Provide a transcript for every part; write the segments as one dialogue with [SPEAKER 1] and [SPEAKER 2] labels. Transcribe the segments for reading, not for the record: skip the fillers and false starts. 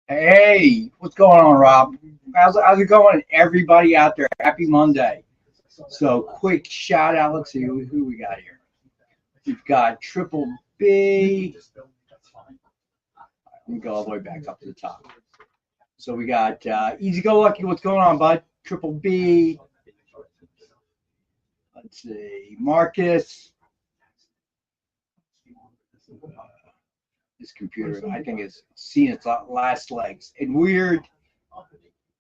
[SPEAKER 1] Hey, what's going on, Rob? How's it going, everybody out there? Happy Monday. So, quick shout out. Let's see who we got here. We've got Triple B. Let me go all the way back up to the top. So, we got Easy Go Lucky. What's going on, bud? Triple B. Let's see. Marcus. This computer, I think, has seen its last legs. And Weird.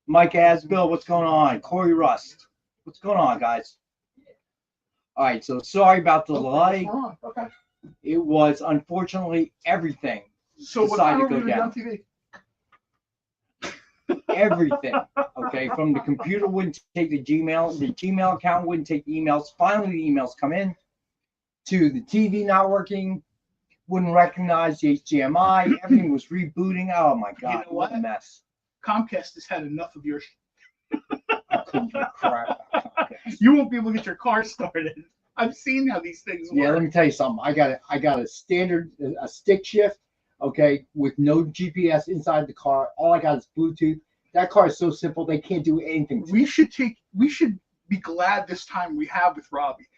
[SPEAKER 1] Mike Asbill, what's going on? Corey Rust, what's going on, guys? All right, so sorry about the delay.
[SPEAKER 2] Okay.
[SPEAKER 1] It was, unfortunately, everything decided to go down. Everything. Okay, from the computer wouldn't take the Gmail account wouldn't take the emails. Finally, the emails come in, to the TV not working. Wouldn't recognize the HDMI. Everything was rebooting. Oh my God,
[SPEAKER 2] You know
[SPEAKER 1] what a mess.
[SPEAKER 2] Comcast has had enough of your
[SPEAKER 1] I couldn't give a crap about Comcast.
[SPEAKER 2] You won't be able to get your car started. I've seen how these things work.
[SPEAKER 1] Yeah, let me tell you something. I got a standard stick shift, okay, with no GPS inside the car. All I got is Bluetooth. That car is so simple they can't do anything.
[SPEAKER 2] We should be glad this time we have with Robbie.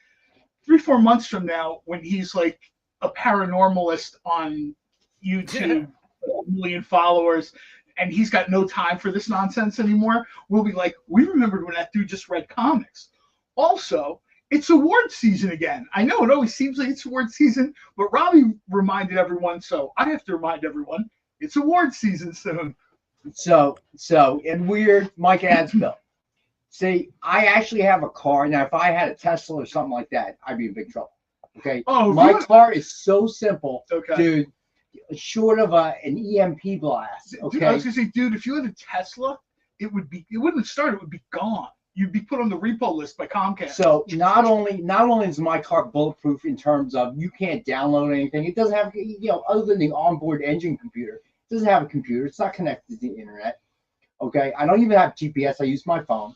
[SPEAKER 2] 3-4 months from now, when he's like a paranormalist on YouTube, 1 million followers, and he's got no time for this nonsense anymore, we'll be like, we remembered when that dude just read comics. Also, it's award season again. I know it always seems like it's award season, but Robbie reminded everyone, so I have to remind everyone, it's award season soon.
[SPEAKER 1] So, and Weird, Mike Adsbill. See, I actually have a car. Now, if I had a Tesla or something like that, I'd be in big trouble. Okay.
[SPEAKER 2] Oh,
[SPEAKER 1] my car is so simple,
[SPEAKER 2] okay,
[SPEAKER 1] dude. Short of an EMP blast. Okay.
[SPEAKER 2] Dude, I was gonna say, dude, if you had a Tesla, it wouldn't start. It would be gone. You'd be put on the repo list by Comcast.
[SPEAKER 1] So not only is my car bulletproof in terms of you can't download anything. It doesn't have, other than the onboard engine computer, it doesn't have a computer. It's not connected to the internet. Okay. I don't even have GPS. I use my phone.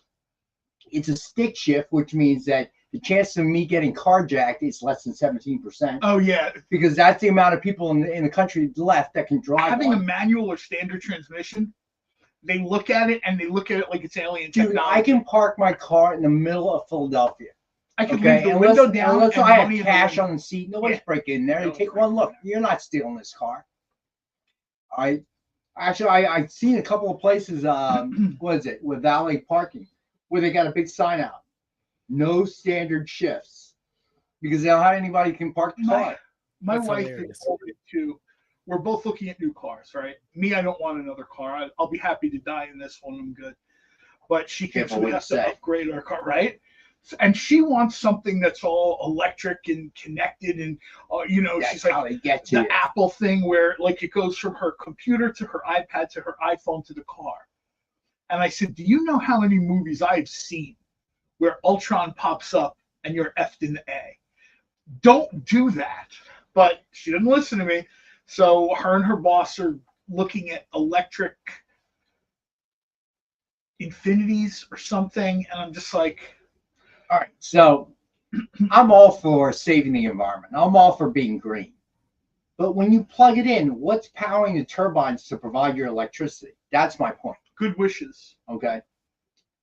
[SPEAKER 1] It's a stick shift, which means that the chance of me getting carjacked is less than 17%.
[SPEAKER 2] Oh yeah,
[SPEAKER 1] because that's the amount of people in the country left that can drive.
[SPEAKER 2] Having a manual or standard transmission, they look at it like it's alien technology.
[SPEAKER 1] I can park my car in the middle of Philadelphia.
[SPEAKER 2] I can leave the window down.
[SPEAKER 1] Unless I have cash on the seat, nobody's breaking in there. They take one look. You're not stealing this car. I've seen a couple of places. What is it, with valet parking, where they got a big sign out. No standard shifts, because they don't have anybody who can park the car.
[SPEAKER 2] My wife is too. We're both looking at new cars, right? Me, I don't want another car. I'll be happy to die in this one. I'm good. But she thinks we have to upgrade our car, right? And she wants something that's all electric and connected, and she's like the Apple thing where like it goes from her computer to her iPad to her iPhone to the car. And I said, do you know how many movies I've seen where Ultron pops up and you're effed in the A? Don't do that. But she didn't listen to me. So her and her boss are looking at electric Infinities or something. And I'm just like,
[SPEAKER 1] all right. So I'm all for saving the environment. I'm all for being green. But when you plug it in, what's powering the turbines to provide your electricity? That's my point.
[SPEAKER 2] Good wishes.
[SPEAKER 1] Okay.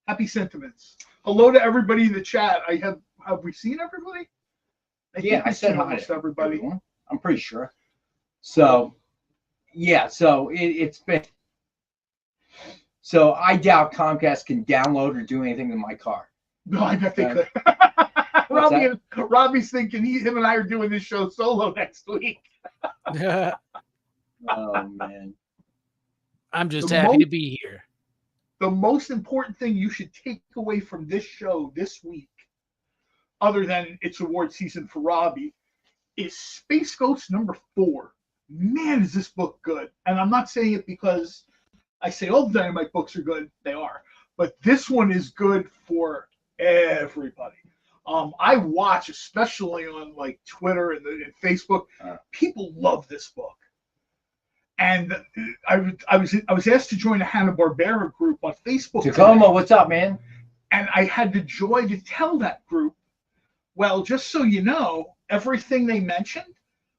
[SPEAKER 2] Happy sentiments. Hello to everybody in the chat. Have we seen everybody?
[SPEAKER 1] I said hi
[SPEAKER 2] to everybody.
[SPEAKER 1] I'm pretty sure. So, Yeah, so it's been. So I doubt Comcast can download or do anything to my car.
[SPEAKER 2] No, I bet they could. Robbie's thinking him and I are doing this show solo next week.
[SPEAKER 1] Oh man,
[SPEAKER 3] I'm just happy to be here.
[SPEAKER 2] The most important thing you should take away from this show this week, other than it's award season for Robbie, is Space Ghost #4. Man, is this book good. And I'm not saying it because I say all the Dynamite books are good. They are. But this one is good for everybody. I watch, especially on like Twitter and Facebook, people love this book. And I was asked to join a Hanna-Barbera group on Facebook.
[SPEAKER 1] Tacoma,
[SPEAKER 2] today,
[SPEAKER 1] what's up, man?
[SPEAKER 2] And I had the joy to tell that group, well, just so you know, everything they mentioned,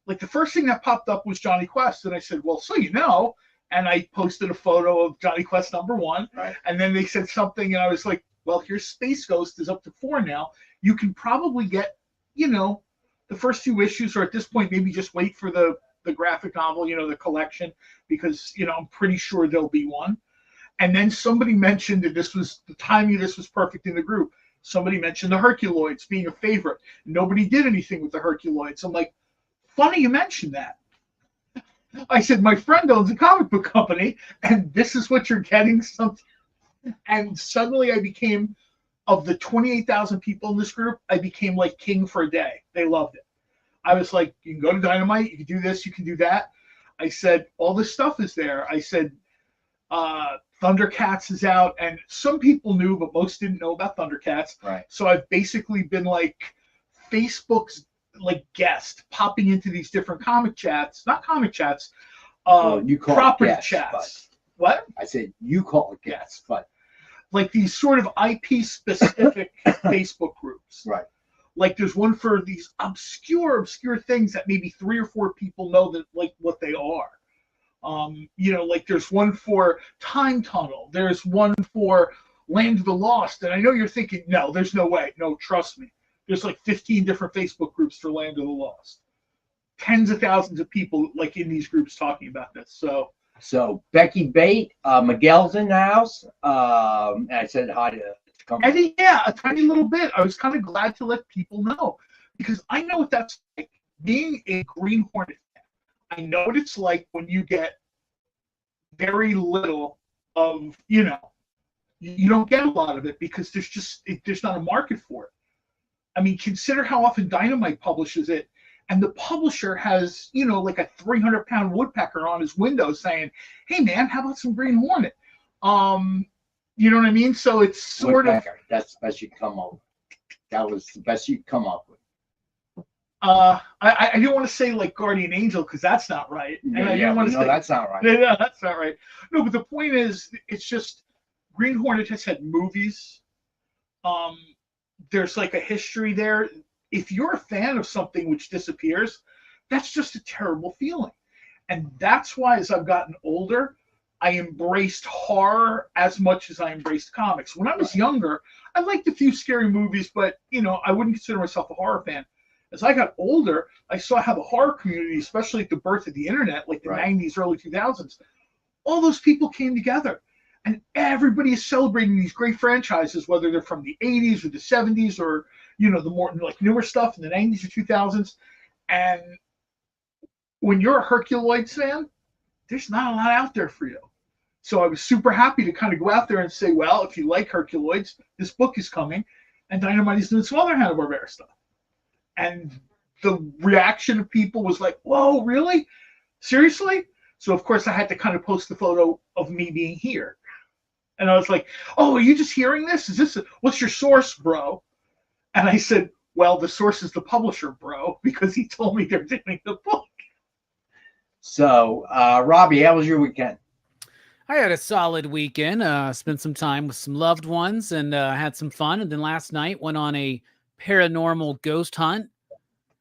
[SPEAKER 2] like the first thing that popped up was Johnny Quest. And I said, well, so you know, and I posted a photo of Johnny Quest #1.
[SPEAKER 1] Right.
[SPEAKER 2] And then they said something, and I was like, well, here's Space Ghost is up to 4 now. You can probably get, the first 2 issues, or at this point, maybe just wait for the graphic novel, the collection, because, I'm pretty sure there'll be one. And then somebody mentioned that the timing of this was perfect in the group. Somebody mentioned the Herculoids being a favorite. Nobody did anything with the Herculoids. I'm like, funny you mentioned that. I said, my friend owns a comic book company, and this is what you're getting. And suddenly I became, of the 28,000 people in this group, I became like king for a day. They loved it. I was like, you can go to Dynamite, you can do this, you can do that. I said, all this stuff is there. I said, Thundercats is out, and some people knew, but most didn't know about Thundercats.
[SPEAKER 1] Right.
[SPEAKER 2] So I've basically been like Facebook's like guest, popping into these different comic chats, not comic chats,
[SPEAKER 1] you call
[SPEAKER 2] property
[SPEAKER 1] guests,
[SPEAKER 2] chats. What?
[SPEAKER 1] I said you call it guests, but
[SPEAKER 2] like these sort of IP specific Facebook groups.
[SPEAKER 1] Right.
[SPEAKER 2] Like there's one for these obscure things that maybe 3 or 4 people know that like what they are. Like there's one for Time Tunnel. There's one for Land of the Lost. And I know you're thinking, no, there's no way. No, trust me. There's like 15 different Facebook groups for Land of the Lost. Tens of thousands of people like in these groups talking about this. So
[SPEAKER 1] Becky Bate, Miguel's in the house. And I said hi to
[SPEAKER 2] Eddie, yeah, a tiny little bit. I was kind of glad to let people know because I know what that's like. Being a Green Hornet fan, I know what it's like when you get very little of, you don't get a lot of it because there's not a market for it. I mean, consider how often Dynamite publishes it, and the publisher has, like a 300-pound woodpecker on his window saying, "Hey, man, how about some Green Hornet?" You know what I mean? So it's sort of
[SPEAKER 1] that's the best you come up with. That was the best you come up with.
[SPEAKER 2] I didn't want to say like Guardian Angel because that's not right. And I didn't want to say
[SPEAKER 1] that's not right.
[SPEAKER 2] No, that's not right. No, but the point is, it's just Green Hornet has had movies. There's like a history there. If you're a fan of something which disappears, that's just a terrible feeling. And that's why as I've gotten older, I embraced horror as much as I embraced comics. When I was younger, I liked a few scary movies, but, I wouldn't consider myself a horror fan. As I got older, I saw how the horror community, especially at the birth of the internet, like the 90s, early 2000s, all those people came together. And everybody is celebrating these great franchises, whether they're from the 80s or the 70s or, the more like newer stuff in the 90s or 2000s. And when you're a Herculoids fan, there's not a lot out there for you. So I was super happy to kind of go out there and say, well, if you like Herculoids, this book is coming, and Dynamite is doing some other Hanna-Barbera stuff. And the reaction of people was like, whoa, really? Seriously? So, of course, I had to kind of post the photo of me being here. And I was like, oh, are you just hearing this? What's your source, bro? And I said, well, the source is the publisher, bro, because he told me they're doing the book.
[SPEAKER 1] So, Robbie, how was your weekend?
[SPEAKER 3] I had a solid weekend. Spent some time with some loved ones and had some fun. And then last night went on a paranormal ghost hunt.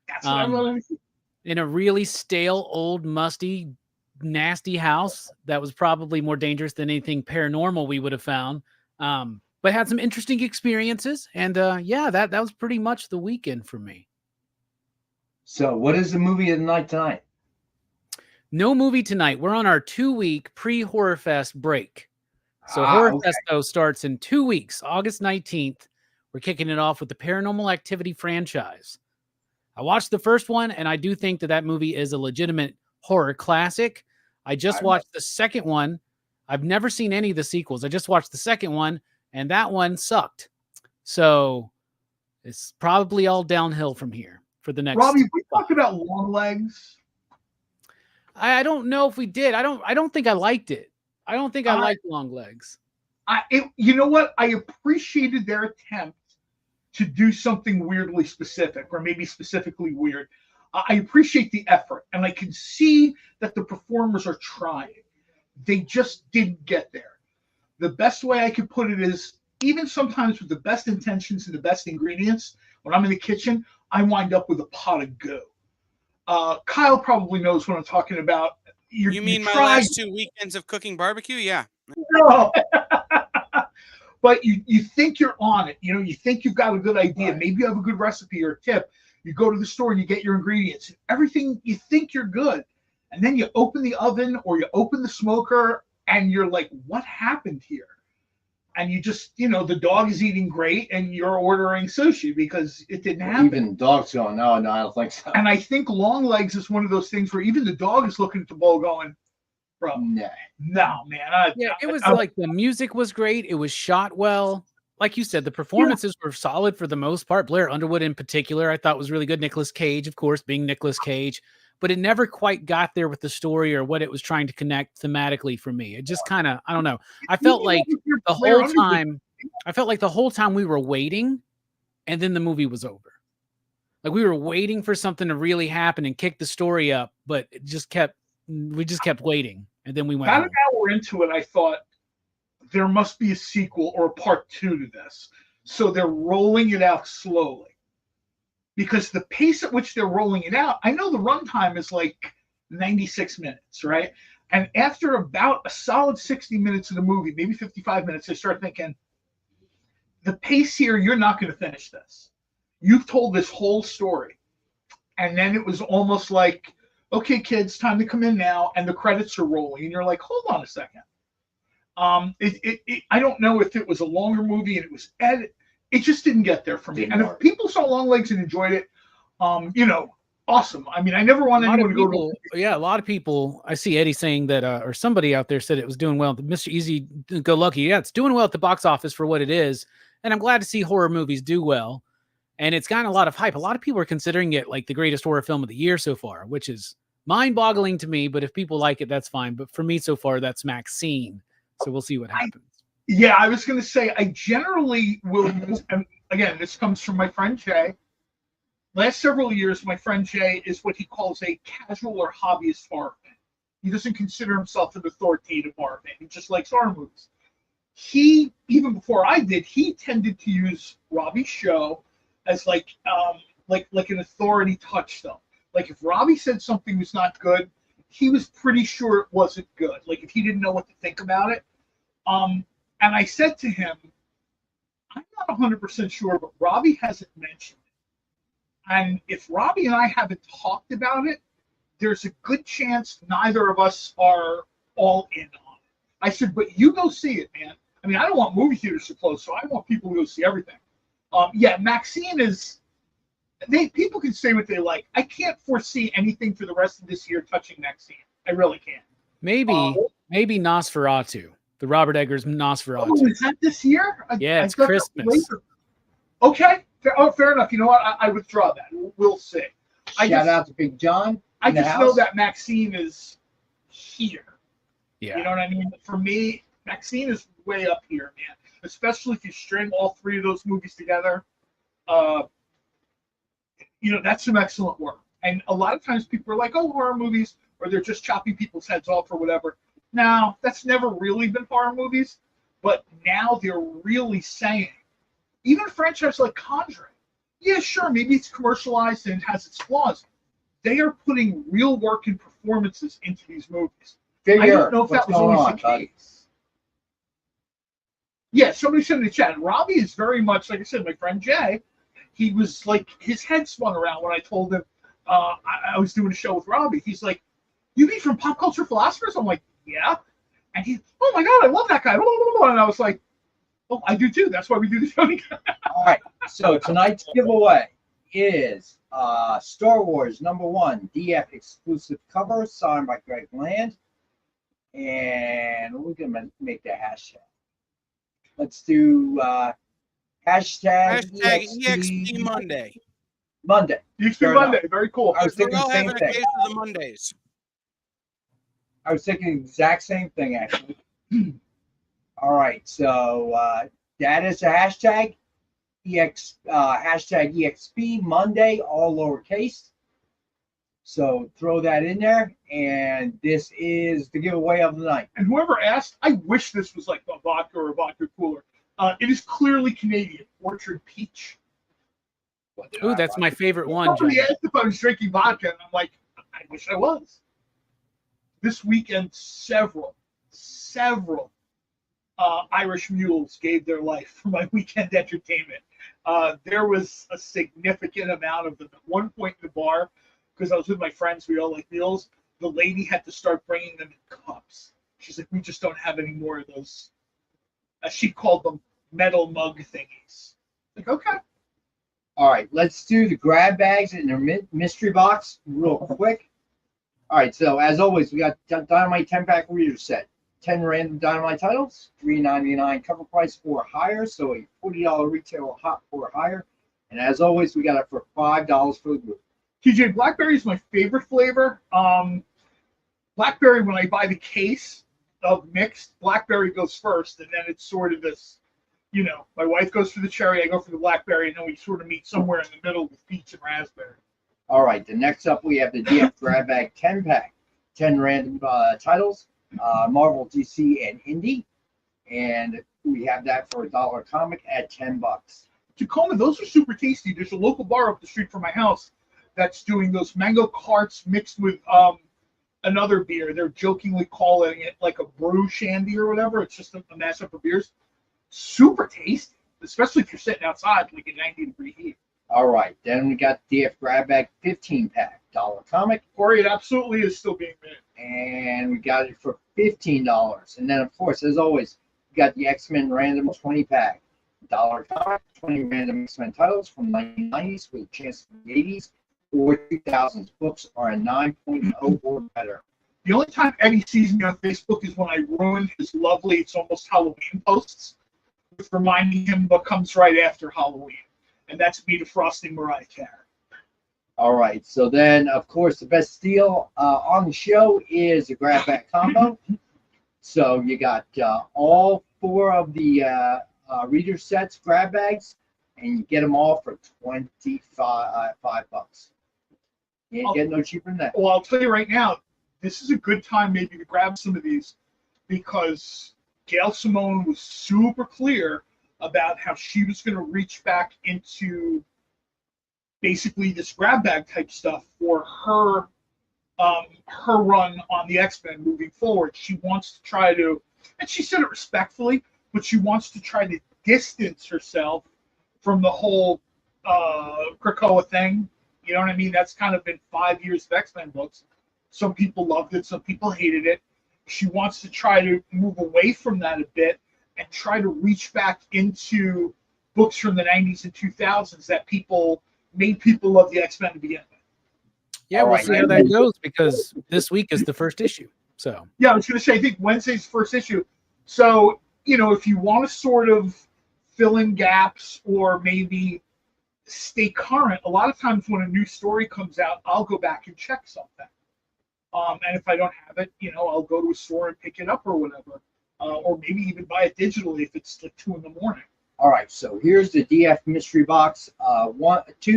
[SPEAKER 2] That's what I wanted to see.
[SPEAKER 3] In a really stale, old, musty, nasty house that was probably more dangerous than anything paranormal we would have found. But had some interesting experiences. And that was pretty much the weekend for me.
[SPEAKER 1] So, what is the movie of the night tonight?
[SPEAKER 3] No movie tonight. We're on our 2-week pre-Horror Fest break. So Horror Fest, though, starts in 2 weeks, August 19th. We're kicking it off with the Paranormal Activity franchise. I watched the first one, and I do think that movie is a legitimate horror classic. I just watched the second one. I've never seen any of the sequels. I just watched the second one, and that one sucked. So it's probably all downhill from here for the next.
[SPEAKER 2] Robbie, we talked about Longlegs.
[SPEAKER 3] I don't know if we did. I don't think I liked it. I don't think I liked Longlegs.
[SPEAKER 2] You know what? I appreciated their attempt to do something weirdly specific, or maybe specifically weird. I appreciate the effort, and I can see that the performers are trying. They just didn't get there. The best way I could put it is, even sometimes with the best intentions and the best ingredients, when I'm in the kitchen, I wind up with a pot of goo. Kyle probably knows what I'm talking about.
[SPEAKER 4] You mean my last 2 weekends of cooking barbecue? Yeah.
[SPEAKER 2] No. But you think you're on it. You think you've got a good idea. Right. Maybe you have a good recipe or a tip. You go to the store and you get your ingredients. Everything, you think you're good. And then you open the oven or you open the smoker and you're like, what happened here? And you just, the dog is eating great and you're ordering sushi because it didn't happen.
[SPEAKER 1] Even dogs going, no, I don't think so.
[SPEAKER 2] And I think Longlegs is one of those things where even the dog is looking at the bowl going, bro, no, man.
[SPEAKER 3] It was like the music was great. It was shot well. Like you said, the performances were solid for the most part. Blair Underwood in particular, I thought was really good. Nicolas Cage, of course, being Nicolas Cage. But it never quite got there with the story or what it was trying to connect thematically for me. It just kind of, I don't know. I felt like the whole time we were waiting, and then the movie was over. Like we were waiting for something to really happen and kick the story up, but we just kept waiting. And then we went.
[SPEAKER 2] About an hour into it, I thought there must be a sequel or a part 2 to this. So they're rolling it out slowly. Because the pace at which they're rolling it out, I know the runtime is like 96 minutes, right? And after about a solid 60 minutes of the movie, maybe 55 minutes, I start thinking, the pace here, you're not going to finish this. You've told this whole story. And then it was almost like, okay, kids, time to come in now. And the credits are rolling. And you're like, hold on a second. I don't know if it was a longer movie and it was edited. It just didn't get there for me. And if people saw Longlegs and enjoyed it, awesome. I mean, I never want anyone to go to.
[SPEAKER 3] Yeah, a lot of people. I see Eddie saying that, or somebody out there said it was doing well. Mr. Easy Go Lucky. Yeah, it's doing well at the box office for what it is. And I'm glad to see horror movies do well. And it's gotten a lot of hype. A lot of people are considering it like the greatest horror film of the year so far, which is mind-boggling to me. But if people like it, that's fine. But for me so far, that's Maxine. So we'll see what happens.
[SPEAKER 2] Yeah, I was going to say, I generally will use, and again, this comes from my friend Jay. Last several years, my friend Jay is what he calls a casual or hobbyist horror fan. He doesn't consider himself an authoritative horror fan. He just likes horror movies. He, even before I did, he tended to use Robbie's show as like an authority touchstone. Like if Robbie said something was not good, he was pretty sure it wasn't good. Like if he didn't know what to think about it. And I said to him, I'm not 100% sure, but Robbie hasn't mentioned it. And if Robbie and I haven't talked about it, there's a good chance neither of us are all in on it. I said, but you go see it, man. I mean, I don't want movie theaters to close, so I want people to go see everything. Maxine is, people can say what they like. I can't foresee anything for the rest of this year touching Maxine. I really can't.
[SPEAKER 3] Maybe Nosferatu. The Robert Eggers Nosferatu.
[SPEAKER 2] Oh, is that this year?
[SPEAKER 3] Yeah, it's Christmas.
[SPEAKER 2] Okay. Fair enough. You know what? I withdraw that. We'll see.
[SPEAKER 1] Shout out to Big John.
[SPEAKER 2] I just know that Maxine is here.
[SPEAKER 3] Yeah.
[SPEAKER 2] You know what I mean? For me, Maxine is way up here, man. Especially if you string all 3 of those movies together. That's some excellent work. And a lot of times people are like, oh, horror movies, or they're just chopping people's heads off or whatever. Now, that's never really been horror movies, but now they're really saying, even a franchise like Conjuring, yeah, sure, maybe it's commercialized and it has its flaws. They are putting real work and performances into these movies. I don't know if that was always the case. Yeah, somebody said in the chat, Robbie is very much, like I said, my friend Jay, he was like, his head spun around when I told him I was doing a show with Robbie. He's like, You mean from Pop Culture Philosophers? I'm like, yeah. And he's, oh my God, I love that guy. And I was like, oh, I do too. That's why we do the show.
[SPEAKER 1] All right. So tonight's giveaway is Star Wars #1 DF exclusive cover signed by Greg Land. And we're going to make the hashtag. Let's do hashtag
[SPEAKER 4] EXP Monday.
[SPEAKER 1] Monday.
[SPEAKER 2] EXP Monday. Very cool.
[SPEAKER 1] I was thinking
[SPEAKER 4] We're all
[SPEAKER 1] the same
[SPEAKER 4] having a
[SPEAKER 1] thing.
[SPEAKER 4] case of the Mondays.
[SPEAKER 1] I was thinking the exact same thing, actually. All right. So that is the hashtag. Hashtag EXP Monday, all lowercase. So throw that in there, and this is the giveaway of the night.
[SPEAKER 2] And whoever asked, I wish this was like a vodka or a vodka cooler. It is clearly Canadian, Orchard Peach.
[SPEAKER 3] Ooh, that's my favorite one.
[SPEAKER 2] Somebody asked if I was drinking vodka, and I'm like, I wish I was. This weekend, several Irish mules gave their life for my weekend entertainment. There was a significant amount of them. At one point in the bar, because I was with my friends, we all like meals, the lady had to start bringing them in cups. She's like, we just don't have any more of those. She called them metal mug thingies. Like, okay.
[SPEAKER 1] All right, let's do the grab bags in their mystery box real quick. All right, so as always, we got Dynamite 10-pack reader set. 10 random Dynamite titles, $3.99 cover price or higher, so a $40 retail hot or higher. And as always, we got it for $5 for the group.
[SPEAKER 2] TJ, blackberry is my favorite flavor. Blackberry, when I buy the case of mixed, blackberry goes first, and then it's sort of this, my wife goes for the cherry, I go for the blackberry, and then we sort of meet somewhere in the middle with peach and raspberry.
[SPEAKER 1] All right, the next up we have the DF Grab Bag 10-pack, 10 random titles, Marvel, DC, and Indie, and we have that for $1 comic at $10.
[SPEAKER 2] Tacoma, those are super tasty. There's a local bar up the street from my house that's doing those mango carts mixed with another beer. They're jokingly calling it like a brew shandy or whatever. It's just a mashup of beers. Super tasty, especially if you're sitting outside like at 90-degree heat.
[SPEAKER 1] All right, then we got DF Grab Bag 15-pack, $1 comic.
[SPEAKER 2] Corey, it absolutely is still being made.
[SPEAKER 1] And we got it for $15. And then, of course, as always, we got the X-Men Random 20-pack, $1 comic, 20 random X-Men titles from the 1990s with a chance of the 80s or 2000s. Books are a 9.0 or better.
[SPEAKER 2] The only time Eddie sees me on Facebook is when I ruin his lovely It's Almost Halloween posts with reminding him what comes right after Halloween. And that's me defrosting Mariah Carey.
[SPEAKER 1] All right. So then, of course, the best deal on the show is the grab bag combo. So you got all 4 of the reader sets grab bags, and you get them all for $25. You ain't getting no cheaper than that.
[SPEAKER 2] Well, I'll tell you right now, this is a good time maybe to grab some of these because Gail Simone was super clear about how she was going to reach back into basically this grab bag type stuff for her run on the X-Men moving forward. She wants to try to, and she said it respectfully, but she wants to try to distance herself from the whole Krakoa thing. You know what I mean? That's kind of been 5 years of X-Men books. Some people loved it, some people hated it. She wants to try to move away from that a bit and try to reach back into books from the 90s and 2000s that made people love the X-Men to begin with.
[SPEAKER 3] Yeah, we'll see how that goes because this week is the first issue. So
[SPEAKER 2] yeah, I was going to say, I think Wednesday's first issue. So, if you want to sort of fill in gaps or maybe stay current, a lot of times when a new story comes out, I'll go back and check something. And if I don't have it, I'll go to a store and pick it up or whatever. Or maybe even buy it digitally if it's like 2 a.m.
[SPEAKER 1] All right, so here's the DF mystery box. 2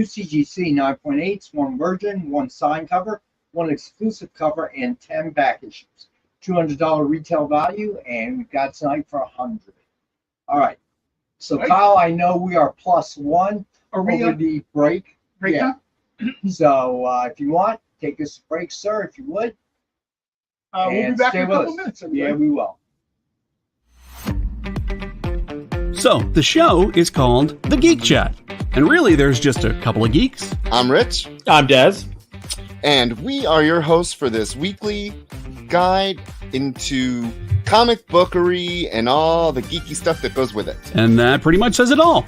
[SPEAKER 1] CGC 9.8s, 1 Virgin, 1 signed cover, 1 exclusive cover, and 10 back issues. $200 retail value, and we've got tonight for $100. All right. So right. Kyle, I know we are +1 over the break.
[SPEAKER 2] Yeah.
[SPEAKER 1] So if you want, take us a break, sir, if you would.
[SPEAKER 2] We'll be back in a couple minutes. Everybody.
[SPEAKER 1] Yeah, we will.
[SPEAKER 5] So, the show is called The Geek Chat. And really, there's just a couple of geeks.
[SPEAKER 6] I'm Rich.
[SPEAKER 7] I'm Dez.
[SPEAKER 6] And we are your hosts for this weekly guide into comic bookery and all the geeky stuff that goes with it.
[SPEAKER 5] And that pretty much says it all.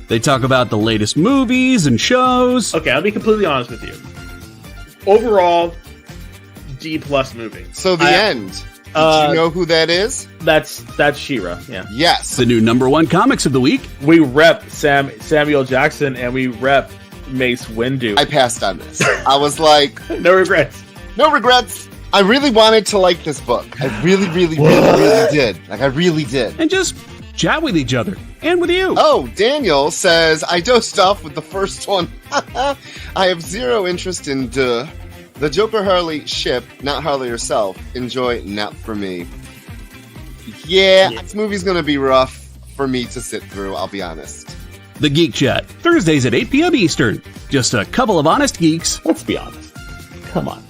[SPEAKER 5] They talk about the latest movies and shows.
[SPEAKER 7] Okay, I'll be completely honest with you. Overall, D+ movie.
[SPEAKER 6] So the end. Did you know who that is?
[SPEAKER 7] That's She-Ra, yeah.
[SPEAKER 6] Yes.
[SPEAKER 5] The new #1 comics of the week.
[SPEAKER 7] We rep Samuel Jackson and we rep Mace Windu.
[SPEAKER 6] I passed on this. I was like...
[SPEAKER 7] No regrets.
[SPEAKER 6] No regrets. I really wanted to like this book. I really did. Like, I really did.
[SPEAKER 5] And just chat with each other. And with you.
[SPEAKER 6] Oh, Daniel says, I dozed off with the first one. I have zero interest in the Joker Harley ship, not Harley herself. Enjoy, not for me. Yeah, this movie's gonna be rough for me to sit through, I'll be honest.
[SPEAKER 5] The Geek Chat, Thursdays at 8 p.m. Eastern. Just a couple of honest geeks.
[SPEAKER 7] Let's be honest. Come on.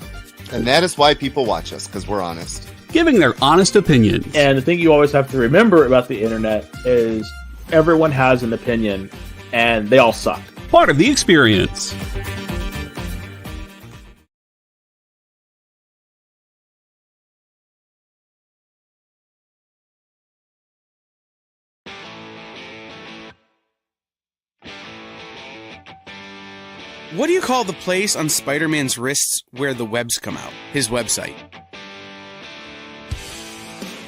[SPEAKER 6] And that is why people watch us, because we're honest.
[SPEAKER 5] Giving their honest opinions.
[SPEAKER 7] And the thing you always have to remember about the internet is everyone has an opinion, and they all suck.
[SPEAKER 5] Part of the experience.
[SPEAKER 4] What do you call the place on Spider-Man's wrists where the webs come out? His website.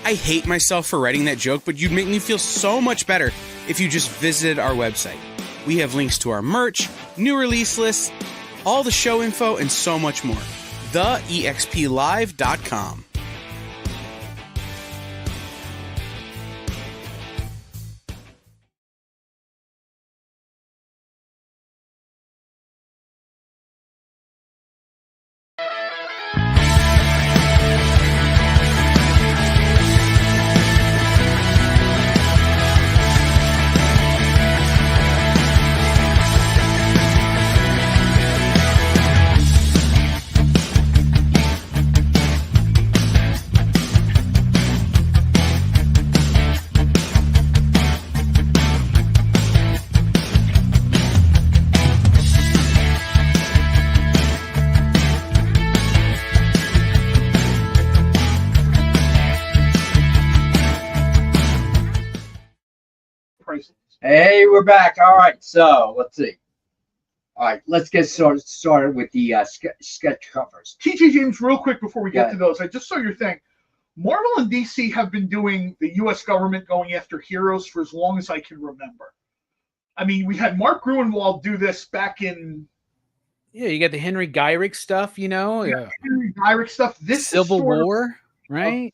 [SPEAKER 4] I hate myself for writing that joke, but you'd make me feel so much better if you just visited our website. We have links to our merch, new release lists, all the show info, and so much more. TheEXPLive.com.
[SPEAKER 1] Hey, we're back. All right, so let's see. All right, let's get started with the sketch covers.
[SPEAKER 2] TJ James, real quick before we get to those, I just saw your thing. Marvel and DC have been doing the U.S. government going after heroes for as long as I can remember. I mean, we had Mark Gruenwald do this back in...
[SPEAKER 3] Yeah, you got the Henry Gyrich stuff, you know?
[SPEAKER 2] Yeah, Henry Gyrich stuff. This
[SPEAKER 3] Civil War, right?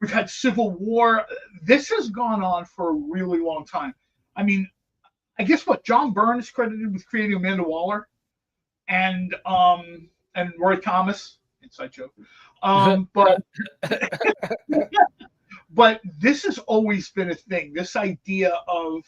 [SPEAKER 2] We've had Civil War. This has gone on for a really long time. I mean, I guess what John Byrne is credited with creating Amanda Waller, and Roy Thomas. Inside joke. But but this has always been a thing. This idea of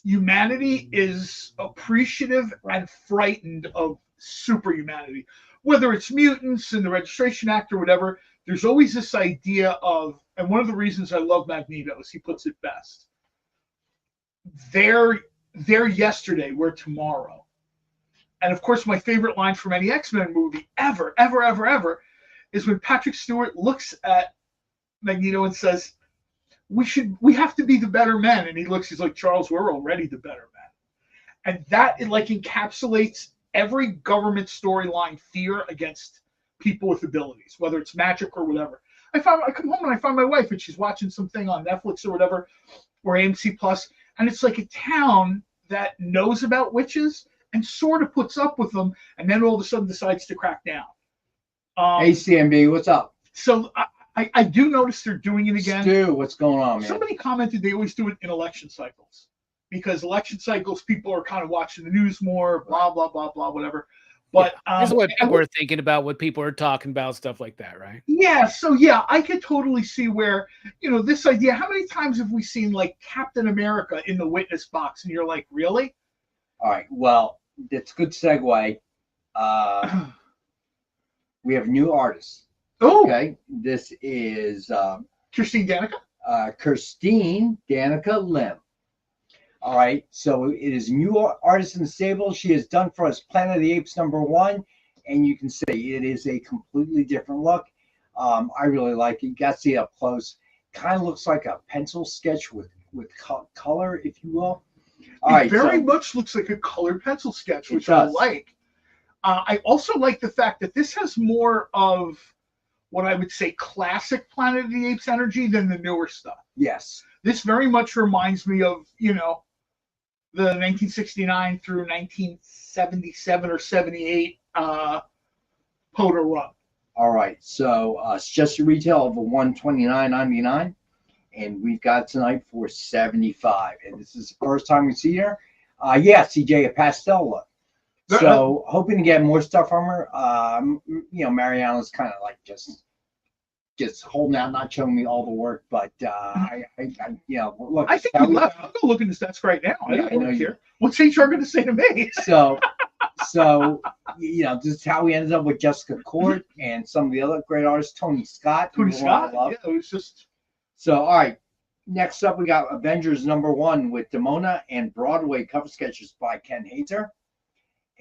[SPEAKER 2] humanity is appreciative and frightened of superhumanity, whether it's mutants and the Registration Act or whatever. There's always this idea of, and one of the reasons I love Magneto is he puts it best. They're yesterday, we're tomorrow. And of course, my favorite line from any X-Men movie ever is when Patrick Stewart looks at Magneto and says, we have to be the better men. And he's like, Charles, we're already the better men. And that like encapsulates every government storyline fear against people with abilities, whether it's magic or whatever. I come home and I find my wife and she's watching something on Netflix or whatever, or AMC Plus. And it's like a town that knows about witches and sort of puts up with them, and then all of a sudden decides to crack down.
[SPEAKER 1] ACMB, what's up?
[SPEAKER 2] So I do notice they're doing it again.
[SPEAKER 1] Stu, what's going on, man?
[SPEAKER 2] Somebody commented they always do it in election cycles, because election cycles, people are kind of watching the news more, blah, blah, blah, blah, whatever. But
[SPEAKER 3] that's what people are thinking about, what people are talking about, stuff like that, right?
[SPEAKER 2] Yeah. So yeah, I could totally see where, this idea. How many times have we seen like Captain America in the witness box, and you're like, really?
[SPEAKER 1] All right. Well, that's a good segue. We have new artists.
[SPEAKER 2] Oh.
[SPEAKER 1] Okay. This is
[SPEAKER 2] Christine Danica.
[SPEAKER 1] Christine Danica Lim. All right, so it is new artist in the stable. She has done for us Planet of the Apes #1 and you can see it is a completely different look. I really like it. You got to see it up close. Kind of looks like a pencil sketch with color, if you will.
[SPEAKER 2] It very much looks like a colored pencil sketch, which I like. I also like the fact that this has more of what I would say classic Planet of the Apes energy than the newer stuff.
[SPEAKER 1] Yes.
[SPEAKER 2] This very much reminds me of, the 1969 through 1977 or 78 Poda run.
[SPEAKER 1] All right. So suggested retail of a $129.99. And we've got tonight for $75. And this is the first time we see her. Yeah, CJ, a pastel look. So hoping to get more stuff from her. Mariana's kind of like just holding out, not showing me all the work, but look.
[SPEAKER 2] I think you left. I'm gonna look at the stats right now. I know here. What's HR going to say to me?
[SPEAKER 1] So this is how we ended up with Jessica Court and some of the other great artists, Tony Scott.
[SPEAKER 2] Yeah, it was just.
[SPEAKER 1] So all right. Next up, we got Avengers #1 with Demona and Broadway cover sketches by Ken Hater.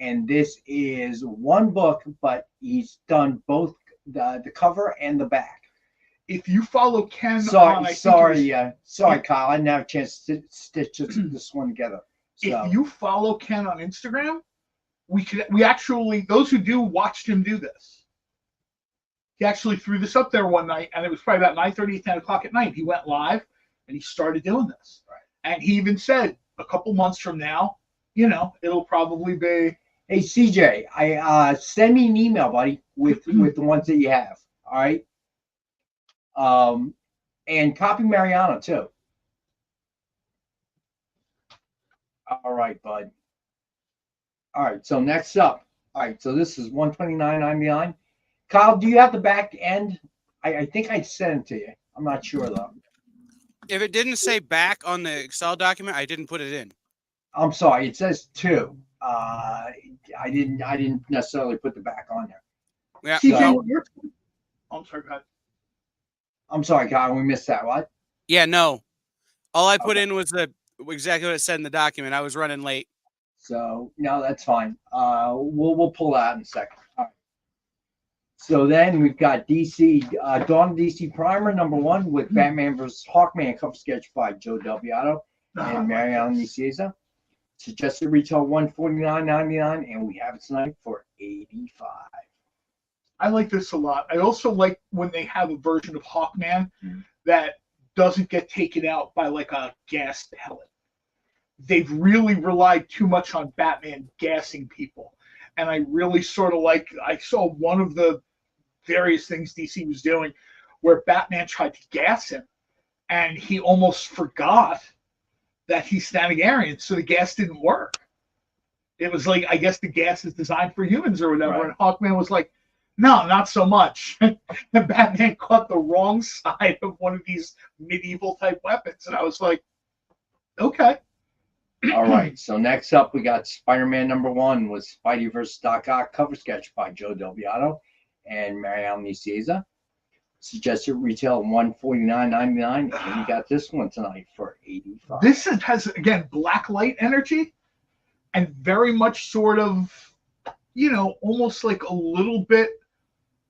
[SPEAKER 1] And this is one book, but he's done both the cover and the back.
[SPEAKER 2] If you follow Ken,
[SPEAKER 1] Kyle, I didn't have a chance to stitch this one together. So.
[SPEAKER 2] If you follow Ken on Instagram, we actually, those who do watched him do this. He actually threw this up there one night, and it was probably about 9:30, 10 o'clock at night. He went live and he started doing this.
[SPEAKER 1] Right.
[SPEAKER 2] And he even said a couple months from now, it'll probably be.
[SPEAKER 1] Hey CJ, I send me an email, buddy, with the ones that you have. All right. And copy Mariana too. All right, bud. All right. So next up. All right. So this is $129.99. Kyle, do you have the back end? I think I sent it to you. I'm not sure though.
[SPEAKER 4] If it didn't say back on the Excel document, I didn't put it in.
[SPEAKER 1] I'm sorry. It says 2. I didn't necessarily put the back on there.
[SPEAKER 4] Yeah.
[SPEAKER 2] CJ, I'm sorry, God.
[SPEAKER 1] I'm sorry, Kyle. We missed that. What?
[SPEAKER 4] Yeah, no. All I put in was exactly what it said in the document. I was running late.
[SPEAKER 1] So no, that's fine. We'll pull that in a second. All right. So then we've got DC Dawn of DC Primer #1 with Batman vs. Hawkman cover sketch by Joe Del Beato and Mariana Nicieza. Suggested retail $149.99, and we have it tonight for $85.
[SPEAKER 2] I like this a lot. I also like when they have a version of Hawkman that doesn't get taken out by like a gas pellet. They've really relied too much on Batman gassing people. And I really sort of I saw one of the various things DC was doing where Batman tried to gas him and he almost forgot that he's Thanagarian, so the gas didn't work. It was like, I guess the gas is designed for humans or whatever, right. And Hawkman was like, no, not so much. And Batman caught the wrong side of one of these medieval type weapons, and I was like, okay.
[SPEAKER 1] All right, so next up we got Spider-Man #1 with Spidey vs. Doc Ock cover sketch by Joe Del Beato and Mariana Nicieza. Suggested retail $149.99, and we got this one tonight for $85.
[SPEAKER 2] This has again black light energy, and very much sort of, almost like a little bit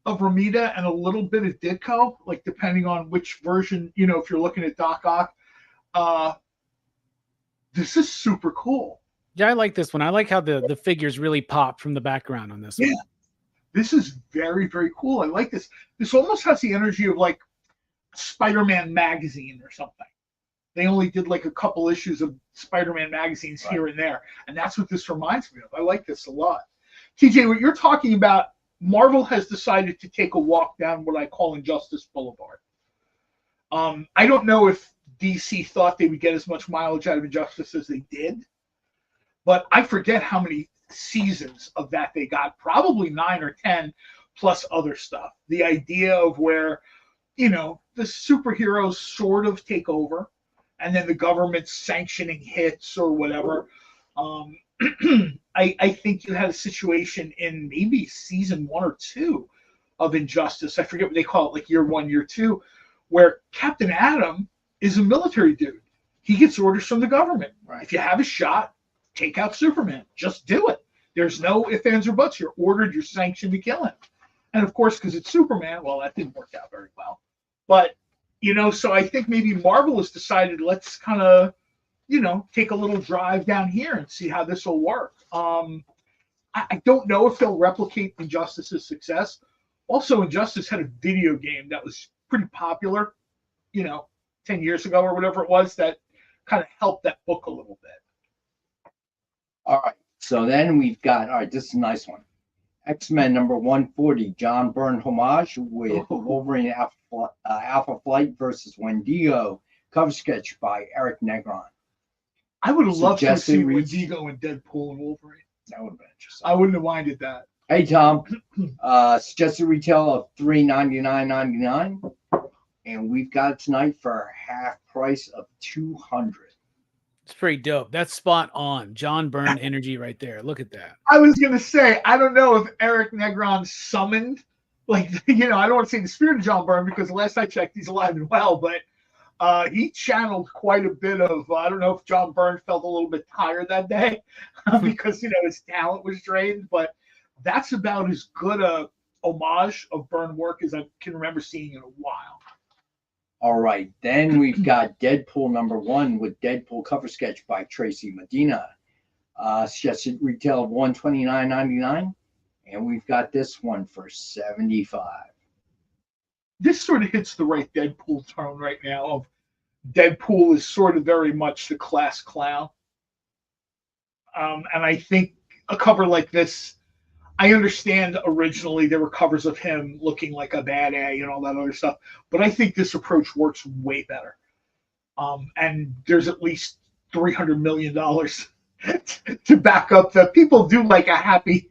[SPEAKER 2] of Romita and a little bit of Ditko, like depending on which version. If you're looking at Doc Ock, this is super cool.
[SPEAKER 3] Yeah, I like this one. I like how the figures really pop from the background on this one.
[SPEAKER 2] This is very, very cool. I like this. This almost has the energy of like Spider-Man magazine or something. They only did like a couple issues of Spider-Man magazines here and there. And that's what this reminds me of. I like this a lot. TJ, what you're talking about, Marvel has decided to take a walk down what I call Injustice Boulevard. I don't know if DC thought they would get as much mileage out of Injustice as they did, but I forget how many seasons of that they got, probably 9 or 10 plus other stuff. The idea of where, the superheroes sort of take over and then the government's sanctioning hits or whatever. I think you had a situation in maybe season 1 or 2 of Injustice. I forget what they call it, like year 1, year 2, where Captain Atom is a military dude. He gets orders from the government.
[SPEAKER 1] Right.
[SPEAKER 2] If you have a shot, take out Superman. Just do it. There's no ifs, ands, or buts. You're ordered, you're sanctioned to kill him. And of course, because it's Superman, well, that didn't work out very well. But, so I think maybe Marvel has decided, let's kind of, take a little drive down here and see how this will work. I don't know if they'll replicate Injustice's success. Also, Injustice had a video game that was pretty popular, 10 years ago or whatever it was, that kind of helped that book a little bit.
[SPEAKER 1] All right. So then we've got, all right, this is a nice one. X-Men number 140, John Byrne homage with Wolverine Alpha Flight versus Wendigo. Cover sketch by Eric Negron.
[SPEAKER 2] I would have loved to see Wendigo and Deadpool and Wolverine.
[SPEAKER 1] That would have been interesting.
[SPEAKER 2] I wouldn't have minded that.
[SPEAKER 1] Hey, Tom. Suggested retail of $399.99. And we've got it tonight for half price of $200.
[SPEAKER 3] It's pretty dope. That's spot on. John Byrne energy right there. Look at that.
[SPEAKER 2] I was going to say, I don't know if Eric Negron summoned, I don't want to say the spirit of John Byrne, because the last I checked, he's alive and well, but he channeled quite a bit of, I don't know if John Byrne felt a little bit tired that day because, his talent was drained, but that's about as good a homage of Byrne work as I can remember seeing in a while.
[SPEAKER 1] All right, then we've got Deadpool number 1 with Deadpool cover sketch by Tracy Medina. Suggested retail of $129.99, and we've got this one for $75.
[SPEAKER 2] This sort of hits the right Deadpool tone right now. Of Deadpool is sort of very much the class clown, and I think a cover like this. I understand originally there were covers of him looking like a bad A and all that other stuff, but I think this approach works way better. And there's at least $300 million to back up that people do like a happy,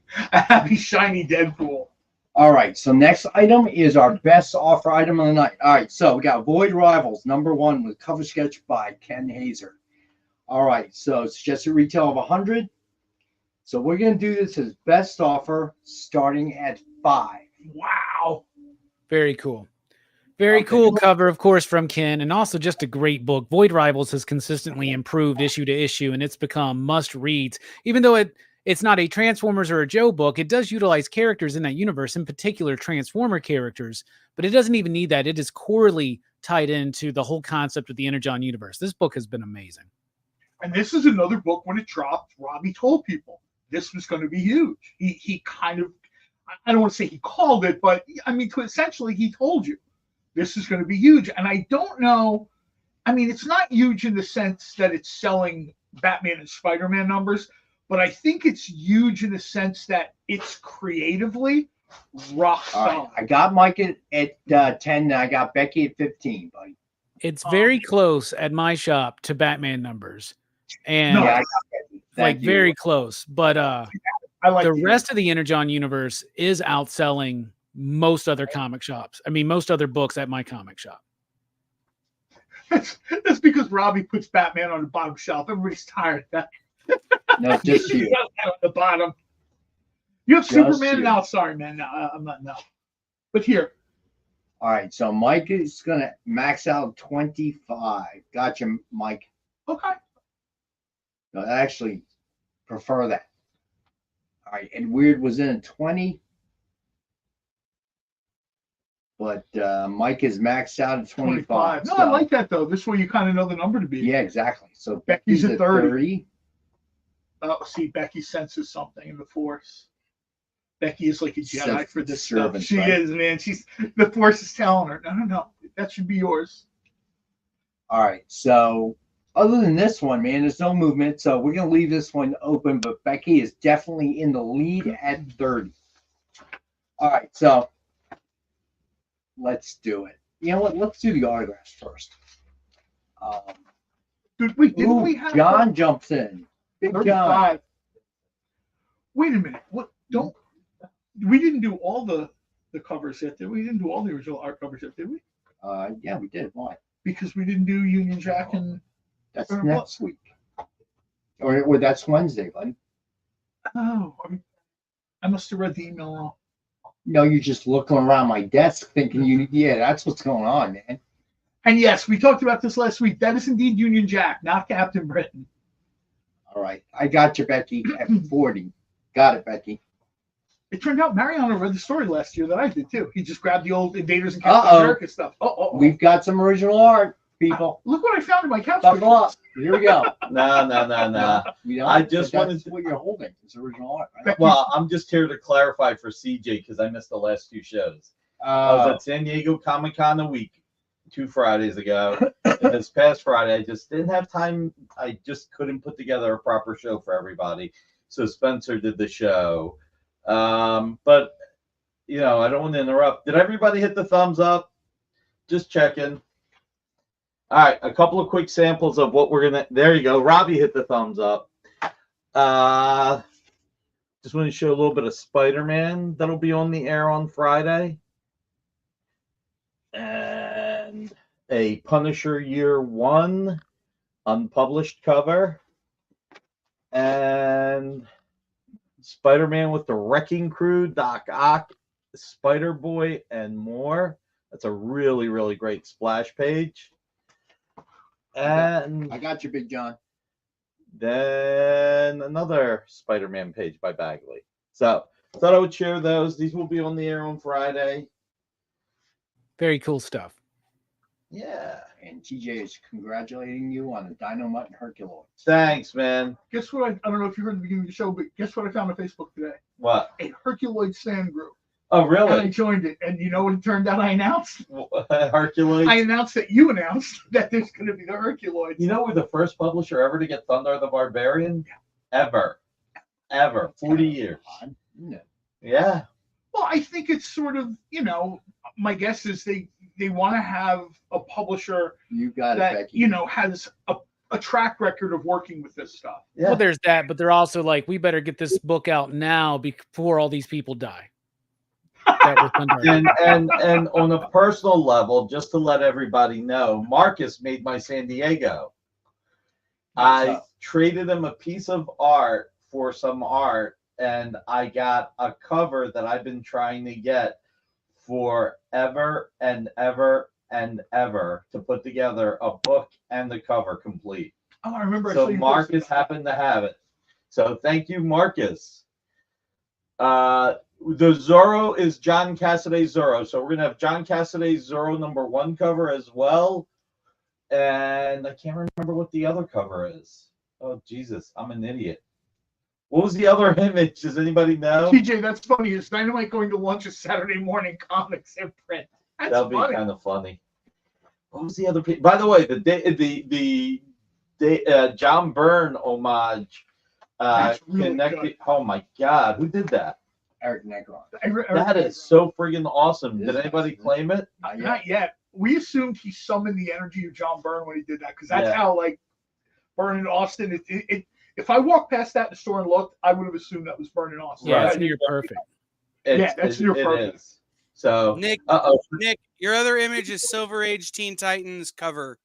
[SPEAKER 2] shiny Deadpool.
[SPEAKER 1] All right, so next item is our best offer item of the night. All right, so we got Void Rivals number 1 with cover sketch by Ken Hazer. All right, so suggested retail of $100. So we're going to do this as best offer starting at $5.
[SPEAKER 2] Wow.
[SPEAKER 3] Very cool. Very cool cover, of course, from Ken, and also just a great book. Void Rivals has consistently improved issue to issue, and it's become must-reads. Even though it's not a Transformers or a Joe book, it does utilize characters in that universe, in particular Transformer characters, but it doesn't even need that. It is corely tied into the whole concept of the Energon universe. This book has been amazing.
[SPEAKER 2] And this is another book, when it dropped, Robbie told people this was going to be huge. He kind of, I don't want to say he called it, but I mean, essentially he told you this is going to be huge. And I don't know, I mean, it's not huge in the sense that it's selling Batman and Spider-Man numbers, but I think it's huge in the sense that it's creatively rock solid.
[SPEAKER 1] Right. I got Mike at 10, and I got Becky at 15, buddy.
[SPEAKER 3] It's very close at my shop to Batman numbers. And
[SPEAKER 1] Yeah,
[SPEAKER 3] like very close, but
[SPEAKER 2] I like
[SPEAKER 3] the rest of the Energon universe is outselling most other comic shops. I mean, most other books at my comic shop.
[SPEAKER 2] That's because Robbie puts Batman on the bottom shelf. Everybody's tired of that.
[SPEAKER 1] No, just you.
[SPEAKER 2] On the bottom. You have
[SPEAKER 1] Just
[SPEAKER 2] Superman?
[SPEAKER 1] you.
[SPEAKER 2] No, sorry, man. No, I'm not. No. But here.
[SPEAKER 1] All right, so Mike is going to max out 25. Gotcha, Mike.
[SPEAKER 2] Okay.
[SPEAKER 1] No, I actually prefer that. All right, and Weird was in at 20. But Mike is maxed out at 25.
[SPEAKER 2] No, I like that, though. This way you kind of know the number to be.
[SPEAKER 1] Yeah, exactly. So
[SPEAKER 2] Becky's at 30. Oh, see, Becky senses something in the Force. Becky is like a Jedi for this stuff. She is, man. The Force is telling her, no, that should be yours.
[SPEAKER 1] All right, so other than this one, man, there's no movement. So we're going to leave this one open, but Becky is definitely in the lead at 30. All right, so let's do it. You know what? Let's do the autographs first.
[SPEAKER 2] Wait, didn't we have
[SPEAKER 1] John jumps in. Big
[SPEAKER 2] 35.
[SPEAKER 1] John.
[SPEAKER 2] Wait a minute. We didn't do all the covers yet, did we? We didn't do all the original art covers yet, did we?
[SPEAKER 1] Yeah, we did. Why?
[SPEAKER 2] Because we didn't do Union Jack and
[SPEAKER 1] That's next week. Or that's Wednesday, buddy.
[SPEAKER 2] Oh, I must have read the email wrong.
[SPEAKER 1] No, you're just looking around my desk thinking that's what's going on, man.
[SPEAKER 2] And yes, we talked about this last week. That is indeed Union Jack, not Captain Britain.
[SPEAKER 1] All right. I got you, Becky, at 40. Got it, Becky.
[SPEAKER 2] It turned out Mariano read the story last year that I did too. He just grabbed the old Invaders and Captain America stuff.
[SPEAKER 1] We've got some original art, people.
[SPEAKER 2] Look what I found in my couch.
[SPEAKER 1] Buckle up. Here we go.
[SPEAKER 8] No. I just wanted
[SPEAKER 1] what you're holding. It's original art, right?
[SPEAKER 8] Well, I'm just here to clarify for CJ because I missed the last 2 shows. I was at San Diego Comic-Con a week, 2 Fridays ago. And this past Friday, I just didn't have time. I just couldn't put together a proper show for everybody. So Spencer did the show. But, you know, I don't want to interrupt. Did everybody hit the thumbs up? Just checking. All right, a couple of quick samples of what we're going to... There you go. Robbie hit the thumbs up. Just want to show a little bit of Spider-Man that'll be on the air on Friday. And a Punisher Year 1 unpublished cover. And Spider-Man with the Wrecking Crew, Doc Ock, Spider-Boy, and more. That's a really, really great splash page. And
[SPEAKER 1] I got you, Big John.
[SPEAKER 8] Then another Spider-Man page by Bagley. So I thought I would share those. These will be on the air on Friday.
[SPEAKER 3] Very cool stuff.
[SPEAKER 8] Yeah.
[SPEAKER 1] And TJ is congratulating you on the Dynamite and Herculoids.
[SPEAKER 8] Thanks, man.
[SPEAKER 2] Guess what? I don't know if you heard at the beginning of the show, but guess what I found on Facebook today?
[SPEAKER 8] What?
[SPEAKER 2] A Herculoid fan group.
[SPEAKER 8] Oh,
[SPEAKER 2] And I
[SPEAKER 8] really?
[SPEAKER 2] joined it. And you know what it turned out I announced?
[SPEAKER 8] Hercules.
[SPEAKER 2] I announced that you announced that there's going to be the Herculoids.
[SPEAKER 8] You know, we're the first publisher ever to get Thunder the Barbarian? Ever. 40 years.
[SPEAKER 1] No.
[SPEAKER 8] Yeah.
[SPEAKER 2] Well, I think it's sort of, you know, my guess is they want to have a publisher
[SPEAKER 1] You got
[SPEAKER 2] that,
[SPEAKER 1] it, Becky.
[SPEAKER 2] you know, has a track record of working with this stuff.
[SPEAKER 8] Yeah.
[SPEAKER 3] Well, there's that, but they're also like, we better get this book out now before all these people die. That was Thunder.
[SPEAKER 8] and on a personal level, just to let everybody know, Marcus made my San Diego. I traded him a piece of art for some art, and I got a cover that I've been trying to get forever and ever and ever to put together a book and the cover complete.
[SPEAKER 2] Oh, I remember.
[SPEAKER 8] So Marcus happened to have it. So thank you, Marcus. The Zorro is John Cassaday's Zorro. So we're going to have John Cassaday's Zorro #1 cover as well. And I can't remember what the other cover is. Oh, Jesus. I'm an idiot. What was the other image? Does anybody know?
[SPEAKER 2] TJ, that's funny. Is Dynamite going to launch a Saturday morning comics imprint? That's
[SPEAKER 8] That'll be
[SPEAKER 2] funny.
[SPEAKER 8] kind of funny. What was the other? By the way, the John Byrne homage
[SPEAKER 2] That's really
[SPEAKER 8] connected.
[SPEAKER 2] good.
[SPEAKER 8] Oh my God, who did that?
[SPEAKER 1] Eric Negron.
[SPEAKER 8] That is so friggin' awesome.
[SPEAKER 1] It
[SPEAKER 8] Did
[SPEAKER 1] is
[SPEAKER 8] anybody
[SPEAKER 1] awesome.
[SPEAKER 8] claim it?
[SPEAKER 2] Not yet. We assumed he summoned the energy of John Byrne when he did that, because that's
[SPEAKER 8] Yeah.
[SPEAKER 2] how, like, Byrne and Austin. If I walked past that in the store and looked, I would have assumed that was Byrne and Austin.
[SPEAKER 3] Yeah,
[SPEAKER 8] Right.
[SPEAKER 3] it's near perfect.
[SPEAKER 2] That's near perfect.
[SPEAKER 8] It is. So
[SPEAKER 4] Nick, your other image is Silver Age Teen Titans cover.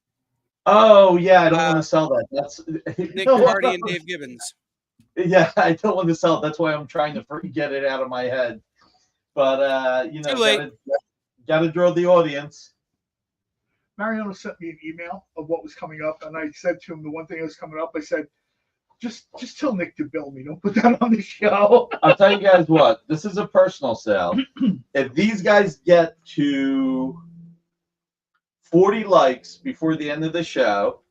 [SPEAKER 8] Oh yeah, I don't want to sell that. That's
[SPEAKER 4] Nick Hardy and Dave Gibbons.
[SPEAKER 8] Yeah, I don't want to sell it. That's why I'm trying to get it out of my head. But you know,
[SPEAKER 4] Too late.
[SPEAKER 8] gotta draw the audience.
[SPEAKER 2] Mariano sent me an email of what was coming up, and I said to him the one thing that was coming up. I said, just tell Nick to bill me. Don't put that on the show.
[SPEAKER 8] I'll tell you guys what. This is a personal sale. If these guys get to 40 likes before the end of the show,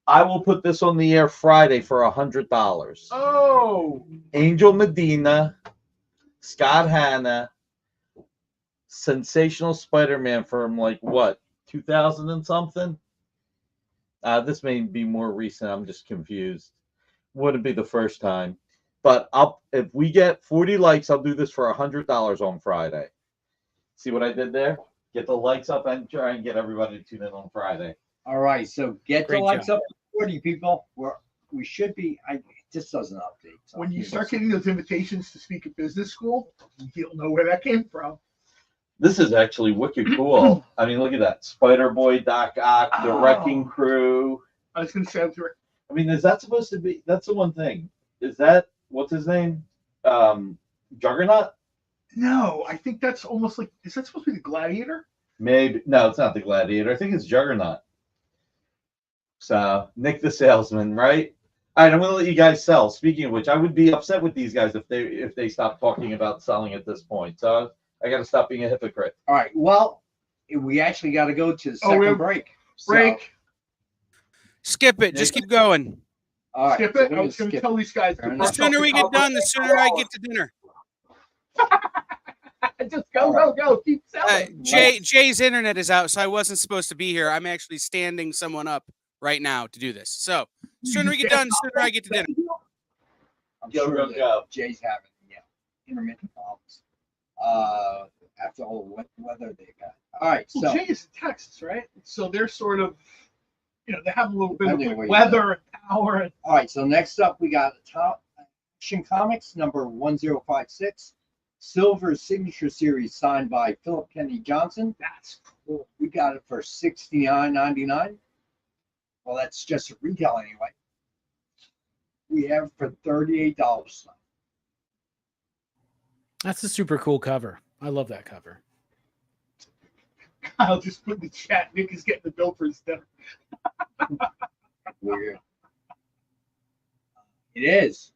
[SPEAKER 8] I will put this on the air Friday for $100.
[SPEAKER 2] Oh,
[SPEAKER 8] Angel Medina, Scott Hanna, Sensational Spider-Man from like what, 2000 and something? This may be more recent. I'm just confused. Wouldn't be the first time. But if we get 40 likes, I'll do this for $100 on Friday. See what I did there? Get the likes up and try and get everybody to tune in on Friday.
[SPEAKER 1] All right, so get
[SPEAKER 3] Great
[SPEAKER 1] the likes
[SPEAKER 3] job.
[SPEAKER 1] up to 40 people. We should be. It just doesn't update. So
[SPEAKER 2] when you start getting those invitations to speak at business school, you'll know where that came from.
[SPEAKER 8] This is actually wicked cool. I mean, look at that. Spider-Boy, Doc Ock, the Wrecking Crew.
[SPEAKER 2] I was going to say,
[SPEAKER 8] I mean, is that supposed to be? That's the one thing. Is that, what's his name? Juggernaut?
[SPEAKER 2] no, I think that's almost like, is that supposed to be the Gladiator?
[SPEAKER 8] Maybe. No, it's not the Gladiator. I think it's Juggernaut. So, Nick the Salesman, right? All right, I'm going to let you guys sell. Speaking of which, I would be upset with these guys if they stopped talking about selling at this point. So I got to stop being a hypocrite.
[SPEAKER 1] All right. Well, we actually got to go to the second break.
[SPEAKER 2] Break.
[SPEAKER 4] Skip it. Just keep going.
[SPEAKER 1] All right.
[SPEAKER 2] Skip it. I was going to tell these guys.
[SPEAKER 4] The sooner we get done, the sooner I get to dinner.
[SPEAKER 1] Just go. Keep selling.
[SPEAKER 4] Jay's internet is out, so I wasn't supposed to be here. I'm actually standing someone up right now to do this. So the sooner we get done, the sooner I get to dinner.
[SPEAKER 1] I'm sure that Jay's having intermittent problems after all the weather they've had. All right.
[SPEAKER 2] Well,
[SPEAKER 1] So
[SPEAKER 2] Jay is in Texas, right? So they're sort of, they have a little bit of weather and power.
[SPEAKER 1] All right. So next up, we got Action Comics number 1056. Silver Signature Series signed by Philip Kennedy Johnson. That's cool. We got it for $69.99. Well, that's just a retail anyway. We have it for $38.
[SPEAKER 3] That's a super cool cover. I love that cover.
[SPEAKER 2] I'll just put in the chat. Nick is getting the bill for his dinner.
[SPEAKER 1] Weird. It is.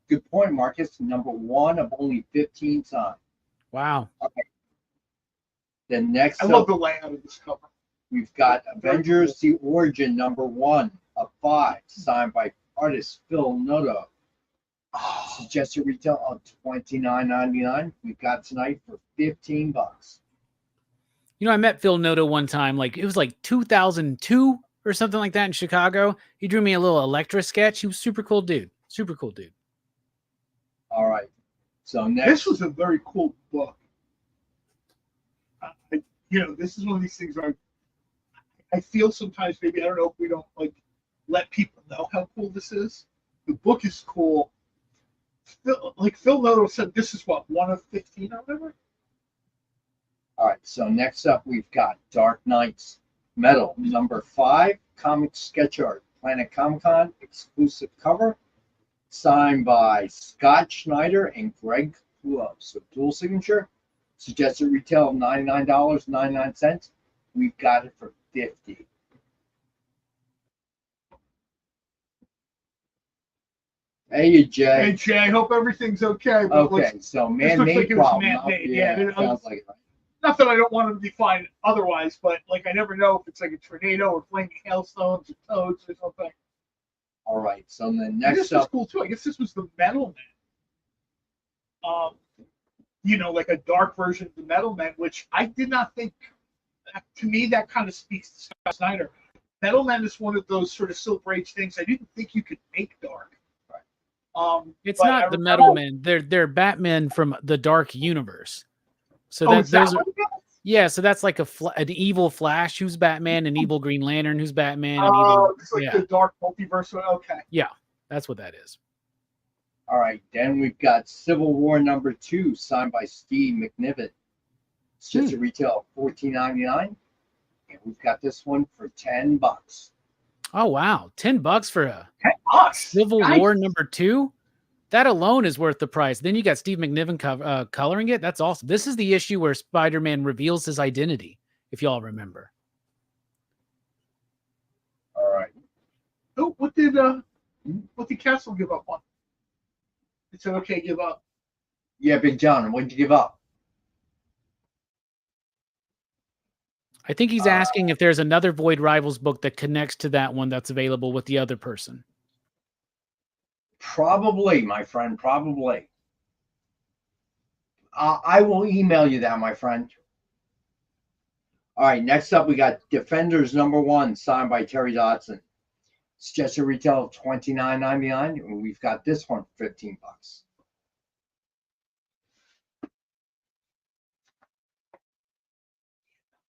[SPEAKER 1] Good point, Marcus. Number 1 of only 15 signed.
[SPEAKER 3] Wow.
[SPEAKER 1] Okay. Then next
[SPEAKER 2] I love the layout of this cover.
[SPEAKER 1] We've got Avengers: The Origin number 1 of 5, signed by artist Phil Noto. Suggested retail of $29.99. We've got tonight for $15.
[SPEAKER 3] I met Phil Noto one time, it was 2002 or something like that in Chicago. He drew me a little Electra sketch. He was super cool dude. Super cool dude.
[SPEAKER 1] All right. So next,
[SPEAKER 2] this was a very cool book. This is one of these things where I feel sometimes maybe, I don't know if we don't let people know how cool this is. The book is cool. Phil Noto said, this is what, 1 of 15 or whatever?
[SPEAKER 1] All right. So next up, we've got Dark Knights Metal number 5, comic sketch art, Planet Comic-Con exclusive cover, signed by Scott Schneider and Greg Capullo. So dual signature. Suggested retail of $99.99. We've got it for $50. Hey, Jay.
[SPEAKER 2] Hey, Jay. I hope everything's okay. But
[SPEAKER 1] Okay, so man-made problem.
[SPEAKER 2] Man-made.
[SPEAKER 1] Yeah, it sounds like it. Right?
[SPEAKER 2] Not that I don't want to define otherwise, but I never know if it's a tornado or flaming hailstones or toads or something.
[SPEAKER 1] All right, so then next
[SPEAKER 2] this was cool too. I guess this was the Metal Man. A dark version of the Metal Man, which I did not think. To me, that kind of speaks to Scott Snyder. Metal Man is one of those sort of Silver Age things I didn't think you could make dark. Right.
[SPEAKER 3] It's not the Metal Man. They're Batman from the Dark Universe. So so that's like an evil Flash who's Batman, an evil Green Lantern who's Batman,
[SPEAKER 2] it's the dark multiverse. Okay.
[SPEAKER 3] Yeah, that's what that is.
[SPEAKER 1] All right, then we've got Civil War number 2, signed by Steve McNiven. It's just a retail of $14.99, and we've got this one for $10.
[SPEAKER 3] Oh wow, $10 for a
[SPEAKER 2] $10.
[SPEAKER 3] Civil War number 2. That alone is worth the price. Then you got Steve McNiven coloring it. That's awesome. This is the issue where Spider-Man reveals his identity, if y'all remember.
[SPEAKER 1] All right.
[SPEAKER 2] Oh, what did Castle give up on? It said, okay, give up.
[SPEAKER 1] Yeah, Big John, what did you give up?
[SPEAKER 3] I think he's asking if there's another Void Rivals book that connects to that one that's available with the other person.
[SPEAKER 1] Probably, my friend, probably. I will email you that, my friend. All right, next up, we got Defenders number 1, signed by Terry Dodson. It's just a retail of $29.99, and we've got this one for $15.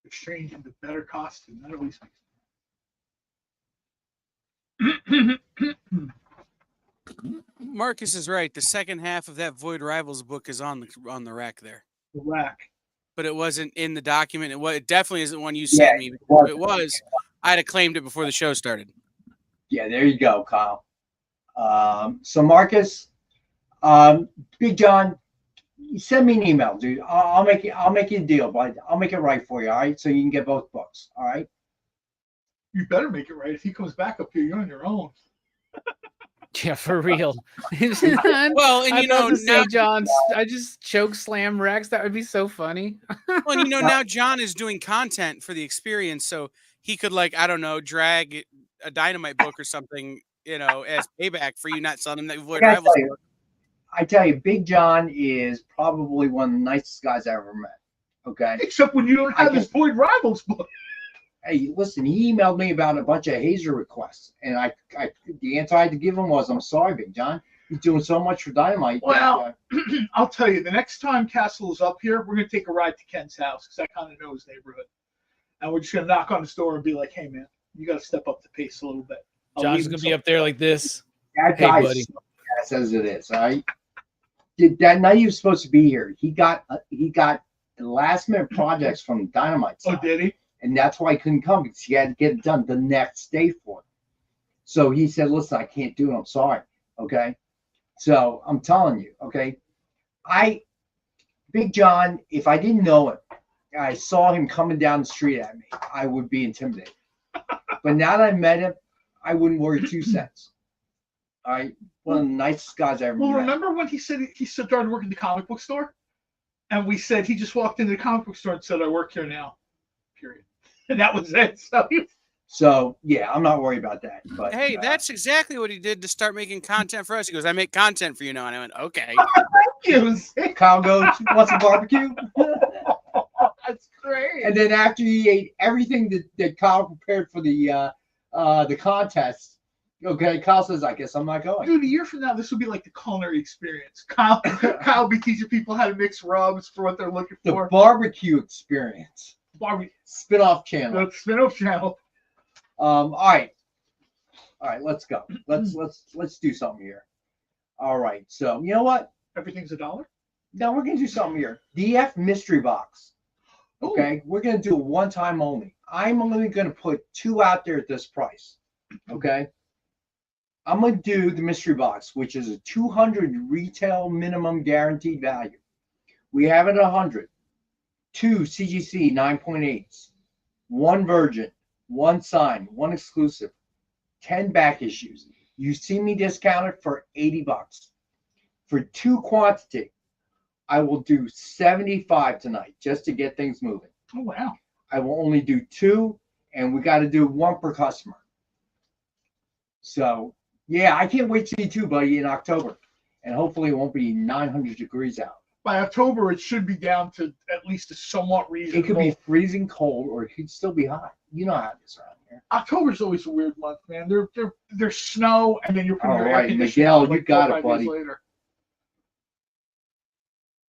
[SPEAKER 2] Strange in the better costume. That always makes
[SPEAKER 4] Marcus is right. The second half of that Void Rivals book is on the rack there.
[SPEAKER 2] The rack.
[SPEAKER 4] But it wasn't in the document. It definitely isn't one you sent me. If it was, I'd have claimed it before the show started.
[SPEAKER 1] Yeah, there you go, Kyle. So Marcus, Big John, send me an email, dude. I'll make you a deal, but I'll make it right for you, all right? So you can get both books, all right?
[SPEAKER 2] You better make it right. If he comes back up here, you're on your own.
[SPEAKER 3] Yeah, for real.
[SPEAKER 4] Well, and
[SPEAKER 3] I'd
[SPEAKER 4] you know
[SPEAKER 3] love to
[SPEAKER 4] now,
[SPEAKER 3] see John. I just choke slam Rex. That would be so funny.
[SPEAKER 4] well, and you know now John is doing content for the experience, so he could like I don't know drag a Dynamite book or something, you know, as payback for you not selling him that Void Rivals book.
[SPEAKER 1] I tell you, Big John is probably one of the nicest guys I ever met. Okay.
[SPEAKER 2] Except when you don't have his Void Rivals book.
[SPEAKER 1] Hey, listen, he emailed me about a bunch of Hazer requests, and the answer I had to give him was, "I'm sorry, Big John. He's doing so much for Dynamite."
[SPEAKER 2] Well, I'll tell you, the next time Castle is up here, we're going to take a ride to Ken's house because I kind of know his neighborhood. And we're just going to knock on his door and be like, "Hey, man, you got to step up the pace a little bit."
[SPEAKER 3] John's going to be up there like this.
[SPEAKER 1] That
[SPEAKER 3] Hey,
[SPEAKER 1] guy's
[SPEAKER 3] buddy.
[SPEAKER 1] so fast as it is, all right? That night he was supposed to be here, he got last minute projects from Dynamite side.
[SPEAKER 2] Oh, did he?
[SPEAKER 1] And that's why he couldn't come, because he had to get it done the next day for him. So he said, "Listen, I can't do it. I'm sorry." Okay. So I'm telling you, okay. Big John, if I didn't know him, I saw him coming down the street at me, I would be intimidated. But now that I met him, I wouldn't worry 2 cents. All right. One of the nicest guys I ever met.
[SPEAKER 2] Remember when he said he started working at the comic book store? And we said he just walked into the comic book store and said, "I work here now." Period. And that was it.
[SPEAKER 1] So yeah, I'm not worried about that. But
[SPEAKER 4] Hey, that's exactly what he did to start making content for us. He goes, "I make content for you now," and I went, "Okay."
[SPEAKER 1] Kyle goes, "Want some barbecue?"
[SPEAKER 2] That's great.
[SPEAKER 1] And then after he ate everything that Kyle prepared for the contest, okay, Kyle says, "I guess I'm not going."
[SPEAKER 2] Dude, a year from now, this will be like the culinary experience. Kyle will be teaching people how to mix rubs for what they're looking for.
[SPEAKER 1] The barbecue experience. Spin-off channel.
[SPEAKER 2] The spin-off channel.
[SPEAKER 1] All right, let's go. Let's do something here. All right, so you know what?
[SPEAKER 2] Everything's $1.
[SPEAKER 1] Now we're gonna do something here. DF mystery box. Okay, we're gonna do it one time only. I'm only gonna put 2 out there at this price. Okay, I'm gonna do the mystery box, which is a 200 retail minimum guaranteed value. We have it at 100. 2 CGC 9.8s, 1 Virgin, 1 sign, 1 exclusive, 10 back issues. You see me discounted for $80. For 2 quantity, I will do 75 tonight just to get things moving.
[SPEAKER 2] Oh, wow.
[SPEAKER 1] I will only do 2, and we got to do 1 per customer. So, yeah, I can't wait to see 2, buddy, in October. And hopefully it won't be 900 degrees out.
[SPEAKER 2] By October, it should be down to at least a somewhat reasonable.
[SPEAKER 1] It could be freezing cold, or it could still be hot. You know how it is around here.
[SPEAKER 2] October's always a weird month, man. There's snow, and then you're putting your air
[SPEAKER 1] right,
[SPEAKER 2] conditioning
[SPEAKER 1] Miguel,
[SPEAKER 2] on, like
[SPEAKER 1] you got
[SPEAKER 2] 4 or
[SPEAKER 1] it,
[SPEAKER 2] 5 days
[SPEAKER 1] buddy.
[SPEAKER 2] later.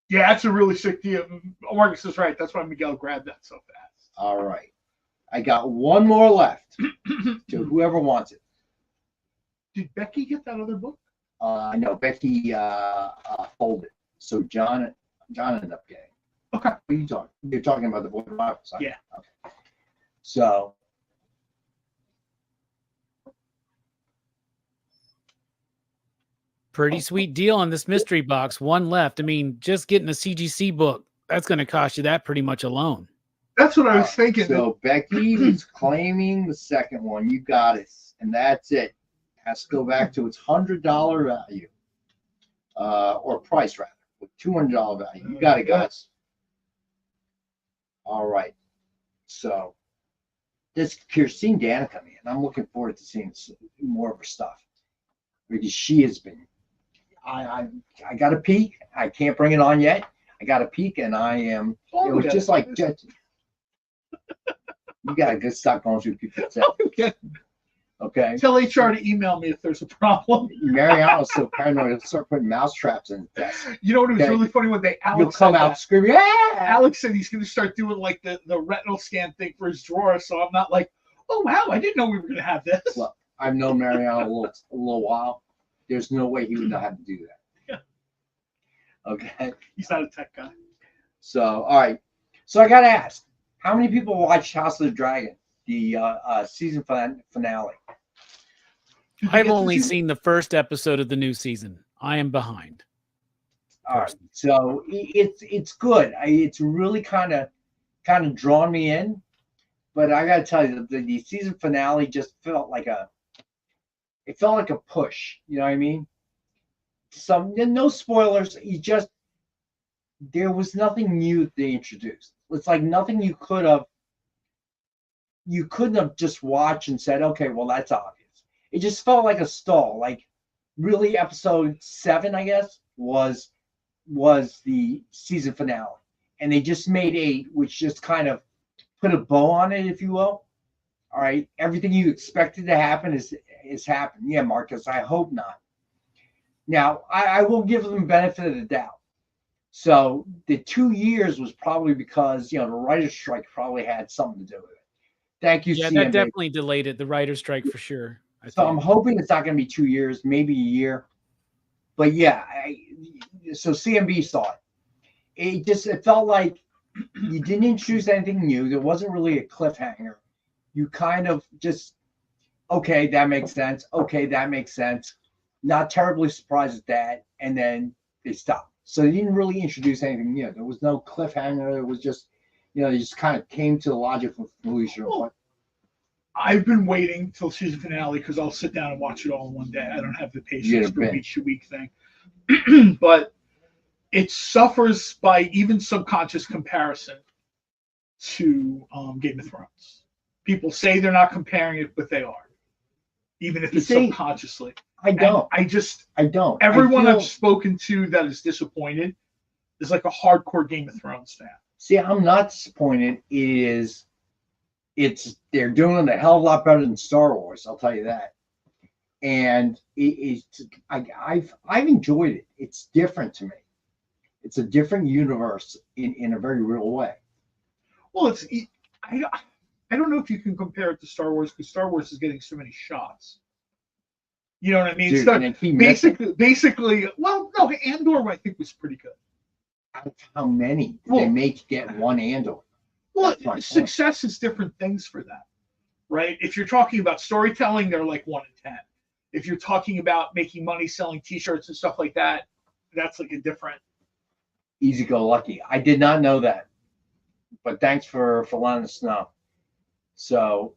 [SPEAKER 2] Yeah, that's a really sick deal. Marcus is right. That's why Miguel grabbed that so fast.
[SPEAKER 1] All right. I got 1 more left to whoever wants it.
[SPEAKER 2] Did Becky get that other book?
[SPEAKER 1] No, Becky folded. So John ended up getting.
[SPEAKER 2] Okay.
[SPEAKER 1] What are you talking? You're talking about the Void Rivals.
[SPEAKER 2] Yeah.
[SPEAKER 1] Okay. So.
[SPEAKER 3] Pretty sweet deal on this mystery box. 1 left. I mean, just getting a CGC book, that's going to cost you that pretty much alone.
[SPEAKER 2] That's what I was thinking.
[SPEAKER 1] So Becky is claiming the second one. You got it. And that's it. Has to go back to its $100 value. Or price, rather. With $200 value. You got it, guys. All right. So this Kirstine Danica, man, I'm looking forward to seeing more of her stuff. Because she has been, I got a peek. I can't bring it on yet. I got a peek, and I am, it was just like, you got a good stock going through people. Okay.
[SPEAKER 2] Tell HR to email me if there's a problem.
[SPEAKER 1] Mariano's so paranoid, he'll start putting mouse traps in the desk.
[SPEAKER 2] You know what was really funny when Alex
[SPEAKER 1] You'll come out screaming, "Yeah!"
[SPEAKER 2] Alex said he's going to start doing like the retinal scan thing for his drawer, so I'm not like, "Oh wow, I didn't know we were going to have this."
[SPEAKER 1] Look, I've known Mariano a little while. There's no way he would know how to do that. Yeah. Okay.
[SPEAKER 2] He's not a tech guy.
[SPEAKER 1] So, all right. So I got to ask, how many people watched House of the Dragon, the season finale?
[SPEAKER 3] I've only seen the first episode of the new season. I am behind.
[SPEAKER 1] All right. So it's good. It's really kind of drawn me in. But I got to tell you, the season finale just felt like It felt like a push. You know what I mean? No spoilers. There was nothing new they introduced. It's like nothing you couldn't have just watched and said, okay, well, that's obvious. It just felt like a stall. Like really episode 7, I guess, was the season finale. And they just made 8, which just kind of put a bow on it, if you will. All right. Everything you expected to happen is happened. Yeah, Marcus, I hope not. Now, I will give them benefit of the doubt. So the 2 years was probably because, the writer's strike probably had something to do with it. Thank you,
[SPEAKER 3] Yeah,
[SPEAKER 1] CMB.
[SPEAKER 3] that definitely delayed it, the writer's strike for sure.
[SPEAKER 1] I'm hoping it's not going to be 2 years, maybe a year. But yeah, so CMB saw it. It felt like you didn't introduce anything new. There wasn't really a cliffhanger. You kind of just, okay, that makes sense. Okay, that makes sense. Not terribly surprised at that. And then they stopped. So they didn't really introduce anything new. There was no cliffhanger. It was just, they just kind of came to the logical conclusion.
[SPEAKER 2] I've been waiting till season finale because I'll sit down and watch it all in one day. I don't have the patience for a week-to-week thing. But it suffers by even subconscious comparison to Game of Thrones. People say they're not comparing it, but they are. Even if it's subconsciously.
[SPEAKER 1] I don't.
[SPEAKER 2] I don't. Everyone I've spoken to that is disappointed is like a hardcore Game of Thrones fan.
[SPEAKER 1] See, I'm not disappointed. They're doing it a hell of a lot better than Star Wars. I'll tell you that. And I've enjoyed it. It's different to me. It's a different universe in a very real way.
[SPEAKER 2] Well, I don't know if you can compare it to Star Wars because Star Wars is getting so many shots. You know what I mean?
[SPEAKER 1] Dude,
[SPEAKER 2] so basically, well, no, Andor I think was pretty good.
[SPEAKER 1] How many did they make get one Andor?
[SPEAKER 2] Well, success is different things for them, right? If you're talking about storytelling, they're like 1 in 10. If you're talking about making money selling T-shirts and stuff like that, that's like a different.
[SPEAKER 1] Easy go lucky. I did not know that, but thanks for letting us know. So,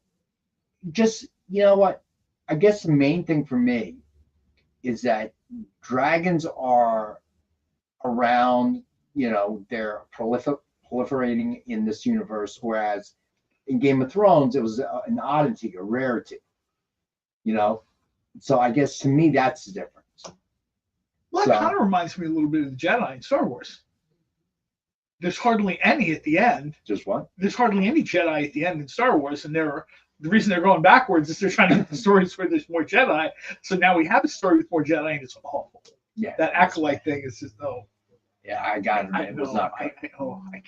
[SPEAKER 1] just you know what? I guess the main thing for me is that dragons are around. They're proliferating in this universe, whereas in Game of Thrones it was an oddity, a rarity. So I guess to me that's the difference.
[SPEAKER 2] Well, that kind of reminds me a little bit of the Jedi in Star Wars. There's hardly any at the end.
[SPEAKER 1] Just what?
[SPEAKER 2] There's hardly any Jedi at the end in StarArs, and the reason they're going backwards is they're trying to get the stories where there's more Jedi. So now we have a story with more Jedi, and it's awful.
[SPEAKER 1] Yeah,
[SPEAKER 2] that acolyte thing is just
[SPEAKER 1] Yeah, I got it. It was not.
[SPEAKER 2] I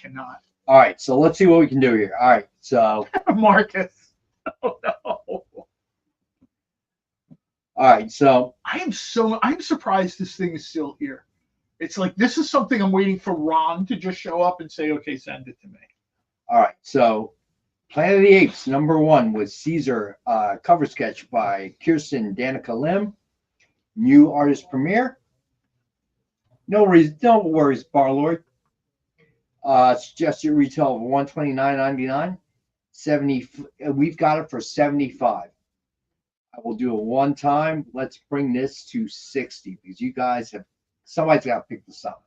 [SPEAKER 2] cannot.
[SPEAKER 1] All right, so let's see what we can do here. All right, so
[SPEAKER 2] Marcus. Oh no.
[SPEAKER 1] All right, so
[SPEAKER 2] I'm surprised this thing is still here. It's like this is something I'm waiting for Ron to just show up and say, okay, send it to me.
[SPEAKER 1] All right, so Planet of the Apes #1 with Caesar, cover sketch by Kirsten Danica Lim, new artist premiere. No worries, Barlord. Suggested retail of $129.99. 70. We've got it for $75. I will do it one time. Let's bring this to 60 because you guys have. Somebody's got to pick this up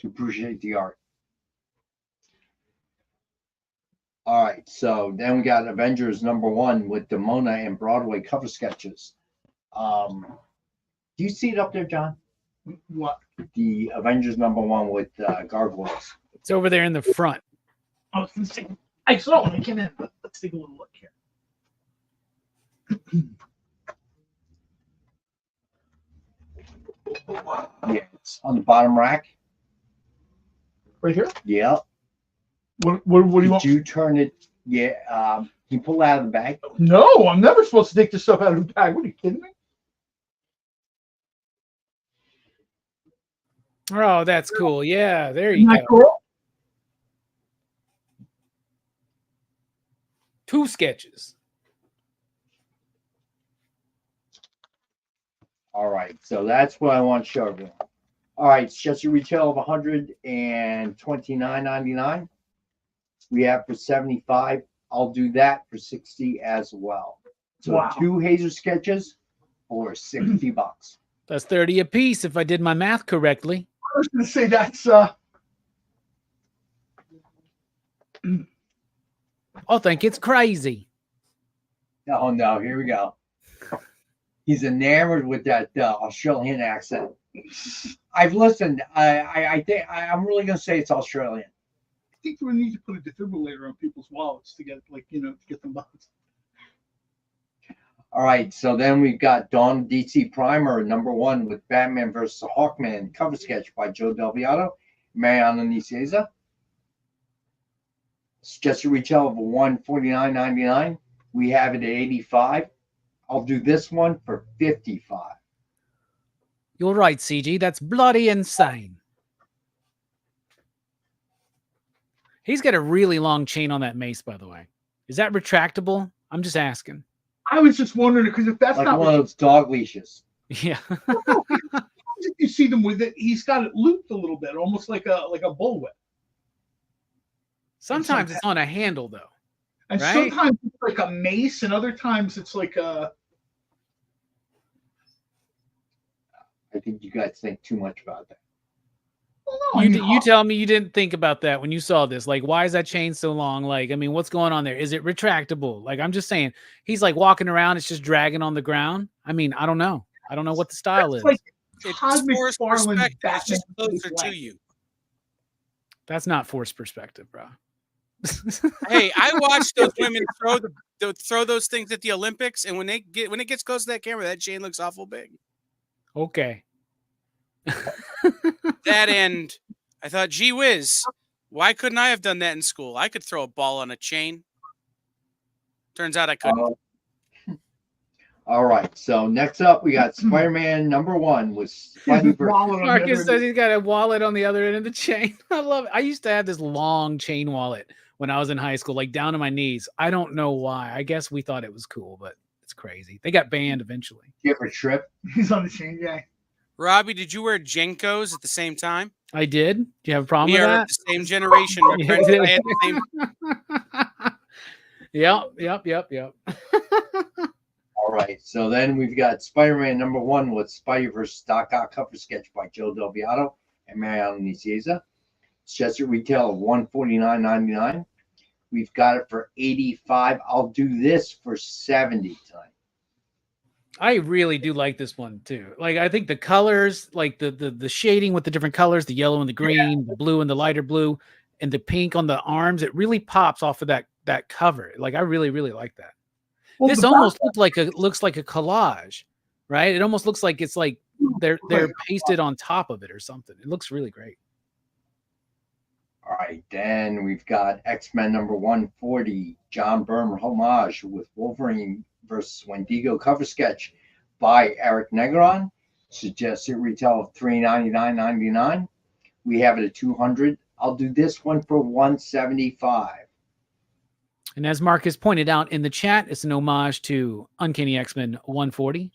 [SPEAKER 1] to appreciate the art. All right, so then we got Avengers #1 with Demona and Broadway cover sketches. Do you see it up there, John?
[SPEAKER 2] What?
[SPEAKER 1] The Avengers #1 with gargoyles.
[SPEAKER 3] It's over there in the front.
[SPEAKER 2] Oh, I saw it when I came in. Let's take a little look here.
[SPEAKER 1] Yeah, it's on the bottom rack.
[SPEAKER 2] Right here?
[SPEAKER 1] Yeah.
[SPEAKER 2] What do you want?
[SPEAKER 1] Did you turn it? Yeah. Can you pull it out of the bag?
[SPEAKER 2] No, I'm never supposed to take this stuff out of the bag. What are you kidding me?
[SPEAKER 3] Oh, that's cool. Yeah, there you go.
[SPEAKER 2] Cool?
[SPEAKER 3] 2 sketches.
[SPEAKER 1] All right, so that's what I want to show you. All right, it's just a retail of $129.99. We have for $75. I'll do that for $60 as well. So
[SPEAKER 2] wow.
[SPEAKER 1] 2 Hazer sketches for $60.
[SPEAKER 3] That's 30 a piece if I did my math correctly.
[SPEAKER 2] I was going to say that's
[SPEAKER 3] I think it's crazy.
[SPEAKER 1] Oh no, here we go. He's enamored with that Australian accent. I've listened. I think I'm really going to say it's Australian.
[SPEAKER 2] I think we need to put a defibrillator on people's wallets to get to get them buzzed.
[SPEAKER 1] All right, so then we've got Dawn DC Primer #1 with Batman vs. Hawkman cover sketch by Joe Del Beato, Mariana Nicieza. Suggested retail of $149.99. We have it at $85. I'll do this one for $55.
[SPEAKER 3] You're right, CG. That's bloody insane. He's got a really long chain on that mace, by the way. Is that retractable? I'm just asking.
[SPEAKER 2] I was just wondering because if that's
[SPEAKER 1] like
[SPEAKER 2] not
[SPEAKER 1] one of those dog leashes.
[SPEAKER 3] Yeah.
[SPEAKER 2] If you see them with it, he's got it looped a little bit, almost like a bullwhip.
[SPEAKER 3] Sometimes it's on a handle, though.
[SPEAKER 2] And
[SPEAKER 3] right?
[SPEAKER 2] sometimes it's like a mace, and other times it's like a.
[SPEAKER 1] I think you guys think too much about that.
[SPEAKER 2] Well, no,
[SPEAKER 3] You tell me you didn't think about that when you saw this. Like, why is that chain so long? Like, I mean, what's going on there? Is it retractable? Like, I'm just saying, he's like walking around, it's just dragging on the ground. I mean, I don't know. I don't know what the style is.
[SPEAKER 2] Like
[SPEAKER 4] It's
[SPEAKER 2] Cosmic
[SPEAKER 4] forced
[SPEAKER 2] Farland
[SPEAKER 4] perspective. It's just
[SPEAKER 2] Batman
[SPEAKER 4] closer to you.
[SPEAKER 3] That's not forced perspective, bro.
[SPEAKER 4] Hey, I watched those women throw those things at the Olympics, and when it gets close to that camera, that chain looks awful big.
[SPEAKER 3] Okay.
[SPEAKER 4] That and I thought, gee whiz, why couldn't I have done that in school? I could throw a ball on a chain. Turns out I couldn't.
[SPEAKER 1] All right, so next up we got Spider-Man #1 with Spidey.
[SPEAKER 3] Marcus says he's got a wallet on the other end of the chain. I love it. I used to have this long chain wallet when I was in high school, like down to my knees. I don't know why. I guess we thought it was cool, but it's crazy. They got banned eventually.
[SPEAKER 1] You ever trip?
[SPEAKER 2] He's on the chain guy.
[SPEAKER 4] Robbie, did you wear Jenkos at the same time?
[SPEAKER 3] I did. Do you have a problem
[SPEAKER 4] We
[SPEAKER 3] with
[SPEAKER 4] are
[SPEAKER 3] that?
[SPEAKER 4] the same generation. My
[SPEAKER 3] Yeah,
[SPEAKER 4] friends and I
[SPEAKER 3] yeah.
[SPEAKER 4] had the same.
[SPEAKER 3] Yep.
[SPEAKER 1] All right, so then we've got Spider-Man #1 with Spidey vs. Doc Ock cover sketch by Joe Del Beato and Mariana Nicieza. Suggested retail of $149.99. We've got it for $85. I'll do this for $70 tonight.
[SPEAKER 3] I really do like this one too. Like, I think the colors, like the shading with the different colors, the yellow and the green, the blue and the lighter blue, and the pink on the arms, it really pops off of that cover. Like, I really, really like that.
[SPEAKER 2] Well,
[SPEAKER 3] This almost looks like a collage, right? It almost looks like it's like they're pasted on top of it or something. It looks really great.
[SPEAKER 1] All right, then we've got X-Men #140, John Byrne homage with Wolverine versus Wendigo cover sketch by Eric Negron. Suggested retail of $399.99. We have it at $200. I'll do this one for $175.
[SPEAKER 3] And as Marcus pointed out in the chat, it's an homage to Uncanny X-Men 140,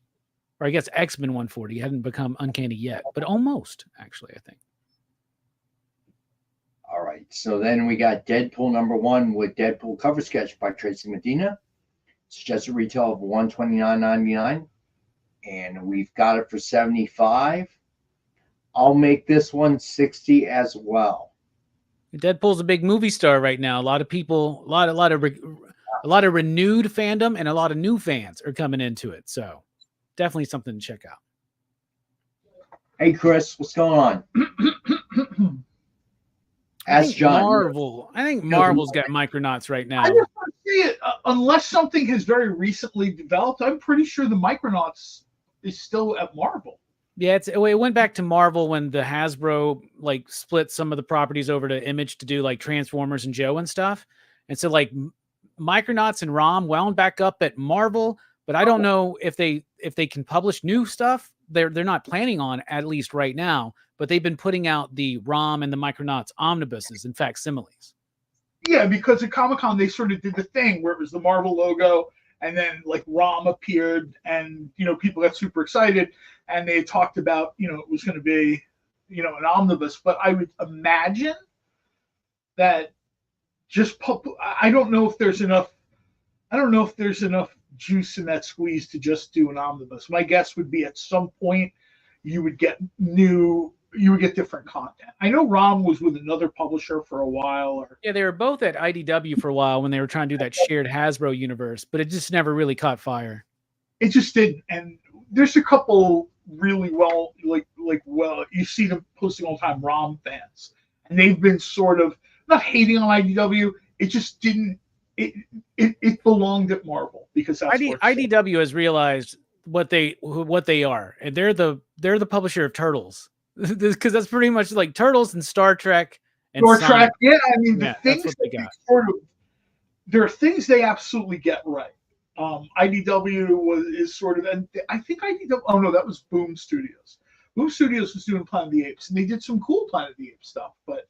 [SPEAKER 3] or I guess X-Men 140. It hadn't become Uncanny yet, but almost, actually, I think.
[SPEAKER 1] All right, so then we got Deadpool #1 with Deadpool cover sketch by Tracy Medina. Suggested retail of $129.99, and we've got it for $75. I'll make this one $60 as well.
[SPEAKER 3] Deadpool's a big movie star right now. A lot of people, a lot of renewed fandom, and a lot of new fans are coming into it. So definitely something to check out.
[SPEAKER 1] Hey, Chris, what's going on? Ask John.
[SPEAKER 3] I think Marvel's got Micronauts right now.
[SPEAKER 2] I just don't see it unless something has very recently developed. I'm pretty sure the Micronauts is still at Marvel.
[SPEAKER 3] Yeah, it went back to Marvel when the Hasbro like split some of the properties over to Image to do like Transformers and Joe and stuff. And so like Micronauts and ROM wound back up at Marvel, but I don't know if they can publish new stuff. They're not planning on, at least right now, but they've been putting out the ROM and the Micronauts omnibuses and facsimiles.
[SPEAKER 2] Yeah, because at Comic-Con they sort of did the thing where it was the Marvel logo and then like ROM appeared and people got super excited and they talked about it was going to be an omnibus, but I would imagine that I don't know if there's enough juice in that squeeze to just do an omnibus. My guess would be at some point you would get different content. I know Rom was with another publisher for a while.
[SPEAKER 3] Yeah, they were both at IDW for a while when they were trying to do that shared Hasbro universe, but it just never really caught fire.
[SPEAKER 2] It just didn't. And there's a couple really well, you see them posting all the time, Rom fans. And they've been sort of not hating on IDW. It just didn't. It belonged at Marvel because that's
[SPEAKER 3] IDW has realized what they are, and they're the publisher of Turtles, because that's pretty much like Turtles and Star Trek. And
[SPEAKER 2] Star Trek, yeah. I mean, the things
[SPEAKER 3] that's what they got.
[SPEAKER 2] There are things they absolutely get right. IDW is sort of, and I think IDW. Oh no, that was Boom Studios. Boom Studios was doing Planet of the Apes, and they did some cool Planet of the Apes stuff. But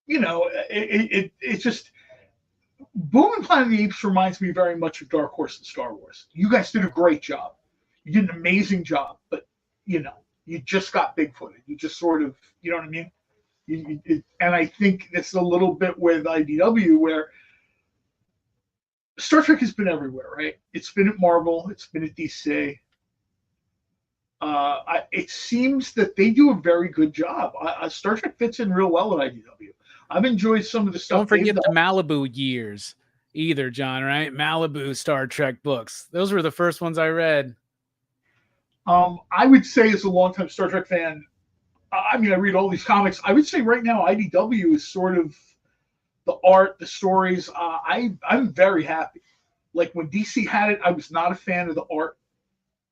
[SPEAKER 2] it just Boom and Planet of the Apes reminds me very much of Dark Horse and Star Wars. You guys did a great job. You did an amazing job, but you just got Bigfooted. You just sort of, you know what I mean? And I think it's a little bit with IDW where Star Trek has been everywhere, right? It's been at Marvel. It's been at DC. It seems that they do a very good job. Star Trek fits in real well at IDW. I've enjoyed some of the stuff.
[SPEAKER 3] Don't forget the Malibu years either, John, right? Malibu Star Trek books. Those were the first ones I read.
[SPEAKER 2] I would say as a longtime Star Trek fan, I mean, I read all these comics. I would say right now IDW is sort of the art, the stories. I'm very happy. Like when DC had it, I was not a fan of the art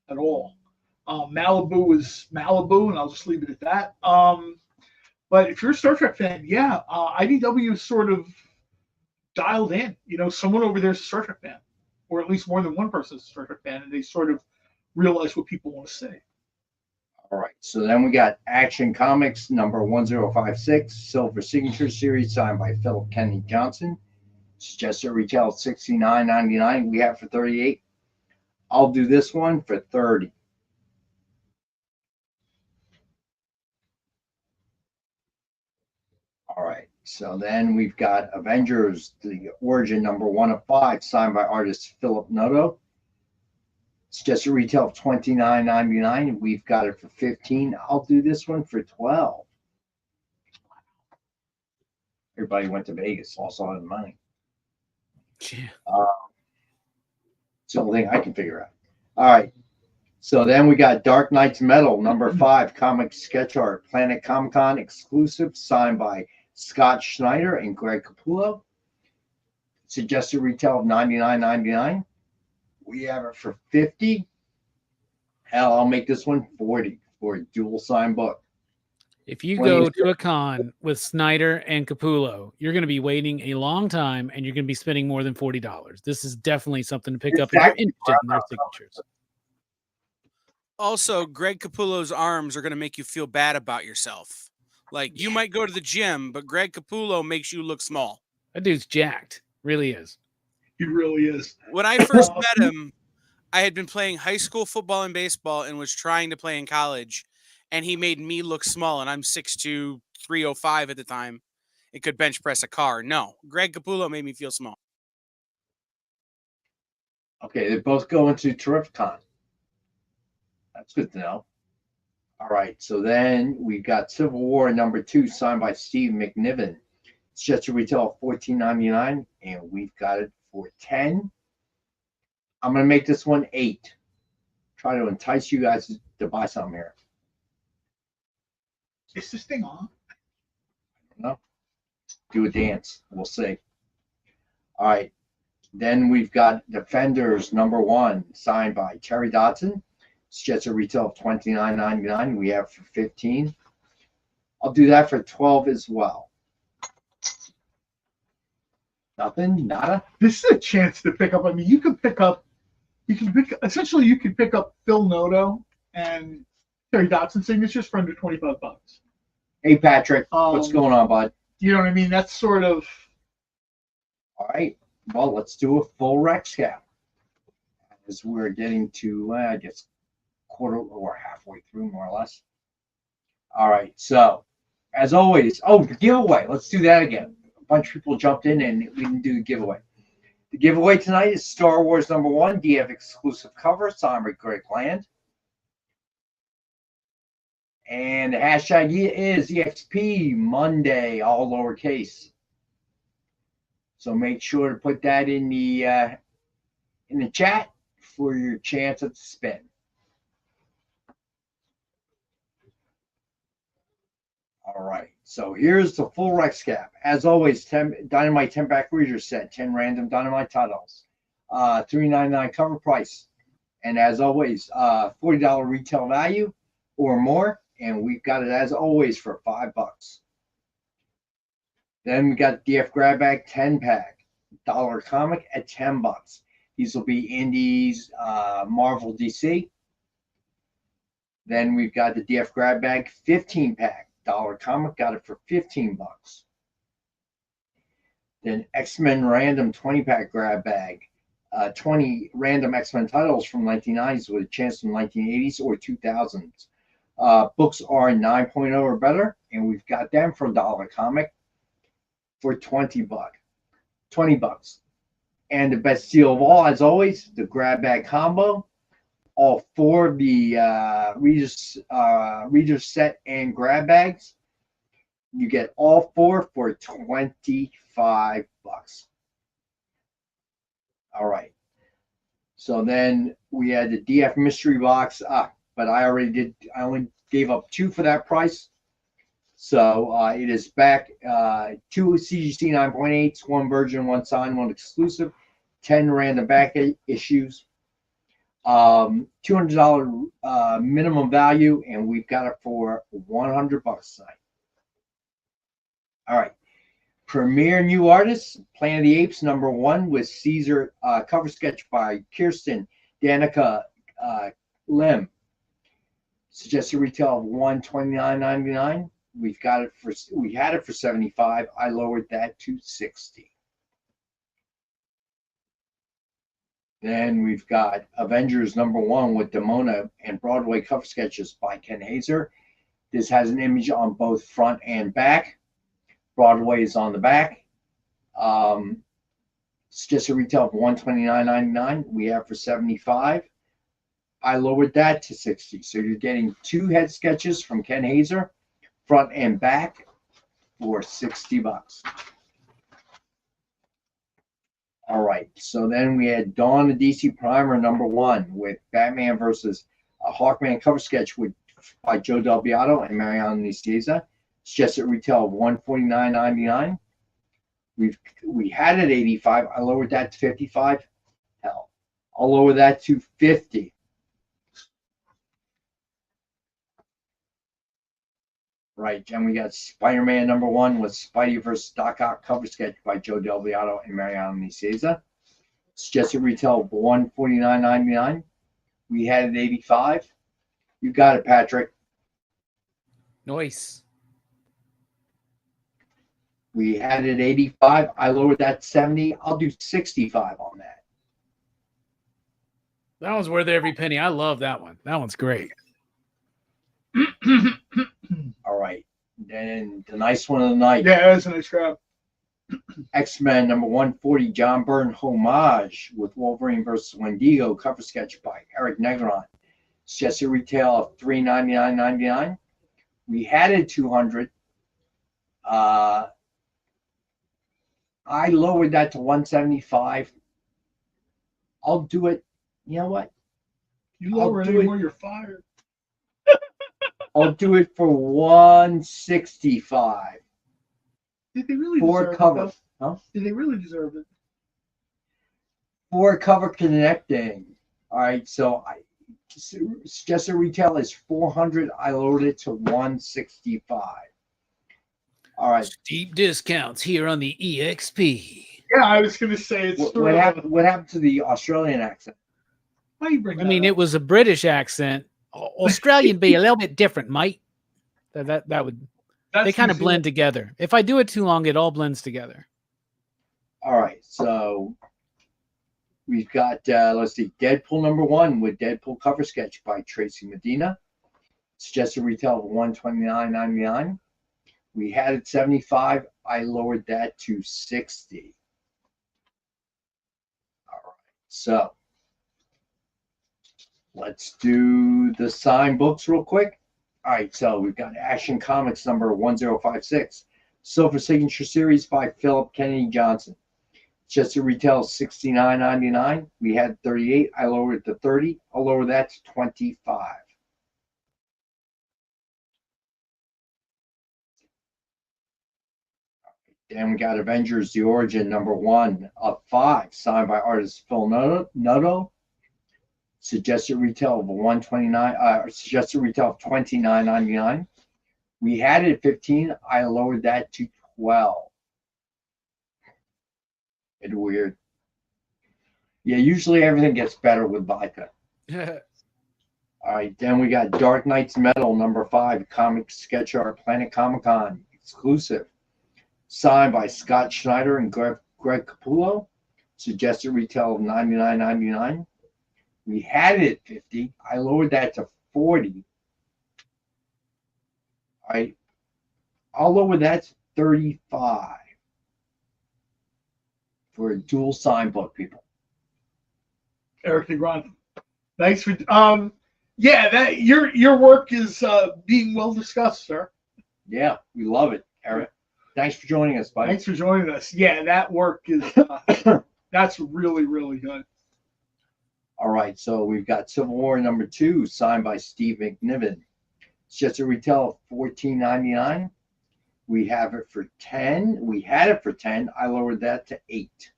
[SPEAKER 2] at all. Malibu was Malibu, and I'll just leave it at that. But if you're a Star Trek fan, yeah, IDW is sort of dialed in. Someone over there is a Star Trek fan, or at least more than one person is a Star Trek fan, and they sort of realize what people want to say.
[SPEAKER 1] All right, so then we got Action Comics number 1056, Silver Signature Series, signed by Philip Kennedy Johnson. Suggested retail $69.99. We have for $38. I'll do this one for $30. All right, so then we've got Avengers, the Origin number 1 of 5, signed by artist Philip Noto. Suggested retail of $29.99. We've got it for $15. I'll do this one for $12. Everybody went to Vegas, lost all the money.
[SPEAKER 3] Yeah.
[SPEAKER 1] It's the only thing I can figure out. All right. So then we got Dark Knight's Metal, number 5, comic sketch art, Planet Comic-Con exclusive, signed by Scott Schneider and Greg Capullo. Suggested retail of $99.99. We have it for $50. Hell, I'll make this one $40 for a dual sign book.
[SPEAKER 3] If you go to a con with Snyder and Capullo, you're going to be waiting a long time, and you're going to be spending more than $40. This is definitely something to pick up if you're interested in their signatures.
[SPEAKER 4] Also, Greg Capullo's arms are going to make you feel bad about yourself. Like, you might go to the gym, but Greg Capullo makes you look small.
[SPEAKER 3] That dude's jacked. Really is.
[SPEAKER 2] He really is.
[SPEAKER 4] When I first met him, I had been playing high school football and baseball and was trying to play in college. And he made me look small, and I'm 6'2", 305 at the time. It could bench press a car. No, Greg Capullo made me feel small.
[SPEAKER 1] Okay, they both go into Terrificon. That's good to know. All right, so then we've got Civil War number 2, signed by Steve McNiven. It's just a retail of $14.99, and we've got it for $10. I'm going to make this one $8. Try to entice you guys to buy something here.
[SPEAKER 2] Is this thing on?
[SPEAKER 1] No. Do a dance. We'll see. All right. Then we've got Defenders number 1, signed by Terry Dodson. It's just a retail of $29.99. We have for $15. I'll do that for $12 as well. Nothing? Nada?
[SPEAKER 2] This is a chance to pick up. I mean, you could pick up Phil Noto and Terry Dodson signatures for under $25.
[SPEAKER 1] Hey, Patrick, what's going on, bud?
[SPEAKER 2] You know what I mean? That's sort of...
[SPEAKER 1] All right. Well, let's do a full rec scout. As we're getting to, I guess, quarter or halfway through, more or less. All right. So, as always, the giveaway. Let's do that again. A bunch of people jumped in, and we didn't do the giveaway. The giveaway tonight is Star Wars #1 DF exclusive cover signed by Greg Land. And the hashtag is EXP Monday, all lowercase. So make sure to put that in the chat for your chance at the spin. All right, so here's the full Rex cap. As always, 10 Dynamite 10-pack reader set, 10 random Dynamite titles, $3.99 cover price, and as always, $40 retail value or more, and we've got it as always for $5. Then we got DF Grab Bag 10-pack, dollar comic at $10. These will be Indies, Marvel, DC. Then we've got the DF Grab Bag 15-pack. Dollar comic, got it for $15. Then X-Men Random 20-pack grab bag, 20 random X-Men titles from 1990s with a chance from 1980s or 2000s. Books are 9.0 or better, and we've got them for $1 comic for $20. And the best deal of all, as always, the grab bag combo. All 4 of the reader set and grab bags. You get all 4 for $25. All right. So then we had the DF mystery box, but I only gave up 2 for that price. So it is back 2 CGC 9.8s, 1 Virgin, 1 signed, 1 exclusive, 10 random back issues. $200 minimum value, and we've got it for $100 tonight. All right. Premier new artists, Planet of the Apes #1 with Caesar, cover sketch by Kirsten Danica Lim. Suggested retail of $129.99. We had it for $75. I lowered that to $60. Then we've got Avengers #1 with Demona and Broadway cover sketches by Ken Hazer. This has an image on both front and back. Broadway is on the back. It's just a retail of $129.99. We have for $75. I lowered that to $60. So you're getting 2 head sketches from Ken Hazer, front and back, for $60. All right, so then we had Dawn of DC Primer #1 with Batman versus Hawkman cover sketch by Joe Del Beato and Mariana Nicieza. It's just at retail of $149.99. We had it at $85. I lowered that to $55. Hell, I'll lower that to $50. Right, and we got Spider-Man #1 with Spidey vs. Doc Ock cover sketch by Joe Del Beato and Mariana Nicieza. Suggested retail of $149.99. We had it at $85. You got it, Patrick.
[SPEAKER 3] Nice.
[SPEAKER 1] We had it at $85. I lowered that to $70. I'll do $65 on that.
[SPEAKER 3] That one's worth every penny. I love that one. That one's great.
[SPEAKER 1] All right. Then the nice one of the night.
[SPEAKER 2] Yeah, that's a nice grab.
[SPEAKER 1] X-Men #140 John Byrne homage with Wolverine versus Wendigo cover sketch by Eric Negron. Suggested retail of $399.99. We had it 200. I lowered that to $175. I'll do it. You know what?
[SPEAKER 2] You lower it anymore, you're fired.
[SPEAKER 1] I'll do it for $165.
[SPEAKER 2] Did they really
[SPEAKER 1] for
[SPEAKER 2] deserve
[SPEAKER 1] cover?
[SPEAKER 2] it?
[SPEAKER 1] Huh?
[SPEAKER 2] Did they really deserve it?
[SPEAKER 1] For cover connecting. All right, so suggested retail is $400. I lowered it to $165. All right.
[SPEAKER 3] Steep discounts here on the EXP.
[SPEAKER 2] Yeah, I was going to say it's
[SPEAKER 1] what happened. What happened to the Australian accent?
[SPEAKER 2] Why you bring?
[SPEAKER 3] I mean, it was a British accent. Australian be a little bit different, mate. That would. They kind of blend together. If I do it too long, it all blends together.
[SPEAKER 1] All right, so we've got let's see, Deadpool #1 with Deadpool cover sketch by Tracy Medina. Suggested retail of $129.99. We had it $75. I lowered that to $60. So let's do the signed books real quick. All right, so we've got Action Comics number 1056, Silver Signature Series by Philip Kennedy Johnson. Just at retail $69.99. We had 38. I lowered it to 30. I'll lower that to 25. Then we got Avengers: The Origin number 1 of 5, signed by artist Phil Noto. Suggested retail of suggested retail of $29.99. We had it at 15. I lowered that to 12. It's weird. Yeah, usually everything gets better with vodka. All right, then we got Dark Knight's Metal number 5, comic sketch art, Planet Comic-Con exclusive, signed by Scott Schneider and Greg Capullo. Suggested retail of $99.99. We had it at 50. I lowered that to 40. All right, I'll lower that to 35 for a dual sign book, people.
[SPEAKER 2] Eric DeGrand, thanks for yeah, that your work is being well discussed, sir.
[SPEAKER 1] Yeah, we love it, Eric. Thanks for joining us, buddy.
[SPEAKER 2] Thanks for joining us. Yeah, that work is that's really, really good.
[SPEAKER 1] All right, so we've got Civil War number 2, signed by Steve McNiven. It's just a retail of $14.99. We have it for 10. We had it for 10. I lowered that to 8.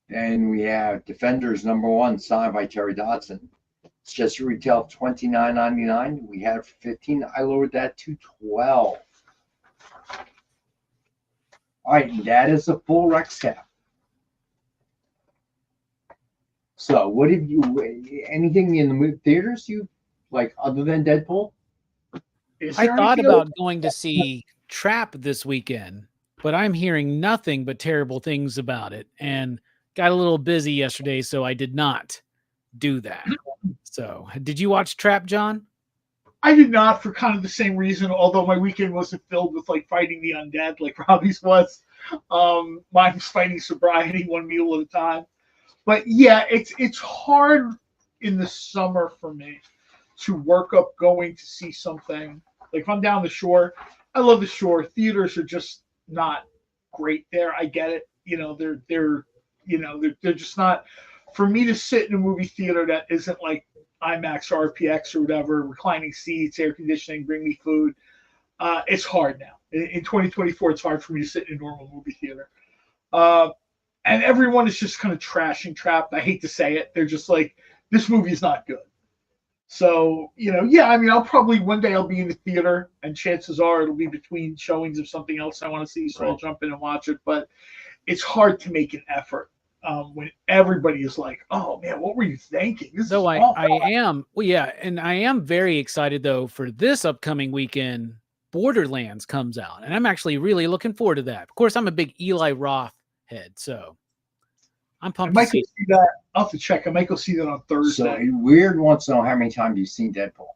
[SPEAKER 1] Then we have Defenders number 1, signed by Terry Dodson. It's just a retail of $29.99. We had it for 15. I lowered that to 12. All right, and that is a full Rex cap. So, what have you? Anything in the movie theaters you like other than Deadpool?
[SPEAKER 3] I thought about going to see Trap this weekend, but I'm hearing nothing but terrible things about it, and got a little busy yesterday, so I did not do that. So, did you watch Trap, John?
[SPEAKER 2] I did not, for kind of the same reason, although my weekend wasn't filled with like fighting the undead like Robbie's was. Mine was fighting sobriety, one meal at a time. But yeah, it's hard in the summer for me to work up going to see something. Like if I'm down the shore, I love the shore. Theaters are just not great there. I get it. You know, they're just not for me to sit in a movie theater that isn't like IMAX or RPX or whatever, reclining seats, air conditioning, bring me food. It's hard now. In 2024, it's hard for me to sit in a normal movie theater. And everyone is just kind of trashing Trap. I hate to say it. They're just like, this movie is not good. So, yeah, I mean, one day I'll be in the theater, and chances are it'll be between showings of something else I want to see, so I'll jump in and watch it. But it's hard to make an effort when everybody is like, oh, man, what were you thinking?
[SPEAKER 3] So I am, well, yeah, and I am very excited, though, for this upcoming weekend. Borderlands comes out, and I'm actually really looking forward to that. Of course, I'm a big Eli Roth head, so I'm pumped.
[SPEAKER 2] I might go see that. I'll have to check. I might go see that on Thursday.
[SPEAKER 1] So Weird wants to know how many times you've seen Deadpool.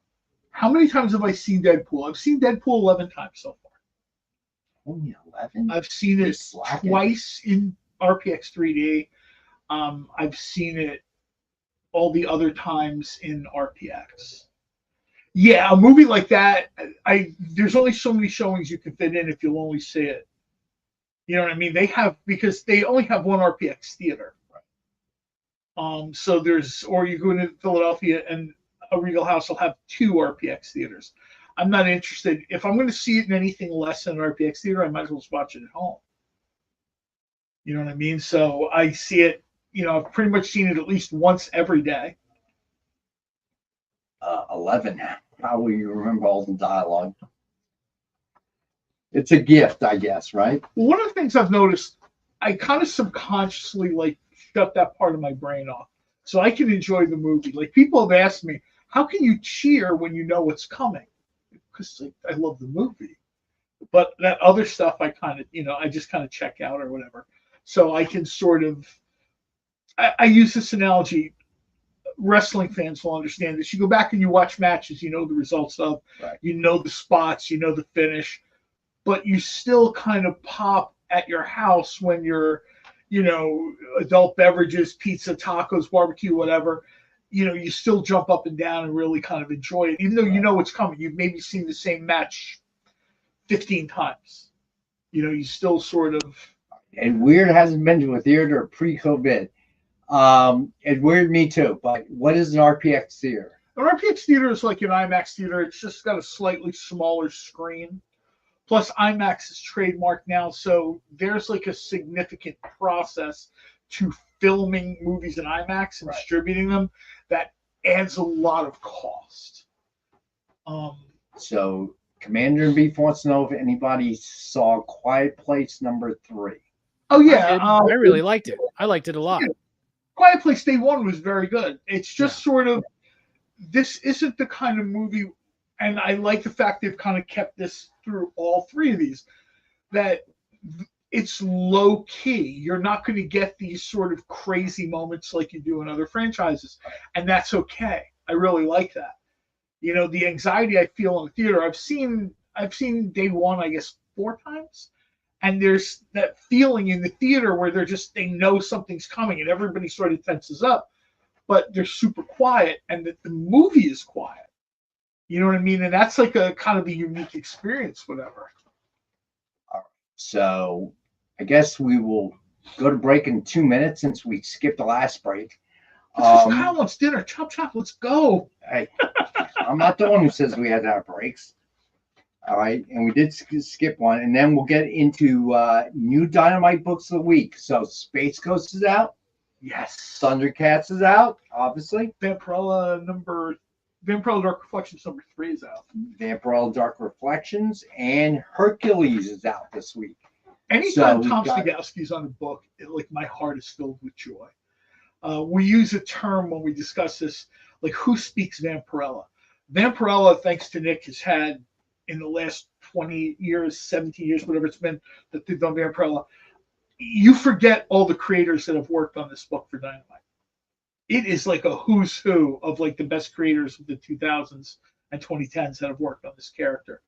[SPEAKER 2] How many times have I seen Deadpool? I've seen Deadpool 11 times so far.
[SPEAKER 1] Only 11?
[SPEAKER 2] I've seen it twice in RPX 3D. I've seen it all the other times in RPX. Yeah, a movie like that, there's only so many showings you can fit in if you'll only see it. You know what I mean? Because they only have one RPX theater. Right. So or you go into Philadelphia and a Regal House will have 2 RPX theaters. I'm not interested. If I'm going to see it in anything less than an RPX theater, I might as well just watch it at home. You know what I mean? So I see it, I've pretty much seen it at least once every day.
[SPEAKER 1] 11. How will you remember all the dialogue? It's a gift, I guess, right?
[SPEAKER 2] One of the things I've noticed, I kind of subconsciously shut that part of my brain off so I can enjoy the movie. Like people have asked me, how can you cheer when you know what's coming? Because I love the movie. But that other stuff I kind of, I just kind of check out or whatever. So I can sort of, I use this analogy. Wrestling fans will understand this. You go back and you watch matches, you know the results of, right. You know the spots, you know the finish, but you still kind of pop at your house when you're adult beverages, pizza, tacos, barbecue, whatever, you still jump up and down and really kind of enjoy it, even though you know what's coming. You've maybe seen the same match 15 times. You still sort of.
[SPEAKER 1] And Weird hasn't been to a theater pre-COVID. And Weird, me too. But what is an RPX theater?
[SPEAKER 2] An RPX theater is like an IMAX theater. It's just got a slightly smaller screen. Plus, IMAX is trademarked now, so there's like a significant process to filming movies in IMAX and distributing them that adds a lot of cost.
[SPEAKER 1] So Commander in Beef wants to know if anybody saw Quiet Place #3.
[SPEAKER 2] Oh yeah,
[SPEAKER 3] I really liked it. I liked it a lot.
[SPEAKER 2] Quiet Place Day 1 was very good. It's just sort of, this isn't the kind of movie, and I like the fact they've kind of kept this through all three of these, that it's low key. You're not going to get these sort of crazy moments like you do in other franchises, and that's okay. I really like that. The anxiety I feel in the theater, I've seen Day 1, I guess, 4 times. And there's that feeling in the theater where they know something's coming and everybody sort of tenses up, but they're super quiet and the movie is quiet. You know what I mean? And that's like a kind of a unique experience, whatever.
[SPEAKER 1] All right. So I guess we will go to break in 2 minutes since we skipped the last break.
[SPEAKER 2] Kyle wants dinner. Chop, chop, let's go.
[SPEAKER 1] Hey, I'm not the one who says we had to have breaks. All right, and we did skip one, and then we'll get into new Dynamite books of the week. So Space Ghost is out.
[SPEAKER 2] Yes.
[SPEAKER 1] Thundercats is out, obviously.
[SPEAKER 2] Vampirella Dark Reflections #3 is out.
[SPEAKER 1] Vampirella Dark Reflections and Hercules is out this week.
[SPEAKER 2] Anytime Tom Stogowski's on a book, my heart is filled with joy. We use a term when we discuss this, like who speaks Vampirella? Vampirella, thanks to Nick, has had in the last 20 years, 17 years, whatever it's been that they've done Vampirella, you forget all the creators that have worked on this book for Dynamite. It is like a who's who of like the best creators of the 2000s and 2010s that have worked on this character.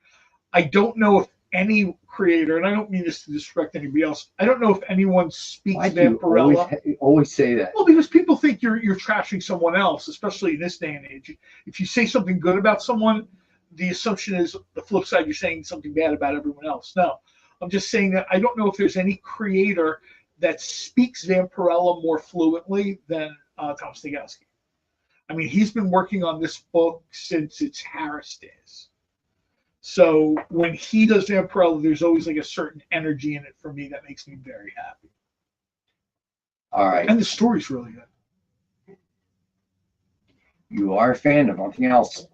[SPEAKER 2] I don't know if any creator, and I don't mean this to disrespect anybody else, I don't know if anyone speaks Vampirella.
[SPEAKER 1] You always say that.
[SPEAKER 2] Well, because people think you're trashing someone else, especially in this day and age. If you say something good about someone, the assumption is the flip side, you're saying something bad about everyone else. No, I'm just saying that I don't know if there's any creator that speaks Vampirella more fluently than Tom Stogowski. I mean, he's been working on this book since its Harris days. So when he does Vampirella, there's always like a certain energy in it for me that makes me very happy.
[SPEAKER 1] All right.
[SPEAKER 2] And the story's really good.
[SPEAKER 1] You are a fan of nothing else.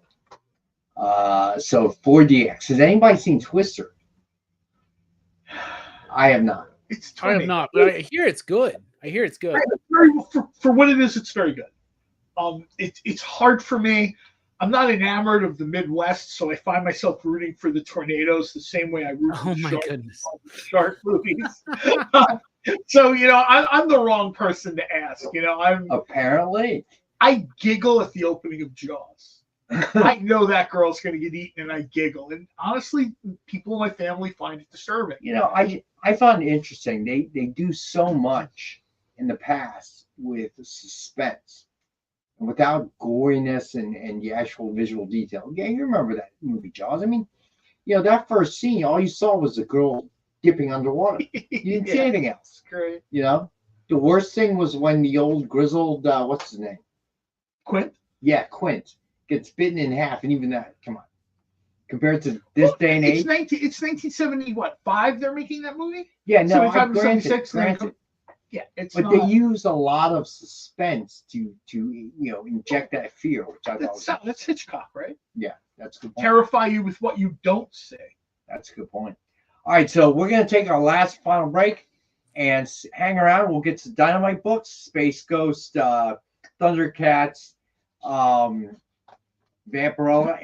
[SPEAKER 1] So 4DX. Has anybody seen Twister? I have not.
[SPEAKER 3] I have not, but I hear it's good.
[SPEAKER 2] For what it is, it's very good. It's hard for me. I'm not enamored of the Midwest, so I find myself rooting for the Tornadoes the same way I root for the shark movies. So I'm the wrong person to ask.
[SPEAKER 1] Apparently
[SPEAKER 2] I giggle at the opening of Jaws. I know that girl's going to get eaten, and I giggle. And honestly, people in my family find it disturbing.
[SPEAKER 1] I found it interesting. They do so much in the past with suspense, and without goriness and the actual visual detail. Yeah, you remember that movie Jaws? I mean, that first scene, all you saw was a girl dipping underwater. You didn't see anything else.
[SPEAKER 2] Great.
[SPEAKER 1] The worst thing was when the old grizzled, what's his name?
[SPEAKER 2] Quint.
[SPEAKER 1] Yeah, Quint gets bitten in half, and even that, come on. Compared to this day and age,
[SPEAKER 2] it's 1975. They're making that movie.
[SPEAKER 1] Yeah, no,
[SPEAKER 2] 75,
[SPEAKER 1] granted.
[SPEAKER 2] Yeah,
[SPEAKER 1] but they use a lot of suspense to inject that fear, which I thought
[SPEAKER 2] that's Hitchcock, right?
[SPEAKER 1] Yeah, that's a good point.
[SPEAKER 2] Terrify you with what you don't say.
[SPEAKER 1] That's a good point. All right, so we're gonna take our last final break and hang around. We'll get to Dynamite books, Space Ghost, Thundercats, Vampirella,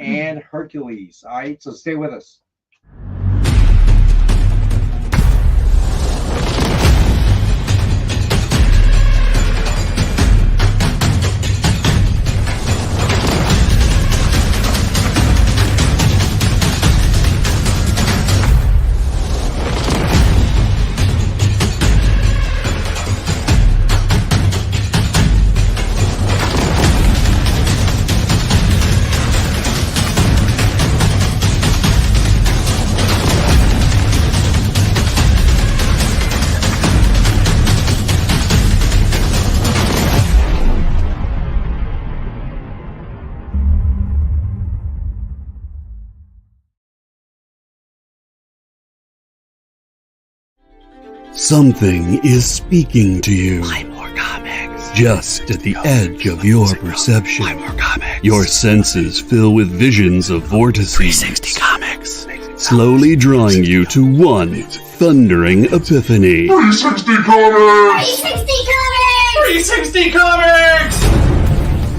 [SPEAKER 1] and Hercules. All right, so stay with us.
[SPEAKER 9] Something is speaking to you. Just at the edge of your perception. Your senses fill with visions of vortices. 360 Comics. Slowly drawing you to one thundering epiphany.
[SPEAKER 10] 360 Comics! 360 Comics! 360 Comics!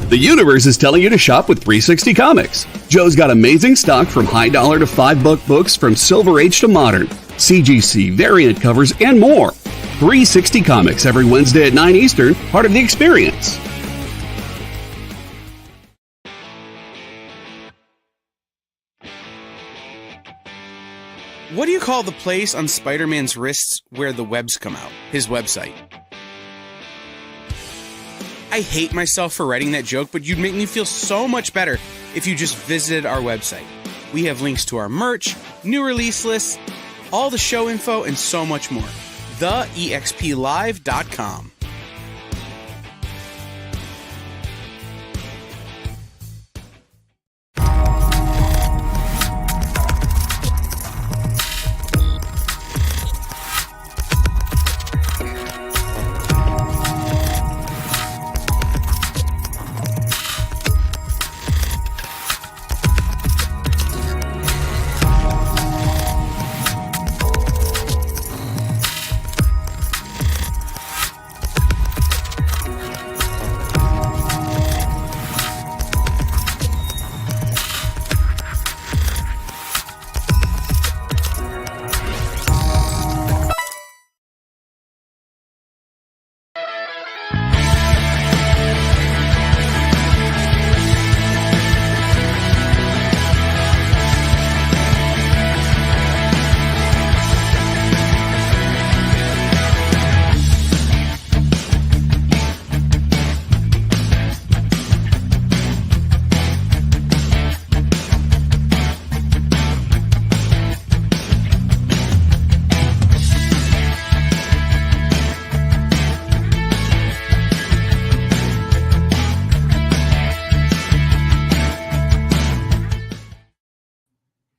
[SPEAKER 5] The universe is telling you to shop with 360 Comics. Joe's got amazing stock from high dollar to $5 books from Silver Age to modern, CGC, variant covers, and more. 360 Comics every Wednesday at 9 Eastern, part of The Experience.
[SPEAKER 4] What do you call the place on Spider-Man's wrists where the webs come out? His website. I hate myself for writing that joke, but you'd make me feel so much better if you just visited our website. We have links to our merch, new release lists, all the show info, and so much more. TheEXPLive.com.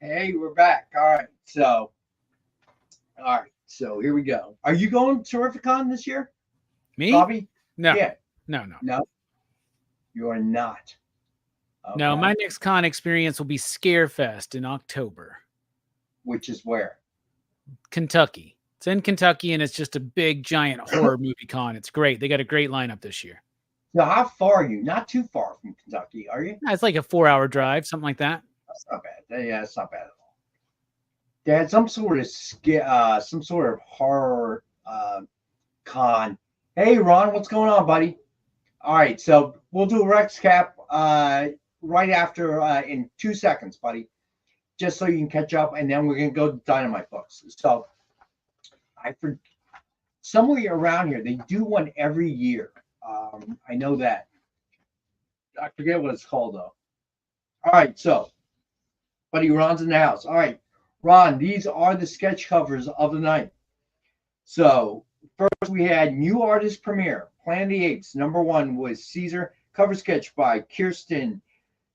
[SPEAKER 1] Hey, we're back. All right. So here we go. Are you going to Terrificon this year?
[SPEAKER 3] Me?
[SPEAKER 1] Robbie?
[SPEAKER 3] No.
[SPEAKER 1] Yeah.
[SPEAKER 3] No.
[SPEAKER 1] You are not. Okay.
[SPEAKER 3] No, my next con experience will be Scarefest in October.
[SPEAKER 1] Which is where?
[SPEAKER 3] Kentucky. It's in Kentucky, and it's just a big, giant horror movie con. It's great. They got a great lineup this year.
[SPEAKER 1] Now, how far are you? Not too far from Kentucky, are you?
[SPEAKER 3] It's like a 4-hour drive, something like that.
[SPEAKER 1] That's not bad. Yeah, it's not bad at all. They had some sort of horror con. Hey, Ron, what's going on, buddy? All right, so we'll do a Rex Cap right after in 2 seconds, buddy, just so you can catch up, and then we're gonna go to Dynamite Books. So, somewhere around here they do one every year. I know that. I forget what it's called though. All right, so. Buddy, Ron's in the house. All right, Ron, these are the sketch covers of the night. So first we had New Artist Premiere, Planet of the Apes. Number 1 was Caesar, cover sketch by Kirstine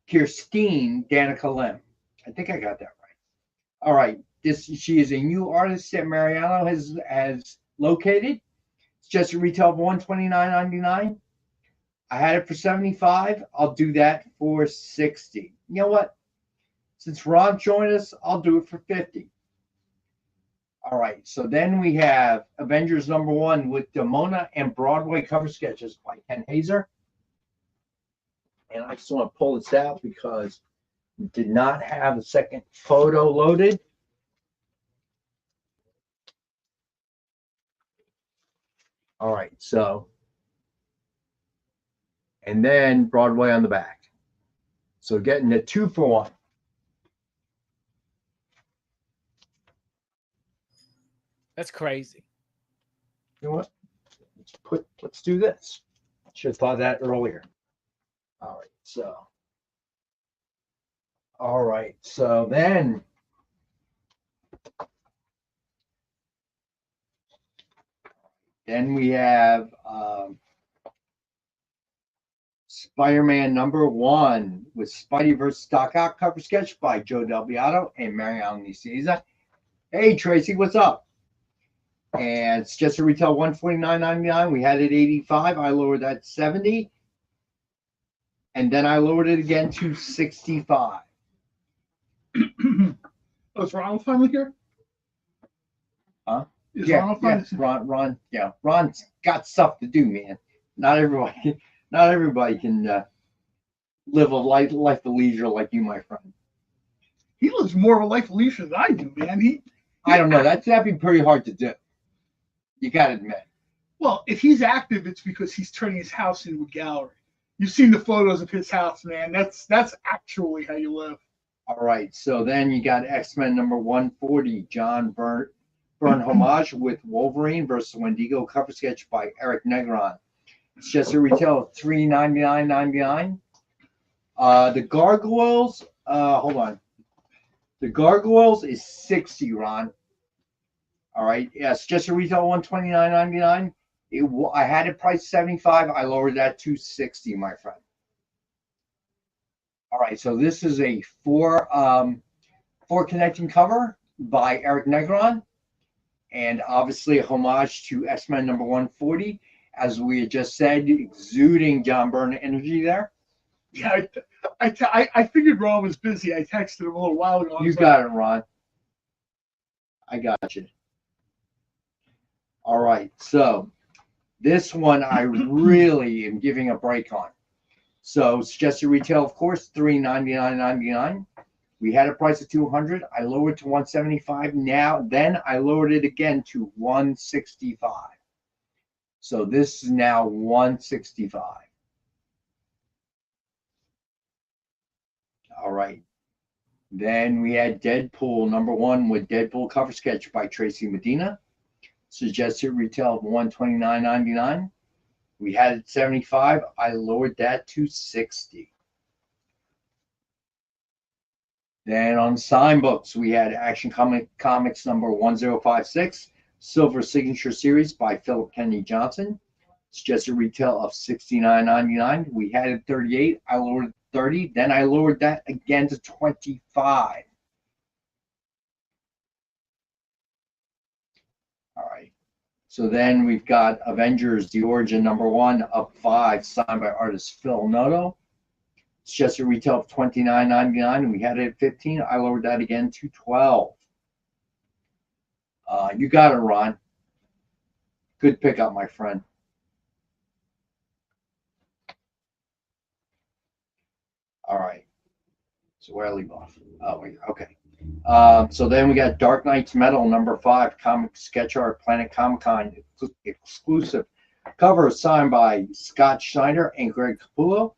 [SPEAKER 1] Danica Lim. I think I got that right. All right, she is a new artist that Mariano has located. It's just a retail of $129.99. I had it for $75. I'll do that for $60. You know what? Since Ron joined us, I'll do it for $50. All right, so then we have Avengers number 1 with Demona and Broadway cover sketches by Ken Hazer. And I just want to pull this out because we did not have a second photo loaded. All right, so, and then Broadway on the back. So getting a 2-for-1.
[SPEAKER 3] That's crazy.
[SPEAKER 1] You know what? Let's do this. Should have thought of that earlier. All right, so then we have Spider-Man number 1 with Spidey vs. Doc Ock cover sketch by Joe Del Beato and Mariano Nicieza. Hey Tracy, what's up? and it's just a retail $149.99. We had it 85. I lowered that to 70, and then I lowered it again to 65.
[SPEAKER 2] Oh, is Ronald finally here?
[SPEAKER 1] Huh?
[SPEAKER 2] Is
[SPEAKER 1] Yeah,
[SPEAKER 2] Ronald finally?
[SPEAKER 1] Ron. Yeah, Ron's got stuff to do, man. Not everybody can live a life of leisure like you, my friend.
[SPEAKER 2] He lives more of a life of leisure than I do, man.
[SPEAKER 1] I don't know. That'd be pretty hard to do. You got to admit.
[SPEAKER 2] Well, if he's active, it's because he's turning his house into a gallery. You've seen the photos of his house, man. That's actually how you live.
[SPEAKER 1] All right. So then you got X-Men number 140, John Byrne homage with Wolverine versus Wendigo, cover sketch by Eric Negron. It's just a retail of $399.99. The Gargoyles, hold on. The Gargoyles is 60, Ron. All right. Yes, just a retail $129.99. I had it priced 75. I lowered that to 60, my friend. All right. So this is a four connecting cover by Eric Negron, and obviously a homage to X-Men number 140, as we had just said, exuding John Byrne energy there.
[SPEAKER 2] Yeah, I figured Ron was busy. I texted him a little while ago.
[SPEAKER 1] You got it, Ron. I got you. All right, so this one I really am giving a break on. So suggested retail, of course, $399.99. We had a price of $200. I lowered to $175. Then I lowered it again to $165. So this is now $165. All right. Then we had Deadpool number 1 with Deadpool cover sketch by Tracy Medina. Suggested retail of $129.99. We had it 75. I lowered that to 60. Then on sign books, we had Action Comics number 1056, Silver Signature Series by Philip Kennedy Johnson. Suggested retail of $69.99. We had it 38. I lowered it 30. Then I lowered that again to 25. All right. So then we've got Avengers: The Origin number 1 of 5, signed by artist Phil Noto. It's just a retail of $29.99. We had it at 15. I lowered that again to 12. You got it, Ron. Good pickup, my friend. All right. So where I leave off? Oh, wait. Okay. So then we got Dark Knight's Metal number 5, comic sketch art, Planet Comic-Con exclusive. Cover signed by Scott Schneider and Greg Capullo.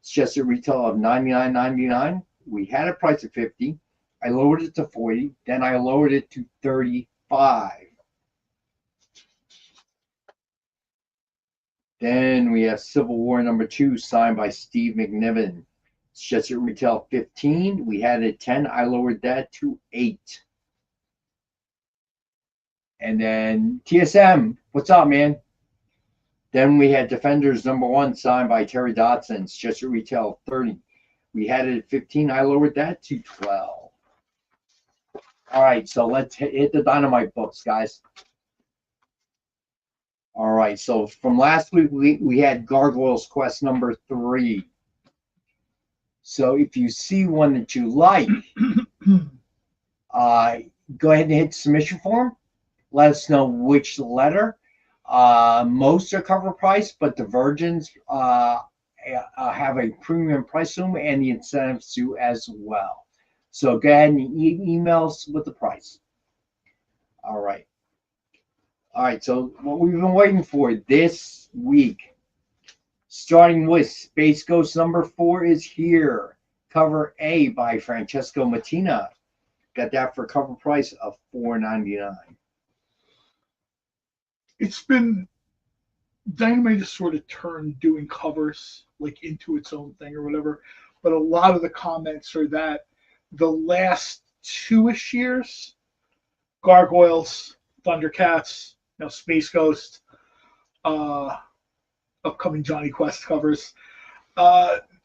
[SPEAKER 1] It's just a retail of $99.99. We had a price of $50. I lowered it to $40. Then I lowered it to $35. Then we have Civil War number 2, signed by Steve McNiven. It's just at retail $15. We had it at $10. I lowered that to $8. And then TSM, what's up, man? Then we had Defenders number 1, signed by Terry Dodson. It's just at retail $30. We had it at $15. I lowered that to $12. All right, so let's hit the dynamite books, guys. All right, so from last week, we had Gargoyles Quest number 3. So if you see one that you like, go ahead and hit submission form. Let us know which letter. Most are cover price, but the virgins have a premium price to them, and the incentives do as well. So go ahead and email us with the price. All right. All right, so what we've been waiting for this week, starting with Space Ghost number 4 is here. Cover A by Francesco Mattina. Got that for a cover price of $4.99.
[SPEAKER 2] It's been Dynamite has sort of turned doing covers like into its own thing or whatever, but a lot of the comments are that the last 2-ish years, Gargoyles, Thundercats, Space Ghost, upcoming Johnny Quest covers.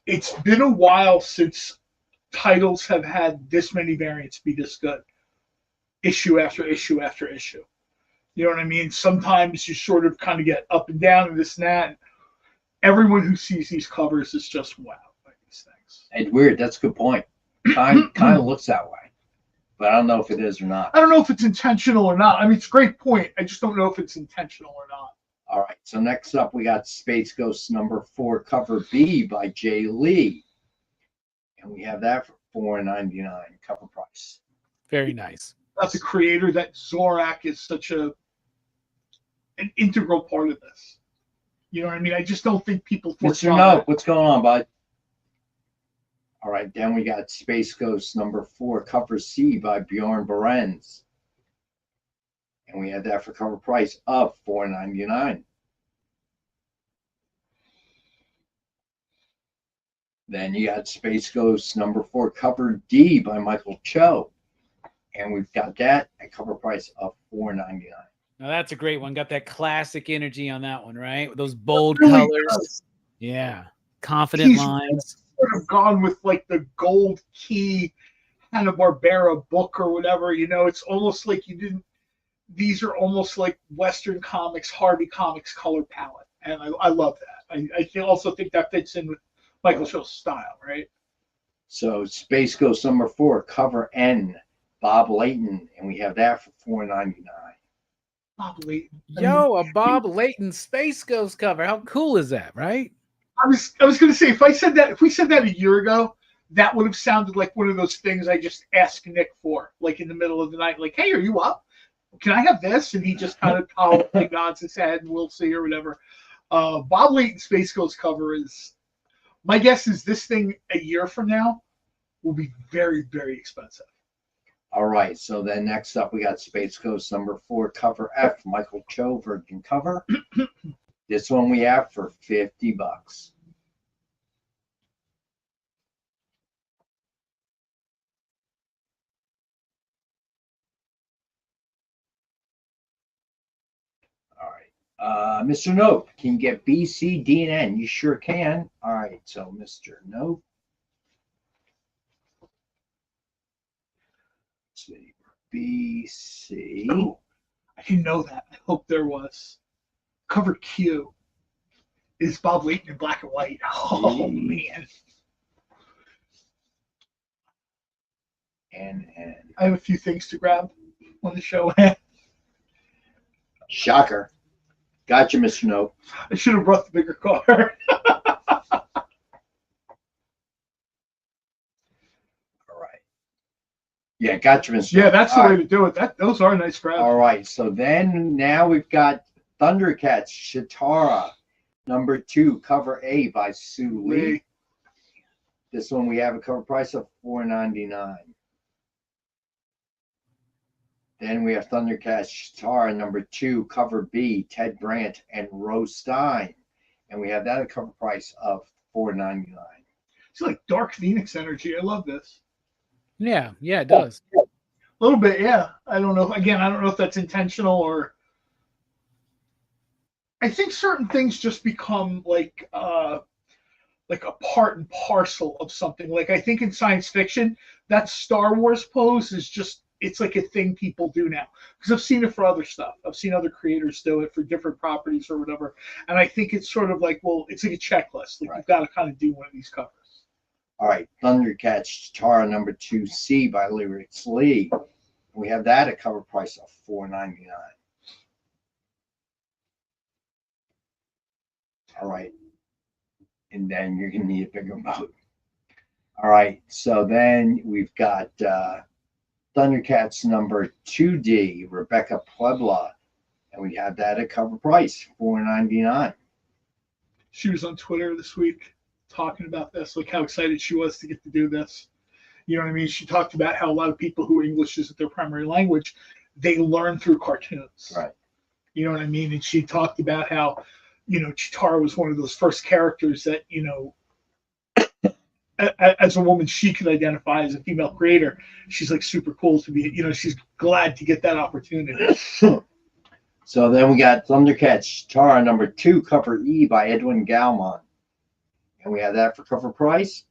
[SPEAKER 2] It's been a while since titles have had this many variants be this good, issue after issue after issue. You know what I mean? Sometimes you sort of kind of get up and down and this and that. Everyone who sees these covers is just wow by these things.
[SPEAKER 1] It's weird. That's a good point. Kind of looks that way, but I don't know if it is or not.
[SPEAKER 2] I don't know if it's intentional or not. I mean, it's a great point. I just don't know if it's intentional or not.
[SPEAKER 1] All right. So next up, we got Space Ghost #4, cover B by Jay Lee, and we have that for $4.99 cover price.
[SPEAKER 3] Very nice.
[SPEAKER 2] That's a creator that Zorak is such an integral part of this. You know what I mean? I just don't think people.
[SPEAKER 1] Mr. No, what's going on, bud? All right, then we got Space Ghost #4, cover C by Bjorn Berens. And we had that for cover price of $4.99. Then you got Space Ghost #4, cover D by Michael Cho. And we've got that at cover price of $4.99.
[SPEAKER 3] Now that's a great one. Got that classic energy on that one, right? Those bold colors. Yeah. Confident lines.
[SPEAKER 2] Sort of gone with like the gold key Hanna-Barbera book or whatever. You know, it's almost like you didn't. These are almost like Western Comics, Harvey Comics color palette, and I love that. I also think that fits in with Michael Cho's style, right?
[SPEAKER 1] So Space Ghost #4, cover N, Bob Layton, and we have that for $4.99.
[SPEAKER 2] Bob Layton.
[SPEAKER 3] Yo, a Bob Layton Space Ghost cover. How cool is that, right?
[SPEAKER 2] I was going to say, if we said that a year ago, that would have sounded like one of those things I just asked Nick for, like in the middle of the night, like, hey, are you up? Can I have this? And he just kind of tolerantly nods his head and we'll see or whatever. Bob Layton Space Ghost cover is, my guess is this thing a year from now will be very, very expensive.
[SPEAKER 1] All right, so then next up we got Space Ghost #4, cover F, Michael Cho virgin cover. This one we have for $50. All right, Mr. Nope, can you get B, C, D, and N? You sure can. All right, so Mr. Nope. Let's see, B, C.
[SPEAKER 2] Oh, I didn't know that. I hope there was. Cover Q is Bob Layton in black and white. Oh, man.
[SPEAKER 1] And
[SPEAKER 2] I have a few things to grab on the show.
[SPEAKER 1] Shocker. Gotcha, Mr. Nope.
[SPEAKER 2] I should have brought the bigger car.
[SPEAKER 1] All right. Yeah, gotcha, Mr.
[SPEAKER 2] Yeah,
[SPEAKER 1] Nope.
[SPEAKER 2] that's the way to do it. Those are nice grabs.
[SPEAKER 1] All right, so then now we've got Thundercats Chitara #2, cover A by Sue Lee. This one we have a cover price of $4.99. Then we have Thundercats Chitara #2, cover B, Ted Brandt and Rose Stein. And we have that at a cover price of $4.99.
[SPEAKER 2] It's like Dark Phoenix energy. I love this.
[SPEAKER 3] Yeah, it does.
[SPEAKER 2] A little bit, yeah. I don't know. Again, I don't know if that's intentional or. I think certain things just become like a part and parcel of something. Like I think in science fiction, that Star Wars pose is just, it's like a thing people do now. Because I've seen it for other stuff. I've seen other creators do it for different properties or whatever. And I think it's sort of like, well, it's like a checklist. Like you've got to kind of do one of these covers.
[SPEAKER 1] All right, Thundercats Chitara #2C by Lyrics Lee. We have that at cover price of $4.99. All right, and then you're gonna need a bigger boat. All right, so then we've got Thundercats #2D, Rebecca Puebla, and we have that at cover price $4.99.
[SPEAKER 2] She was on Twitter this week talking about this, like how excited she was to get to do this. You know what I mean? She talked about how a lot of people who English isn't their primary language, they learn through cartoons.
[SPEAKER 1] Right.
[SPEAKER 2] You know what I mean? And she talked about how, you know, Chitara was one of those first characters that, you know, as a woman, she could identify as a female creator. She's like super cool to be, you know, she's glad to get that opportunity.
[SPEAKER 1] So then we got Thundercats Chitara #2, cover E by Edwin Galmon. And we have that for cover price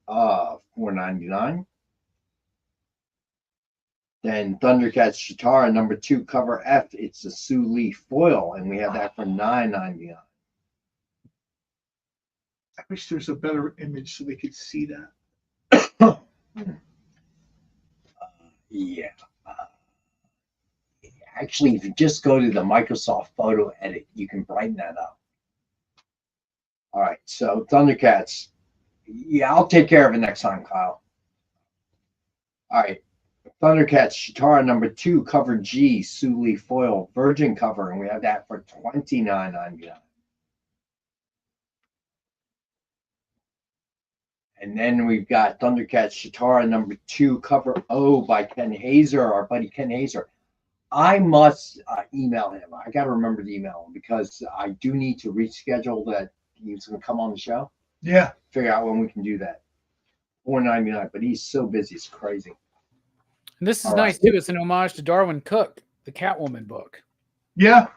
[SPEAKER 1] of $4.99. Then Thundercats Chitara number 2 cover F. It's a Sue Lee foil, and we have that for $9.99.
[SPEAKER 2] I wish there's a better image so they could see that.
[SPEAKER 1] Yeah. Actually, if you just go to the Microsoft Photo Edit, you can brighten that up. All right, so Thundercats. Yeah, I'll take care of it next time, Kyle. All right. Thundercats Chitara number 2 cover G Sue Lee foil virgin cover, and we have that for $29.99. And then we've got Thundercats Chitara number 2 cover O by Ken Hazer, our buddy Ken Hazer. I must email him. I got to remember to email him because I do need to reschedule that he's going to come on the show.
[SPEAKER 2] Yeah.
[SPEAKER 1] Figure out when we can do that. $4.99, but he's so busy, it's crazy.
[SPEAKER 3] And this is nice too. It's an homage to Darwin Cook, the Catwoman book.
[SPEAKER 2] Yeah.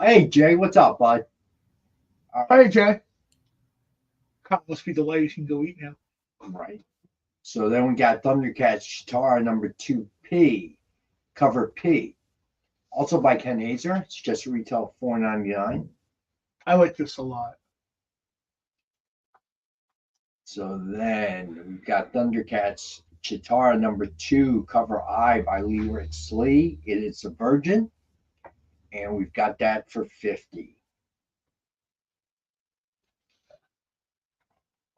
[SPEAKER 1] Hey Jay, what's up, bud?
[SPEAKER 2] Hey Jay. Cop must be delighted he can go eat now.
[SPEAKER 1] Right. So then we got Thundercats Chitara number 2P, cover P. Also by Ken Hazer. It's just retail $4.99.
[SPEAKER 2] I like this a lot.
[SPEAKER 1] So then we've got Thundercats Chitara number 2, cover I by Lee Ritz Lee. It is a virgin, and we've got that for $50.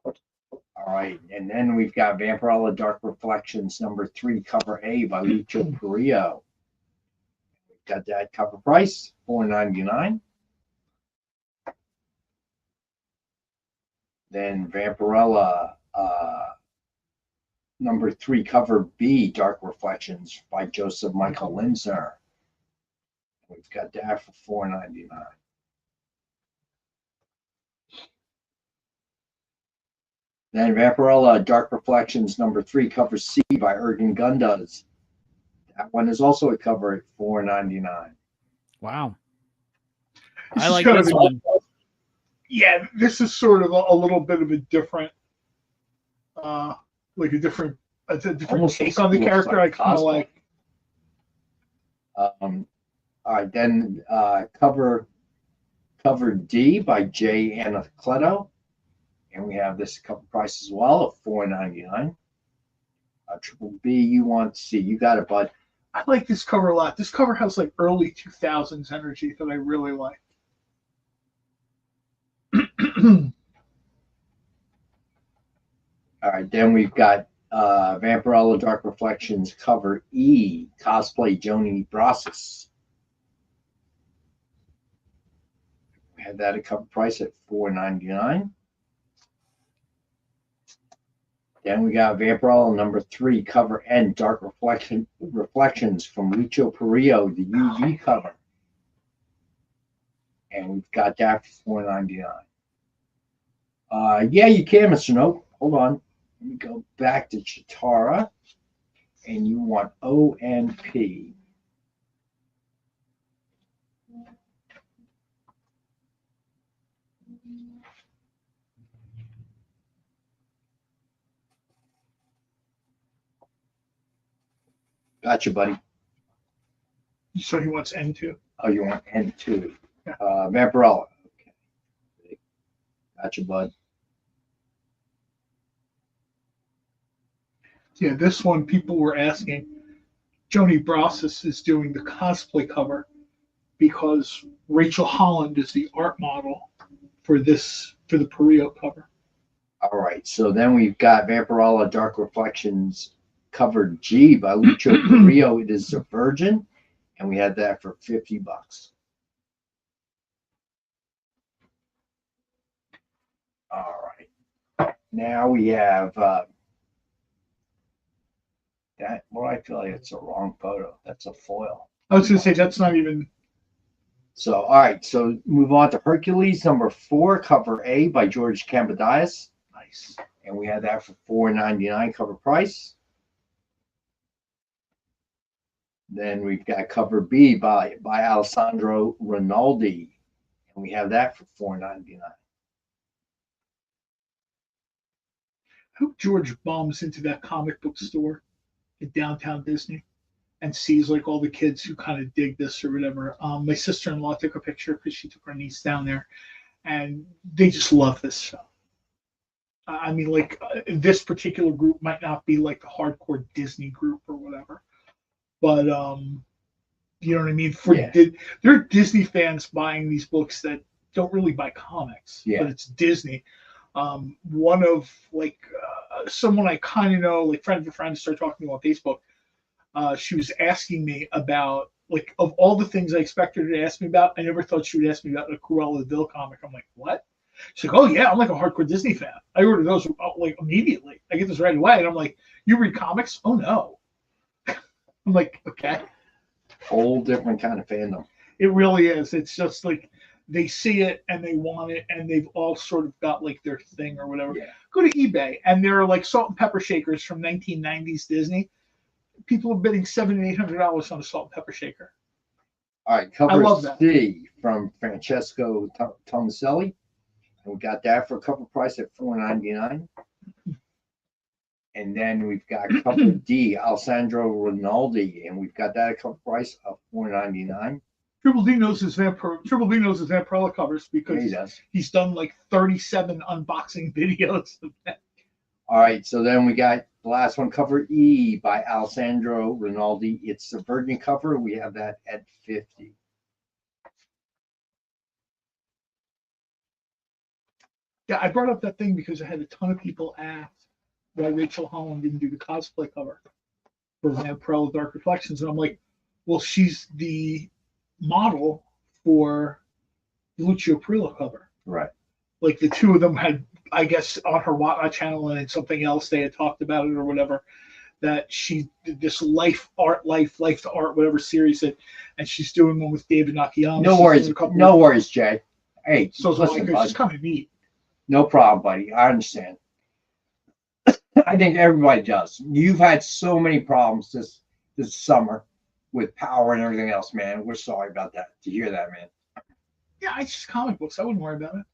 [SPEAKER 1] All right, and then we've got Vampirella Dark Reflections number 3, cover A by Lucho Carrillo. We've got that cover price, $4.99. Then Vampirella number 3, cover B, Dark Reflections by Joseph Michael Linsner. We've got that for $4.99. Then Vampirella Dark Reflections number 3, cover C by Ergen Gundas. That one is also a cover at $4.99.
[SPEAKER 3] Wow. I like this one.
[SPEAKER 2] Yeah, this is sort of a little bit of a different, like a different take on the character. I kind of like.
[SPEAKER 1] All right, then cover D by J. Anacleto, and we have this cover price as well of $4.99. Triple B, you want C? You got it, bud.
[SPEAKER 2] I like this cover a lot. This cover has like early 2000s energy that I really like.
[SPEAKER 1] All right, then we've got Vampirella Dark Reflections cover E, cosplay Joni Brassis. We had that at cover price at $4.99. Then we got Vampirella number 3, cover N, Dark Reflections from Lucho Carrillo, the UV cover. And we've got that for $4.99. Yeah, you can, Mr. Nope. Hold on. Let me go back to Chitara. And you want ONP. Gotcha, buddy.
[SPEAKER 2] So he wants N2.
[SPEAKER 1] Oh, you want N2. Yeah. Vampirella. Okay. Gotcha, bud.
[SPEAKER 2] Yeah, this one people were asking. Joni Brassis is doing the cosplay cover because Rachel Holland is the art model for the Perio cover.
[SPEAKER 1] All right, so then we've got Vampirella Dark Reflections cover G by Lucho Carrillo. It is a virgin, and we had that for $50. All right, now we have that. Well, I feel like it's a wrong photo. That's a foil.
[SPEAKER 2] I was going to say that's not even.
[SPEAKER 1] So, all right, so move on to Hercules number 4, cover A by George Cambadias.
[SPEAKER 2] Nice.
[SPEAKER 1] And we had that for $4.99 cover price. Then we've got cover B by Alessandro Rinaldi, and we have that for $4.99.
[SPEAKER 2] I hope George bombs into that comic book store. at Downtown Disney and sees like all the kids who kind of dig this or whatever. My sister-in-law took a picture because she took her niece down there, and they just love this show. I mean, like this particular group might not be like the hardcore Disney group or whatever, but you know what I mean? There are Disney fans buying these books that don't really buy comics, but it's Disney. One of like someone I kind of know, like friend of a friend, started talking to me on Facebook. She was asking me about like of all the things I expected her to ask me about, I never thought she would ask me about the Cruella de Vil comic. I'm like, what? She's like, oh yeah, I'm like a hardcore Disney fan. I ordered those like immediately. I get this right away, and I'm like, you read comics? Oh no. I'm like, okay.
[SPEAKER 1] Whole different kind of fandom.
[SPEAKER 2] It really is. It's just like they see it and they want it, and they've all sort of got like their thing or whatever. Yeah. Go to eBay, and there are like salt and pepper shakers from 1990s Disney. People are bidding $700 and $800 on a salt and pepper shaker.
[SPEAKER 1] All right, cover C from Francesco Tomaselli. We got that for a cover price at $4.99. And then we've got cover D, Alessandro Rinaldi, and we've got that at cover price of $4.99.
[SPEAKER 2] Triple D knows his Vampirella covers because he's done like 37 unboxing videos of that.
[SPEAKER 1] All right, so then we got the last one, cover E by Alessandro Rinaldi. It's the Virgin cover. We have that at $50.
[SPEAKER 2] Yeah, I brought up that thing because I had a ton of people ask why Rachel Holland didn't do the cosplay cover for Vampirella Dark Reflections. And I'm like, well, she's the model for the Lucio Perillo cover.
[SPEAKER 1] Right.
[SPEAKER 2] Like the two of them had, I guess, on her channel and something else, they had talked about it or whatever, that she did this life to art, whatever series it, and she's doing one with David Nakayama.
[SPEAKER 1] No worries, Jay. Hey,
[SPEAKER 2] so listen, it's kind of neat.
[SPEAKER 1] No problem, buddy. I understand. I think everybody does. You've had so many problems this summer with power and everything else, man. We're sorry about that. To hear that, man.
[SPEAKER 2] Yeah, it's just comic books. I wouldn't worry about it.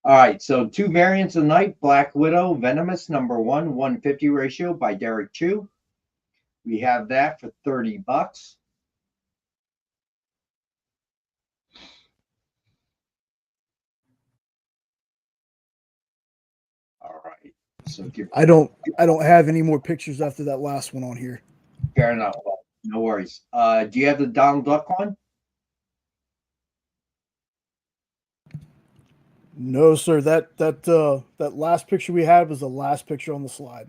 [SPEAKER 1] All right, so two variants of Night, Black Widow, Venomous, number 1, 150 ratio by Derek Chu. We have that for $30. All right. So
[SPEAKER 11] I don't have any more pictures after that last one on here.
[SPEAKER 1] Fair enough. No worries. Do you have the Donald Duck one?
[SPEAKER 11] No, sir. That last picture we had was the last picture on the slide.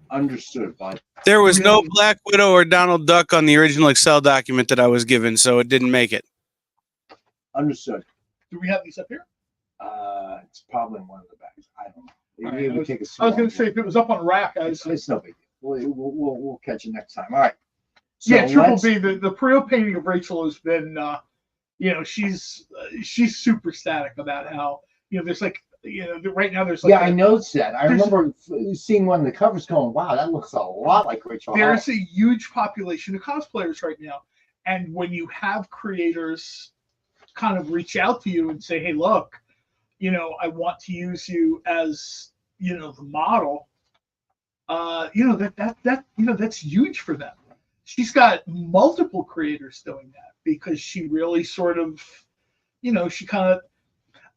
[SPEAKER 1] Understood, bud.
[SPEAKER 4] There was no Black Widow or Donald Duck on the original Excel document that I was given, so it didn't make it.
[SPEAKER 1] Understood.
[SPEAKER 2] Do we have these up here?
[SPEAKER 1] It's probably in one of the bags. I don't know.
[SPEAKER 2] Right, I was going to say if it was up on a rack,
[SPEAKER 1] it's no big deal. We'll catch you next time. All right.
[SPEAKER 2] So yeah, Triple B. The Perillo painting of Rachel has been, she's super ecstatic about how there's like right now there's like
[SPEAKER 1] I noticed that. I remember seeing one of the covers going, wow, that looks a lot like Rachel.
[SPEAKER 2] There's a huge population of cosplayers right now, and when you have creators kind of reach out to you and say, hey, look, I want to use you as the model. That's huge for them. She's got multiple creators doing that because she really sort of, she kind of,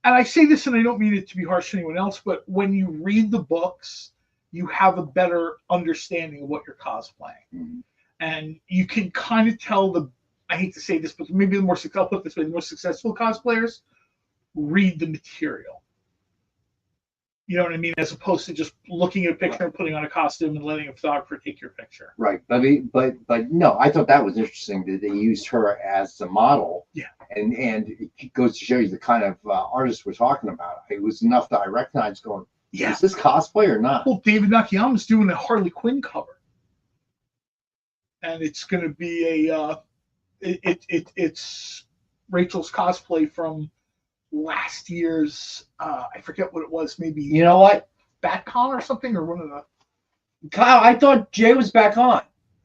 [SPEAKER 2] and I say this and I don't mean it to be harsh to anyone else, but when you read the books, you have a better understanding of what you're cosplaying. Mm-hmm. And you can kind of tell I hate to say this, but maybe the more successful cosplayers read the material. You know what I mean? As opposed to just looking at a picture and putting on a costume and letting a photographer take your picture.
[SPEAKER 1] Right. But no, I thought that was interesting that they used her as the model.
[SPEAKER 2] Yeah.
[SPEAKER 1] And it goes to show you the kind of artist we're talking about. It was enough that I recognized going, is this cosplay or not?
[SPEAKER 2] Well, David Nakayama's doing a Harley Quinn cover. And it's going to be it's Rachel's cosplay from last year's I forget what it was, maybe BatCon or something, or one of the
[SPEAKER 1] Kyle, I thought Jay was back on.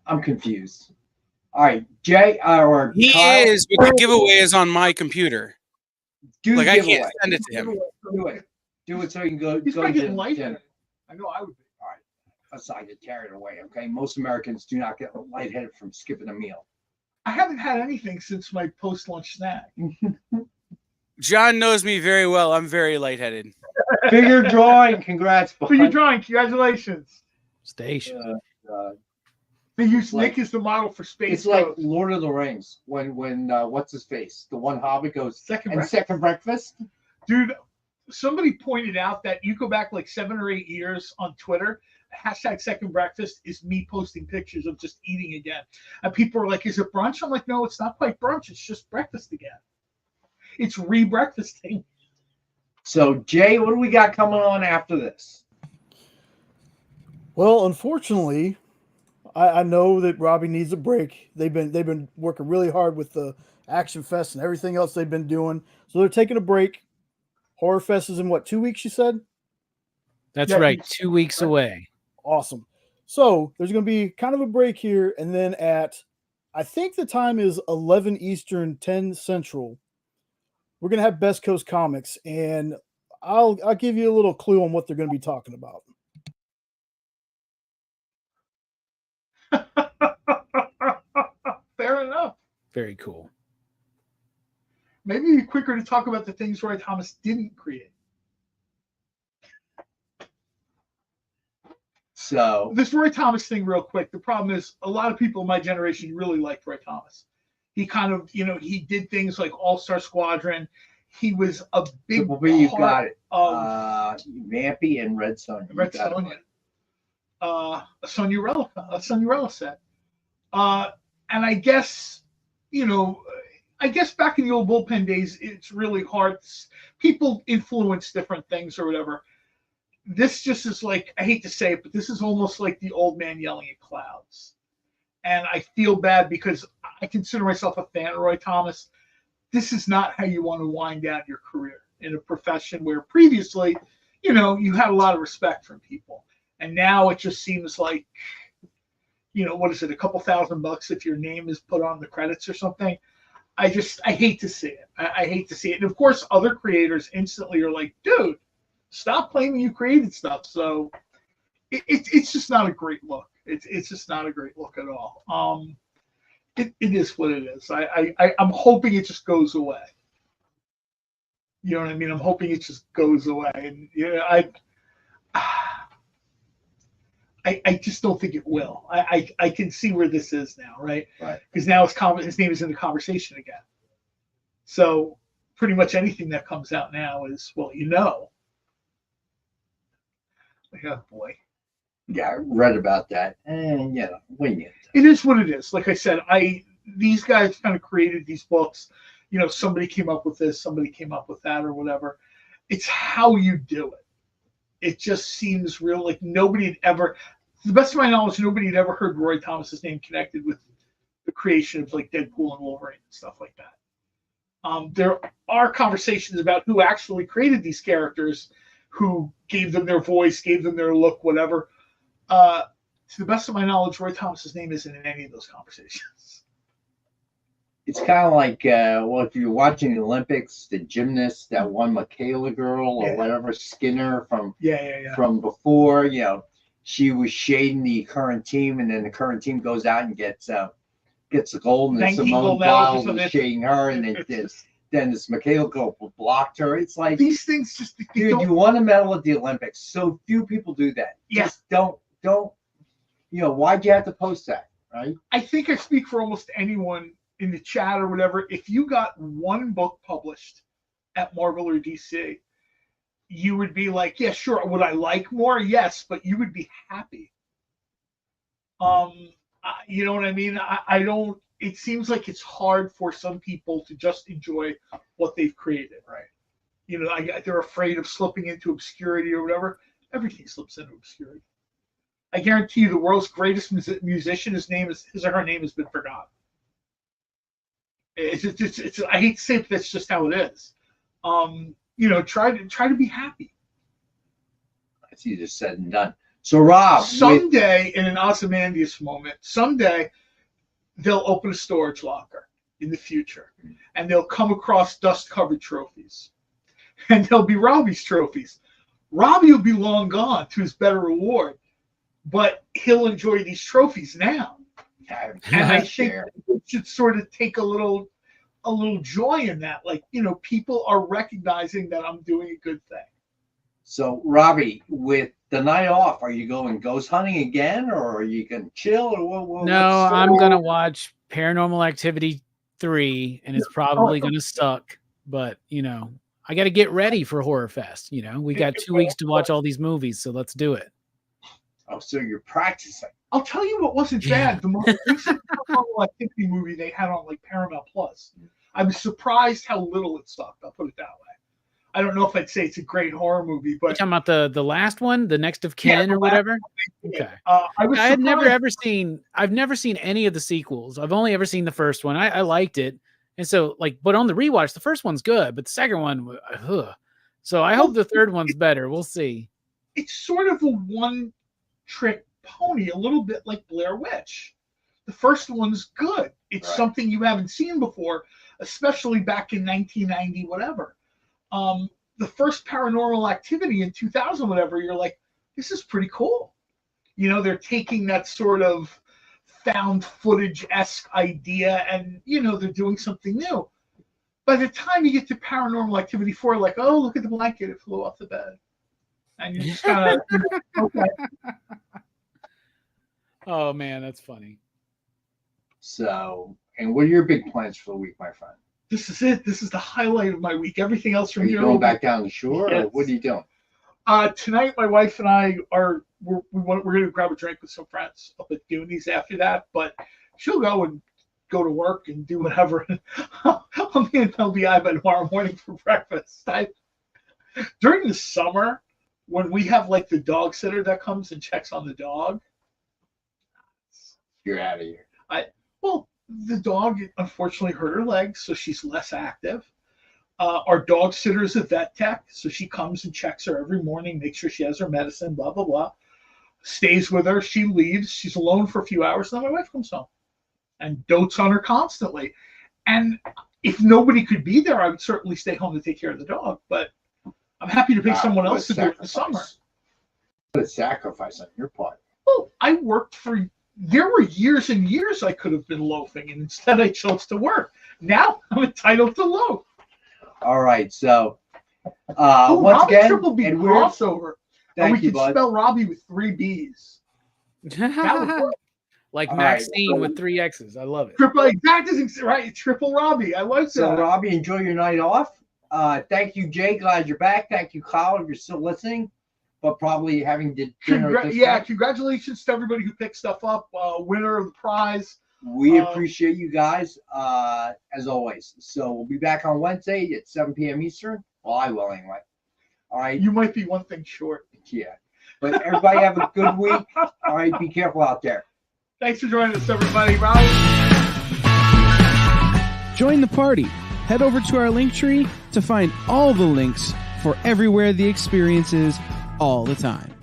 [SPEAKER 1] I'm confused. All right, Jay
[SPEAKER 4] he Kyle, is, but the giveaway is on my computer. I can't send it to him.
[SPEAKER 1] Do it so you can go.
[SPEAKER 2] He's probably getting light. I know I would be.
[SPEAKER 1] All right. let's not get carried away, okay? Most Americans do not get lightheaded from skipping a meal.
[SPEAKER 2] I haven't had anything since my post-lunch snack.
[SPEAKER 4] John knows me very well. I'm very lightheaded.
[SPEAKER 1] Figure drawing, congrats.
[SPEAKER 2] Figure drawing, congratulations.
[SPEAKER 3] Station.
[SPEAKER 2] They use Nick as the model for Space
[SPEAKER 1] It's like Lord of the Rings when what's his face? The one Hobbit goes second breakfast.
[SPEAKER 2] Dude, somebody pointed out that you go back like 7 or 8 years on Twitter, hashtag second breakfast is me posting pictures of just eating again. And people are like, is it brunch? I'm like, no, it's not quite brunch. It's just breakfast again. It's re-breakfasting.
[SPEAKER 1] So, Jay, what do we got coming on after this?
[SPEAKER 11] Well, unfortunately, I know that Robbie needs a break. They've been working really hard with the Action Fest and everything else they've been doing. So they're taking a break. Horror Fest is in what, 2 weeks, you said?
[SPEAKER 3] That's right. 2 weeks away.
[SPEAKER 11] Awesome. So there's going to be kind of a break here. And then I think the time is 11 Eastern, 10 Central. We're going to have Best Coast Comics. And I'll give you a little clue on what they're going to be talking about.
[SPEAKER 2] Fair enough.
[SPEAKER 3] Very cool.
[SPEAKER 2] Maybe it'd be quicker to talk about the things Roy Thomas didn't create.
[SPEAKER 1] So
[SPEAKER 2] this Roy Thomas thing, real quick. The problem is a lot of people in my generation really liked Roy Thomas. He kind of, he did things like All-Star Squadron. He was a big part
[SPEAKER 1] you got it.
[SPEAKER 2] Of
[SPEAKER 1] Vampy and Red Sonja.
[SPEAKER 2] Red Sonja. A Sonurella set. And I guess, back in the old bullpen days, it's really hard. People influence different things or whatever. This just is like, I hate to say it, but this is almost like the old man yelling at clouds. And I feel bad because I consider myself a fan of Roy Thomas. This is not how you want to wind down your career in a profession where previously, you had a lot of respect from people. And now it just seems like, what is it, a couple $1,000 if your name is put on the credits or something? I hate to see it. I hate to see it. And of course, other creators instantly are like, dude, stop claiming you created stuff. So it's just not a great look. It's just not a great look at all. It is what it is. I'm hoping it just goes away. You know what I mean? I'm hoping it just goes away. And I just don't think it will. I can see where this is now, right?
[SPEAKER 1] Right.
[SPEAKER 2] Because now his name is in the conversation again. So pretty much anything that comes out now is, well, Oh boy.
[SPEAKER 1] Yeah, I read about that. And wing it.
[SPEAKER 2] It is what it is. Like I said, these guys kind of created these books. Somebody came up with this, somebody came up with that, or whatever. It's how you do it. It just seems real. Like nobody had ever, to the best of my knowledge, nobody had ever heard Roy Thomas's name connected with the creation of like Deadpool and Wolverine and stuff like that. There are conversations about who actually created these characters, who gave them their voice, gave them their look, whatever. To the best of my knowledge, Roy Thomas's name isn't in any of those conversations.
[SPEAKER 1] It's kind of like, if you're watching the Olympics, the gymnast that won Michaela Girl or whatever, Skinner from before, she was shading the current team, and then the current team goes out and gets the gold, and then Simone Biles is shading her, and then this Michaela Girl blocked her. It's like
[SPEAKER 2] these things just,
[SPEAKER 1] dude, you won a medal at the Olympics. So few people do that.
[SPEAKER 2] Yeah.
[SPEAKER 1] Just don't, why'd you have to post that, right?
[SPEAKER 2] I think I speak for almost anyone in the chat or whatever. If you got one book published at Marvel or DC, you would be like, yeah, sure. Would I like more? Yes, but you would be happy. You know what I mean? I don't. It seems like it's hard for some people to just enjoy what they've created, right? They're afraid of slipping into obscurity or whatever. Everything slips into obscurity. I guarantee you, the world's greatest musician, his or her name has been forgotten. It's I hate to say it, but that's just how it is. Try to be happy.
[SPEAKER 1] That's easier said than done. So, Rob,
[SPEAKER 2] someday in an Ozymandias moment, they'll open a storage locker in the future, and they'll come across dust-covered trophies, and they'll be Robbie's trophies. Robbie will be long gone to his better reward, but he'll enjoy these trophies now. And I think it should sort of take a little joy in that. Like, people are recognizing that I'm doing a good thing.
[SPEAKER 1] So, Robbie, with the night off, are you going ghost hunting again, or are you going to chill? Or
[SPEAKER 3] no, I'm going to watch Paranormal Activity 3, and it's probably going to suck. But, I got to get ready for Horror Fest. We got 2 weeks to watch all these movies, so let's do it.
[SPEAKER 1] Oh, so you're practicing.
[SPEAKER 2] I'll tell you what wasn't bad. The most recent Paranormal Activity movie they had on Paramount Plus. I was surprised how little it sucked. I'll put it that way. I don't know if I'd say it's a great horror movie, but
[SPEAKER 3] you're talking about the last one, the Next of Kin or whatever. Okay. I've never seen any of the sequels. I've only ever seen the first one. I liked it, and so but on the rewatch, the first one's good, but the second one, so I hope the third one's better. We'll see.
[SPEAKER 2] It's sort of a one-trick pony, a little bit like Blair Witch. The first one's good. It's something you haven't seen before, especially back in 1990, whatever. The first Paranormal Activity in 2000, whatever, you're like, this is pretty cool. They're taking that sort of found footage-esque idea and, they're doing something new. By the time you get to Paranormal Activity 4, like, oh, look at the blanket, it flew off the bed. And you just kind of, okay.
[SPEAKER 3] Oh, man, that's funny.
[SPEAKER 1] So, and what are your big plans for the week, my friend?
[SPEAKER 2] This is it. This is the highlight of my week. Everything else from here.
[SPEAKER 1] Are you going back down the shore,
[SPEAKER 2] yes.
[SPEAKER 1] or what are you doing?
[SPEAKER 2] Tonight, my wife and I we're going to grab a drink with some friends up at Goonies after that. But she'll go to work and do whatever. I'll be in LBI by tomorrow morning for breakfast. During the summer, when we have the dog sitter that comes and checks on the dog,
[SPEAKER 1] you're out of here.
[SPEAKER 2] The dog unfortunately hurt her leg, so she's less active. Our dog sitter is a vet tech, so she comes and checks her every morning, makes sure she has her medicine, blah, blah, blah. Stays with her. She leaves. She's alone for a few hours, and then my wife comes home and dotes on her constantly. And if nobody could be there, I would certainly stay home to take care of the dog. But I'm happy to pay someone else to do it in the summer.
[SPEAKER 1] What a sacrifice on your part.
[SPEAKER 2] Well, I worked there were years and years I could have been loafing, and instead I chose to work. Now I'm entitled to loaf.
[SPEAKER 1] All right, so once again,
[SPEAKER 2] triple B crossover.
[SPEAKER 1] Thank
[SPEAKER 2] we
[SPEAKER 1] you,
[SPEAKER 2] could
[SPEAKER 1] bud.
[SPEAKER 2] spell Robbie with 3 B's.
[SPEAKER 3] Like Maxine with 3 X's. I love it.
[SPEAKER 2] That isn't right. Triple Robbie. I like that.
[SPEAKER 1] So Robbie, enjoy your night off. Thank you, Jay. Glad you're back. Thank you, Kyle, if you're still listening, but probably having dinner.
[SPEAKER 2] Congratulations to everybody who picked stuff up. Winner of the prize.
[SPEAKER 1] We appreciate you guys, as always. So we'll be back on Wednesday at 7 p.m. Eastern. Well, I will anyway. All right.
[SPEAKER 2] You might be one thing short.
[SPEAKER 1] Yeah. But everybody have a good week. All right. Be careful out there.
[SPEAKER 2] Thanks for joining us, everybody. Robbie.
[SPEAKER 4] Join the party. Head over to our Linktree to find all the links for everywhere the experience is all the time.